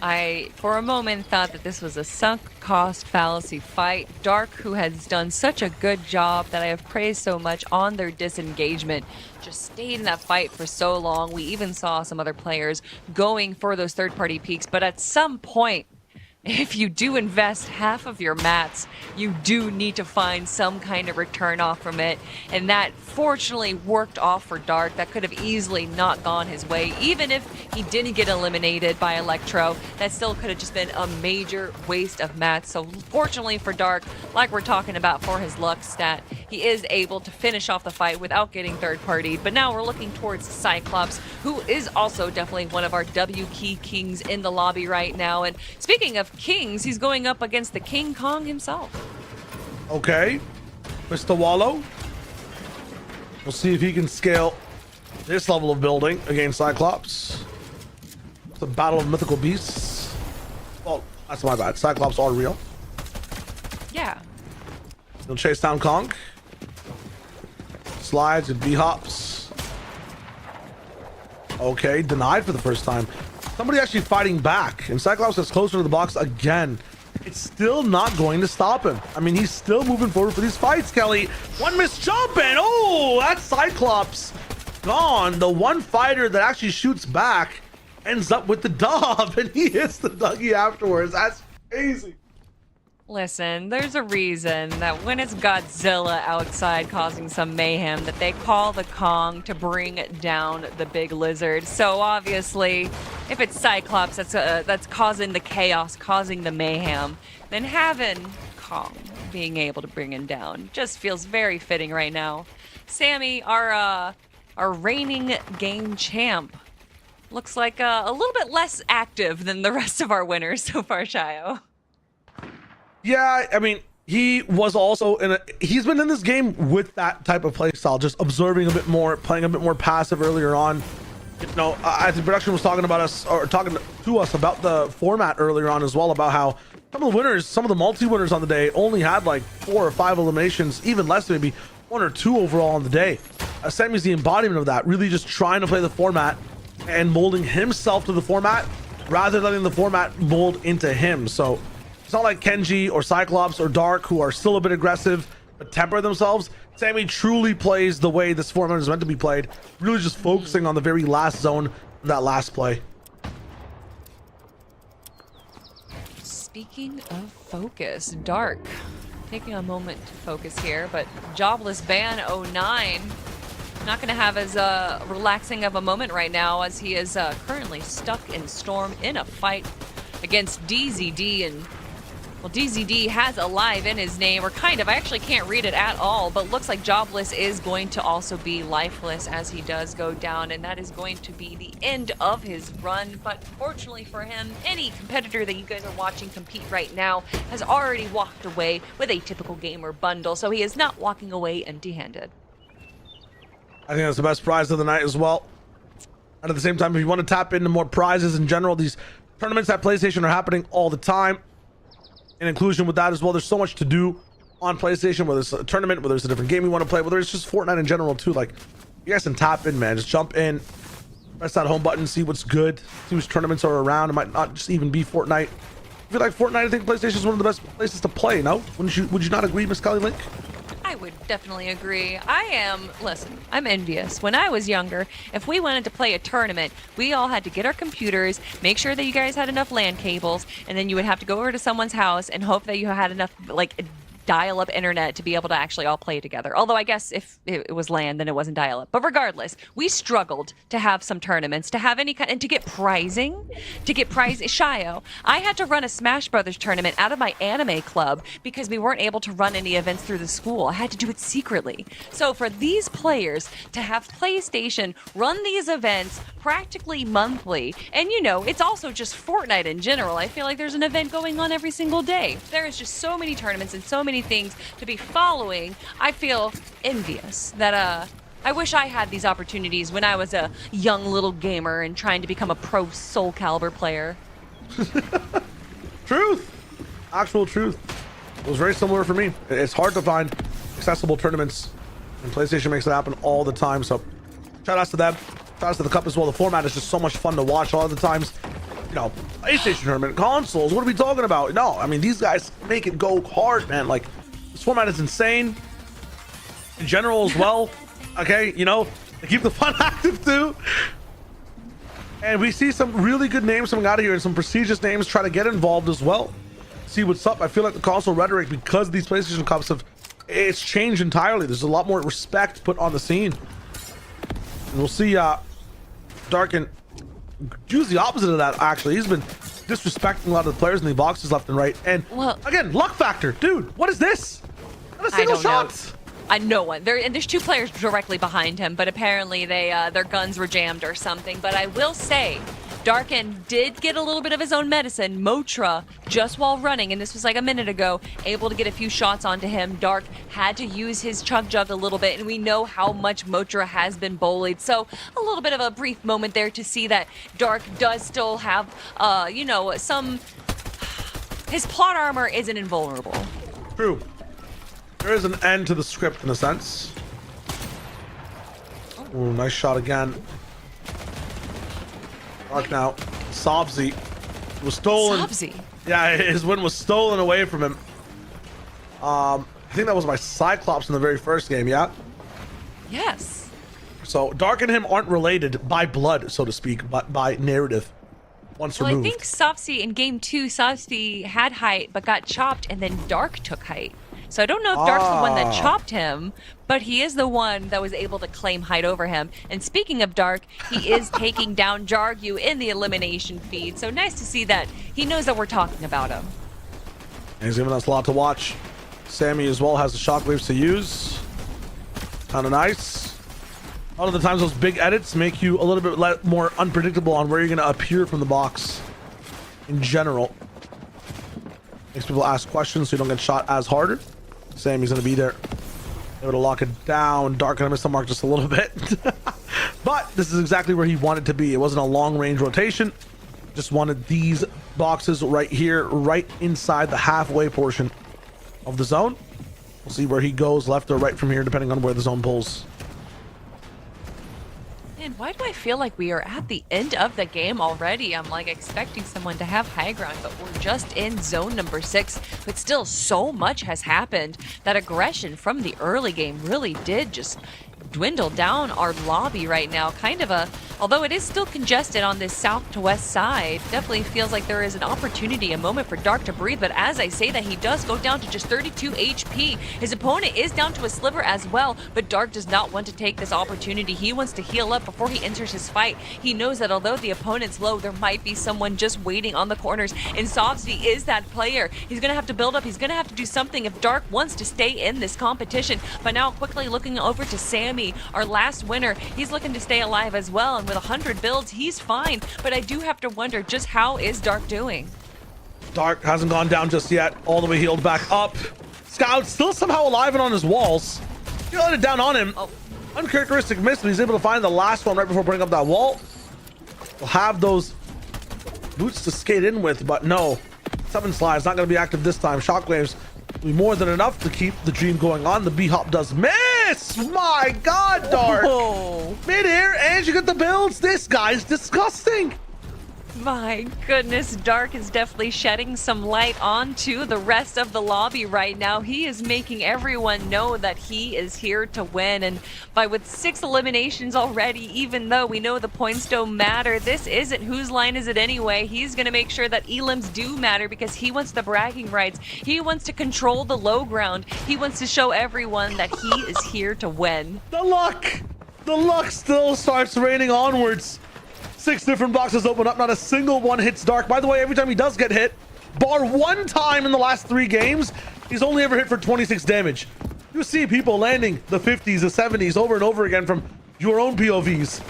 I, for a moment, thought that this was a sunk cost fallacy fight. Dark, who has done such a good job that I have praised so much on their disengagement, just stayed in that fight for so long. We even saw some other players going for those third-party peaks, but at some point, if you do invest half of your mats, you do need to find some kind of return off from it. And that fortunately worked off for Dark. That could have easily not gone his way. Even if he didn't get eliminated by Electro, that still could have just been a major waste of mats. So fortunately for Dark, like we're talking about for his luck stat, he is able to finish off the fight without getting third-partied. But now we're looking towards Cyclops, who is also definitely one of our W key kings in the lobby right now. And speaking of kings, he's going up against the King Kong himself.
Okay, Mr. Wallow. We'll see if he can scale this level of building against Cyclops. It's a battle of mythical beasts. Well, that's my bad. Cyclops are real.
Yeah.
He'll chase down Kong. Slides and B-hops. Okay, denied for the first time. Somebody actually fighting back, and Cyclops gets closer to the box again. It's still not going to stop him. I mean, he's still moving forward for these fights, Kelly. One missed jump, and oh, that's Cyclops gone. The one fighter that actually shoots back ends up with the dub, and he hits the Dougie afterwards. That's crazy.
Listen, there's a reason that when it's Godzilla outside causing some mayhem, that they call the Kong to bring down the big lizard. So obviously, if it's Cyclops that's causing the chaos, causing the mayhem, then having Kong being able to bring him down just feels very fitting right now. Sammy, our reigning game champ, looks like a little bit less active than the rest of our winners so far, Shayo.
Yeah, I mean, he was also he's been in this game with that type of play style, just observing a bit more, playing a bit more passive earlier on. You know, I think production was talking about us, or talking to us about the format earlier on as well, about how some of the winners, some of the multi-winners on the day only had like 4 or 5 eliminations, even less, maybe 1 or 2 overall on the day. Sammy's the embodiment of that, really just trying to play the format and molding himself to the format rather than letting the format mold into him. So it's not like Kenji or Cyclops or Dark, who are still a bit aggressive but temper themselves. Sammy truly plays the way this format is meant to be played, really just focusing on the very last zone, that last play.
Speaking of focus, Dark taking a moment to focus here, but Jobless Ban 09 not going to have as relaxing of a moment right now, as he is currently stuck in Storm in a fight against DZD. And well, DZD has alive in his name, or kind of. I actually can't read it at all, but looks like Jobless is going to also be lifeless as he does go down, and that is going to be the end of his run. But fortunately for him, any competitor that you guys are watching compete right now has already walked away with a typical gamer bundle, so he is not walking away empty-handed.
I think that's the best prize of the night as well. And at the same time, if you want to tap into more prizes in general, these tournaments at PlayStation are happening all the time. In inclusion with that as well, there's so much to do on PlayStation, whether it's a tournament, whether it's a different game you want to play, whether it's just Fortnite in general too. Like, you guys can tap in, man. Just jump in, press that home button, see what's good, see which tournaments are around. It might not just even be Fortnite. If you like Fortnite, I think PlayStation is one of the best places to play. No, would you not agree, Miss Kelly Link?
I would definitely agree. Listen, I'm envious. When I was younger, if we wanted to play a tournament, we all had to get our computers, make sure that you guys had enough LAN cables, and then you would have to go over to someone's house and hope that you had enough, like, dial-up internet to be able to actually all play together. Although I guess if it was LAN, then it wasn't dial-up. But regardless, we struggled to have some tournaments, to have any kind, and to get prizing. Shio, I had to run a Smash Brothers tournament out of my anime club because we weren't able to run any events through the school. I had to do it secretly. So for these players to have PlayStation run these events practically monthly, and you know, it's also just Fortnite in general. I feel like there's an event going on every single day. There is just so many tournaments and so many things to be following. I feel envious that I wish I had these opportunities when I was a young little gamer and trying to become a pro Soul Calibur player.
Truth, actual truth. It was very similar for me. It's hard to find accessible tournaments, and PlayStation makes it happen all the time. So shout outs to them, shout outs to the cup as well. The format is just so much fun to watch all the times. You know, PlayStation tournament, consoles, what are we talking about? No, I mean, these guys make it go hard, man. Like, this format is insane in general as well. Okay, you know, they keep the fun active too. And we see some really good names coming out of here and some prestigious names try to get involved as well. See what's up. I feel like the console rhetoric, because these PlayStation Cups have, it's changed entirely. There's a lot more respect put on the scene. And we'll see Darkin choose the opposite of that, actually. He's been disrespecting a lot of the players in the boxes left and right. And
well,
again, luck factor. Dude, what is this? Not a single shot.
No one. There's two players directly behind him, but apparently their guns were jammed or something. But I will say, Darkin did get a little bit of his own medicine. Motra, just while running, and this was like a minute ago, able to get a few shots onto him. Dark had to use his chug jug a little bit, and we know how much Motra has been bullied. So a little bit of a brief moment there to see that Dark does still have, some... His plot armor isn't invulnerable.
True. There is an end to the script in a sense. Ooh, nice shot again. Dark now. Sobsy was stolen.
Sobsy?
Yeah, his win was stolen away from him. I think that was by Cyclops in the very first game, yeah?
Yes.
So Dark and him aren't related by blood, so to speak, but by narrative. Once removed.
I think Sobsy in game 2, Sobsy had height but got chopped, and then Dark took height. So I don't know if Dark's the one that chopped him, but he is the one that was able to claim height over him. And speaking of Dark, he is taking down Jargu in the elimination feed. So nice to see that he knows that we're talking about him.
And he's giving us a lot to watch. Sammy as well has the shockwaves to use. Kind of nice. A lot of the times those big edits make you a little bit more unpredictable on where you're going to appear from the box in general. Makes people ask questions so you don't get shot as harder. Sammy's going to be there. Able to lock it down. Dark going to miss the mark just a little bit. But this is exactly where he wanted to be. It wasn't a long range rotation. Just wanted these boxes right here, right inside the halfway portion of the zone. We'll see where he goes, left or right from here, depending on where the zone pulls.
Man, why do I feel like we are at the end of the game already? I'm like expecting someone to have high ground, but we're just in zone number 6. But still, so much has happened. That aggression from the early game really did just dwindle down our lobby right now. Kind of although it is still congested on this south to west side, definitely feels like there is an opportunity, a moment for Dark to breathe. But as I say that, he does go down to just 32 HP. His opponent is down to a sliver as well, but Dark does not want to take this opportunity. He wants to heal up before he enters his fight. He knows that although the opponent's low, there might be someone just waiting on the corners, and Sobsy is that player. He's gonna have to build up. He's gonna have to do something if Dark wants to stay in this competition. But now quickly looking over to Sammy, our last winner. He's looking to stay alive as well, and with 100 builds, he's fine. But I do have to wonder, just how is Dark doing?
Dark hasn't gone down just yet. All the way healed back up. Scout still somehow alive and on his walls. He let it down on him.
Oh.
Uncharacteristic miss, but he's able to find the last one right before putting up that wall. We'll have those boots to skate in with, but no. 7 slides not going to be active this time. Shockwaves will be more than enough to keep the dream going on. The B-hop does miss. My God, Dark.
Oh.
Mid-air, and you get the builds. This guy's disgusting.
My goodness, Dark is definitely shedding some light onto the rest of the lobby right now. He is making everyone know that he is here to win. And with 6 eliminations already, even though we know the points don't matter, this isn't whose line is it anyway. He's going to make sure that elims do matter because he wants the bragging rights. He wants to control the low ground. He wants to show everyone that he is here to win.
The luck still starts raining onwards. 6 different boxes open up, not a single one hits Dark. By the way, every time he does get hit, bar one time in the last 3 games, he's only ever hit for 26 damage. You see people landing the 50s, the 70s over and over again from your own POVs.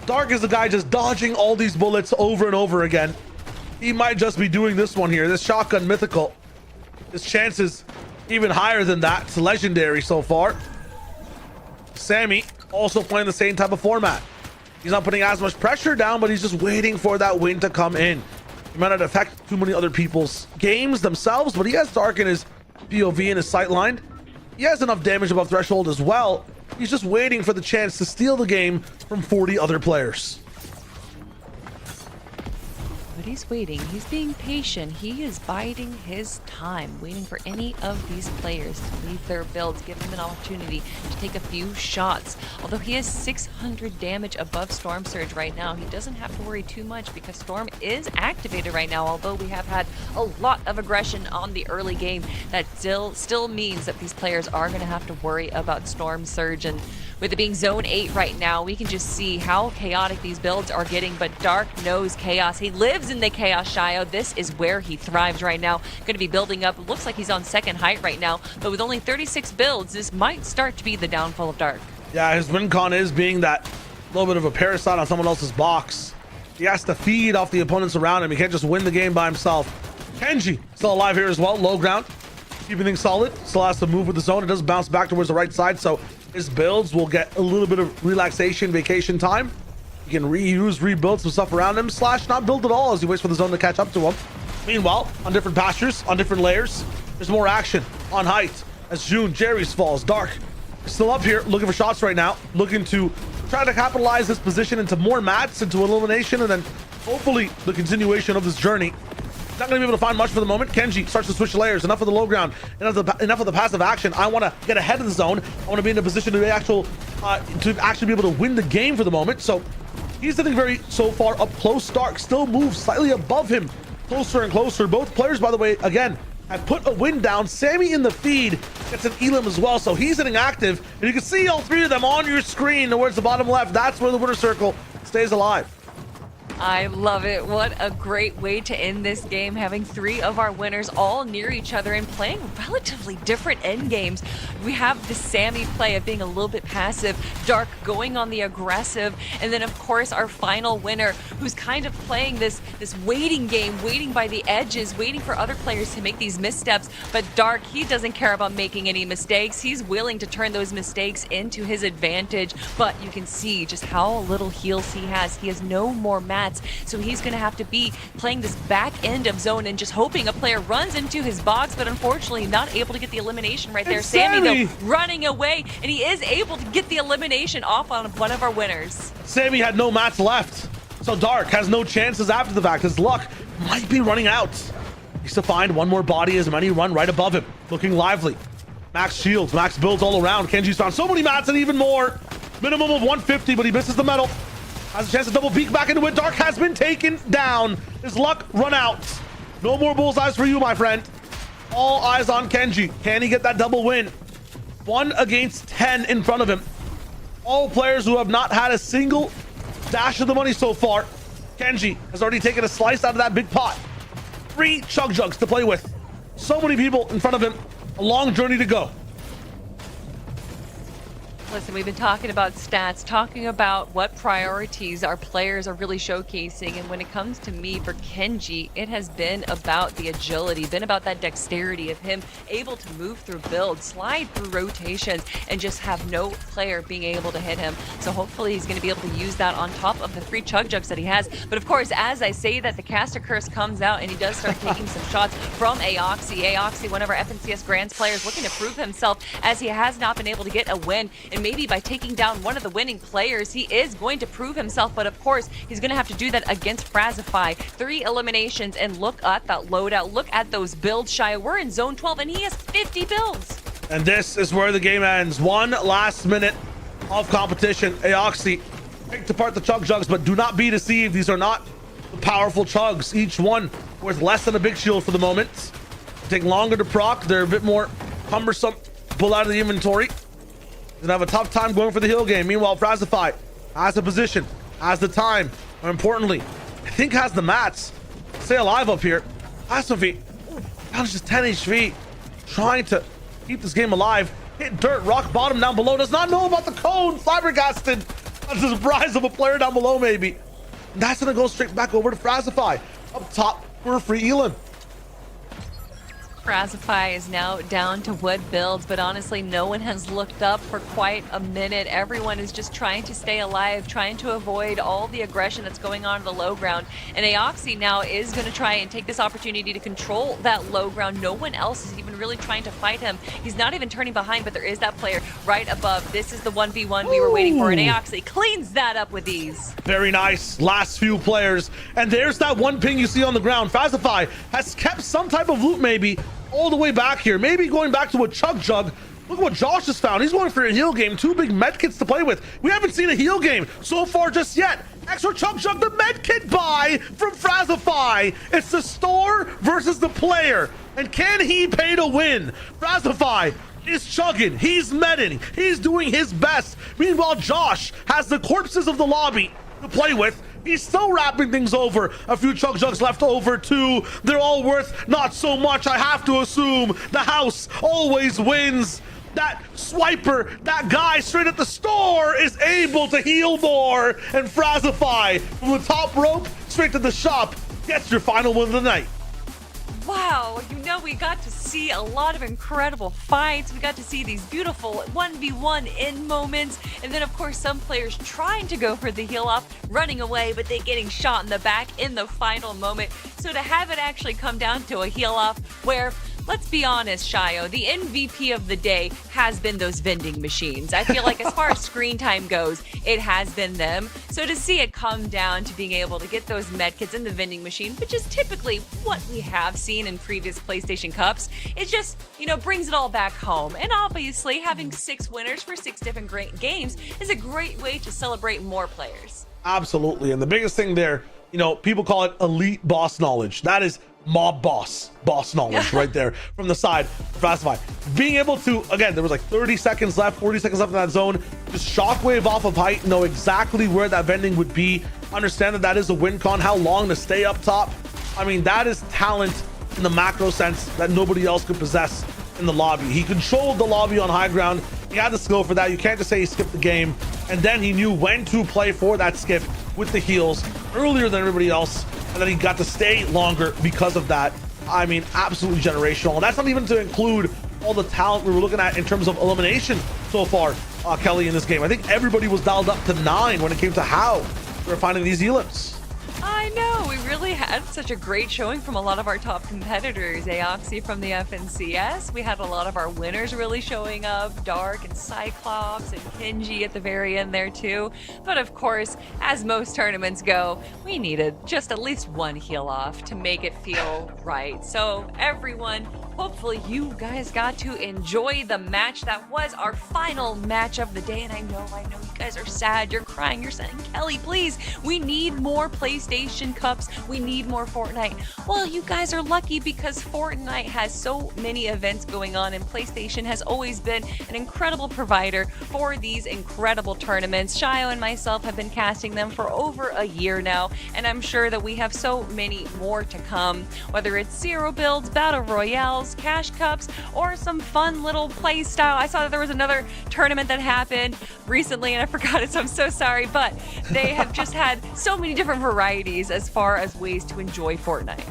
Dark is the guy just dodging all these bullets over and over again. He might just be doing this one here, this shotgun mythical. His chances even higher than that. It's legendary so far. Sammy also playing the same type of format. He's not putting as much pressure down, but he's just waiting for that win to come in. He might not affect too many other people's games themselves, but he has Dark in his POV and his sight line. He has enough damage above threshold as well. He's just waiting for the chance to steal the game from 40 other players.
But But he's waiting. He's being patient. He is biding his time, waiting for any of these players to leave their builds, give him an opportunity to take a few shots. Although he has 600 damage above Storm Surge right now, he doesn't have to worry too much because Storm is activated right now. Although we have had a lot of aggression on the early game, that still means that these players are going to have to worry about Storm Surge. And with it being Zone 8 right now, we can just see how chaotic these builds are getting, but Dark knows chaos. He lives in the chaos, Shio. This is where he thrives right now. Going to be building up. Looks like he's on second height right now, but with only 36 builds, this might start to be the downfall of Dark.
Yeah, his win con is being that little bit of a parasite on someone else's box. He has to feed off the opponents around him. He can't just win the game by himself. Kenji still alive here as well, low ground, keeping things solid. Still has to move with the zone. It does bounce back towards the right side, so his builds will get a little bit of relaxation, vacation time. He can rebuild some stuff around him, slash not build at all as he waits for the zone to catch up to him. Meanwhile, on different pastures, on different layers, there's more action on height as June, Jerry's falls. Dark still up here, looking for shots right now, looking to try to capitalize this position into more mats, into elimination, and then hopefully the continuation of this journey. Not going to be able to find much for the moment. Kenji starts to switch layers. Enough of the low ground. Enough of the passive action. I want to get ahead of the zone. I want to be in a position to actually be able to win the game for the moment. So he's sitting very so far up close. Stark still moves slightly above him, closer and closer. Both players, by the way, again, have put a win down. Sammy in the feed gets an elim as well, so he's sitting active, and you can see all three of them on your screen towards the bottom left. That's where the winner circle stays alive.
I love it. What a great way to end this game, having three of our winners all near each other and playing relatively different end games. We have the Sammy play of being a little bit passive, Dark going on the aggressive, and then of course our final winner who's kind of playing this waiting game, waiting by the edges, waiting for other players to make these missteps. But Dark, he doesn't care about making any mistakes. He's willing to turn those mistakes into his advantage, but you can see just how little heals he has. He has no more mats, so he's going to have to be playing this back end of zone and just hoping a player runs into his box, but unfortunately not able to get the elimination right there. Sammy, though, running away, and he is able to get the elimination off on one of our winners.
Sammy had no mats left, so Dark has no chances after the fact. His luck might be running out. He's to find one more body as many run right above him, looking lively. Max shields, max builds all around. Kenji's found so many mats and even more. Minimum of 150, but he misses the medal. Has a chance to double peek back into it. Dark has been taken down. His luck run out. No more bullseyes for you, my friend. All eyes on Kenji. Can he get that double win? 1 against 10 in front of him. All players who have not had a single dash of the money so far. Kenji has already taken a slice out of that big pot. 3 chug jugs to play with. So many people in front of him. A long journey to go.
Listen, we've been talking about stats, talking about what priorities our players are really showcasing, and when it comes to me, for Kenji, it has been about the agility, been about that dexterity of him able to move through builds, slide through rotations, and just have no player being able to hit him. So hopefully he's going to be able to use that on top of the 3 chug jugs that he has. But of course, as I say that, the caster curse comes out, and he does start taking some shots from Aoxy. Aoxy, one of our FNCS Grands players, looking to prove himself as he has not been able to get a win, and maybe by taking down one of the winning players, he is going to prove himself. But of course, he's going to have to do that against Frazify. 3 eliminations, and look at that loadout. Look at those builds, Shia. We're in zone 12, and he has 50 builds.
And this is where the game ends. 1 last minute of competition. Aoxy picked apart the chug jugs, but do not be deceived. These are not the powerful chugs. Each one worth less than a big shield for the moment. Take longer to proc. They're a bit more cumbersome to pull out of the inventory. Gonna have a tough time going for the heal game. Meanwhile, Frazify has the position, has the time, more importantly, I think has the mats. Stay alive up here. Has some feet. Down to just 10 HP. Trying to keep this game alive. Hit dirt, rock bottom down below. Does not know about the cone. Flabbergasted. That's the surprise of a player down below, maybe. And that's gonna go straight back over to Frazify. Up top for a free elim.
Frazify is now down to wood builds, but honestly, no one has looked up for quite a minute. Everyone is just trying to stay alive, trying to avoid all the aggression that's going on in the low ground. And Aoxy now is going to try and take this opportunity to control that low ground. No one else is even really trying to fight him. He's not even turning behind, but there is that player right above. This is the 1v1 we were waiting for, and Aoxy cleans that up with ease.
Very nice. Last few players. And there's that one ping you see on the ground. Fazify has kept some type of loot maybe all the way back here. Maybe going back to a Chug Jug. Look at what Josh has found. He's going for a heal game. 2 big med kits to play with. We haven't seen a heal game so far just yet. Extra Chug Jug, the med kit buy from Frazify. It's the store versus the player. And can he pay to win? Frazify is chugging. He's medding. He's doing his best. Meanwhile, Josh has the corpses of the lobby to play with. He's still wrapping things over. A few Chug Jugs left over too. They're all worth not so much. I have to assume the house always wins. That swiper, that guy straight at the store is able to heal more. And Frazify from the top rope straight to the shop gets your final win of the night.
Wow, you know, we got to see a lot of incredible fights. We got to see these beautiful 1v1 in moments. And then, of course, some players trying to go for the heal off, running away, but they getting shot in the back in the final moment. So to have it actually come down to a heal off where, let's be honest, Shayo, the MVP of the day has been those vending machines. I feel like as far as screen time goes, it has been them. So to see it come down to being able to get those medkits in the vending machine, which is typically what we have seen in previous PlayStation Cups, it just, you know, brings it all back home. And obviously, having 6 winners for 6 different great games is a great way to celebrate more players.
Absolutely. And the biggest thing there, you know, people call it elite boss knowledge. That is mob boss knowledge right there from the side. Fazify being able to, again, there was like 30 seconds left, 40 seconds left in that zone, just shockwave off of height, know exactly where that vending would be, understand that that is a win con, how long to stay up top. I mean, that is talent in the macro sense that nobody else could possess in the lobby. He controlled the lobby on high ground. He had the skill for that. You can't just say he skipped the game. And then he knew when to play for that skip with the heals earlier than everybody else. And then he got to stay longer because of that. I mean, absolutely generational. And that's not even to include all the talent we were looking at in terms of elimination so far, Kelly, in this game. I think everybody was dialed up to 9 when it came to how we're finding these elims.
I know, we really had such a great showing from a lot of our top competitors. Aoxy from the FNCS. We had a lot of our winners really showing up. Dark and Cyclops and Kenji at the very end there too. But of course, as most tournaments go, we needed just at least one heal off to make it feel right. So everyone, hopefully you guys got to enjoy the match. That was our final match of the day. And I know you guys are sad. You're crying. You're saying, Kelly, please, we need more PlayStation Cups. We need more Fortnite. Well, you guys are lucky because Fortnite has so many events going on and PlayStation has always been an incredible provider for these incredible tournaments. Shayo and myself have been casting them for over a year now, and I'm sure that we have so many more to come, whether it's zero builds, battle royales, cash cups, or some fun little play style. I saw that there was another tournament that happened recently and I forgot it, so I'm so sorry, but they have just had so many different varieties as far as ways to enjoy Fortnite.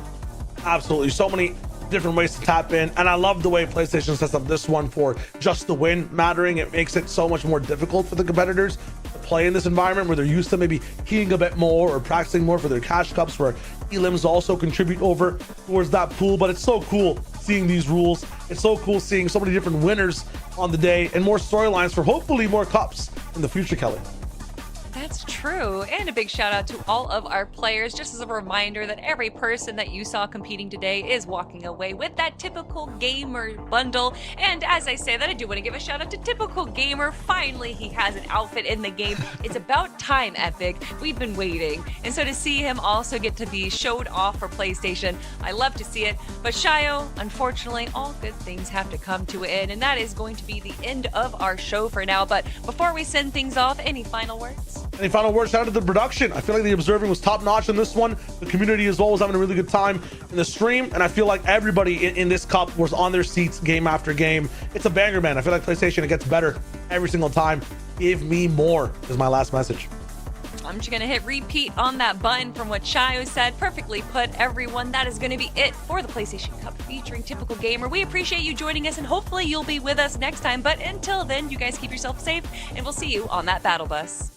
Absolutely. So many different ways to tap in. And I love the way PlayStation sets up this one for just the win mattering. It makes it so much more difficult for the competitors to play in this environment where they're used to maybe keying a bit more or practicing more for their cash cups, where elims also contribute over towards that pool. But it's so cool seeing these rules. It's so cool seeing so many different winners on the day and more storylines for hopefully more cups in the future, Kelly.
That's true. And a big shout out to all of our players. Just as a reminder that every person that you saw competing today is walking away with that Typical Gamer bundle. And as I say that, I do want to give a shout out to Typical Gamer. Finally, he has an outfit in the game. It's about time, Epic. We've been waiting. And so to see him also get to be showed off for PlayStation, I love to see it. But Shayo, unfortunately, all good things have to come to an end. And that is going to be the end of our show for now. But before we send things off, any final words?
Any final words? Shout out to the production. I feel like the observing was top notch in this one. The community as well was having a really good time in the stream, and I feel like everybody in this cup was on their seats game after game. It's a banger, man. I feel like PlayStation, it gets better every single time. Give me more is my last message.
I'm just going to hit repeat on that button from what Shayo said. Perfectly put, everyone. That is going to be it for the PlayStation Cup featuring Typical Gamer. We appreciate you joining us, and hopefully you'll be with us next time. But until then, you guys keep yourself safe, and we'll see you on that battle bus.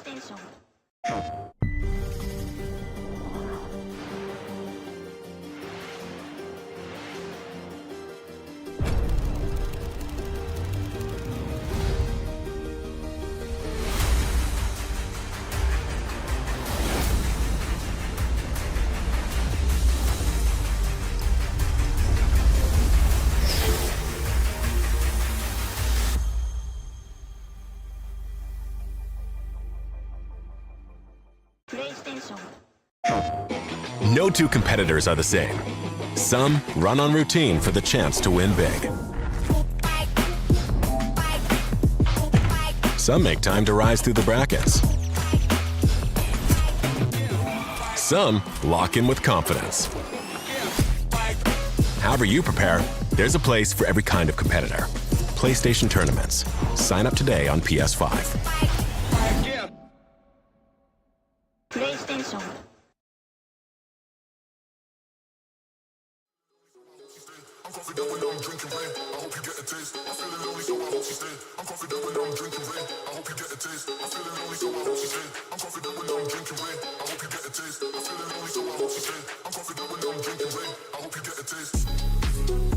PlayStation. PlayStation.
No two competitors are the same. Some run on routine for the chance to win big. Some make time to rise through the brackets. Some lock in with confidence. However you prepare, there's a place for every kind of competitor. PlayStation Tournaments. Sign up today on PS5.
PlayStation.
I'm confident when I'm drinking rain. I hope you get a taste. I'm feeling lonely, so I hope she stay. I'm confident when I'm drinking rain. I hope you get a taste. I'm feeling lonely, so I hope she stay. I'm confident when I'm drinking rain. I hope you get a taste. I'm feeling lonely, so I hope she stay. I'm confident when I'm drinking rain. I hope you get a taste.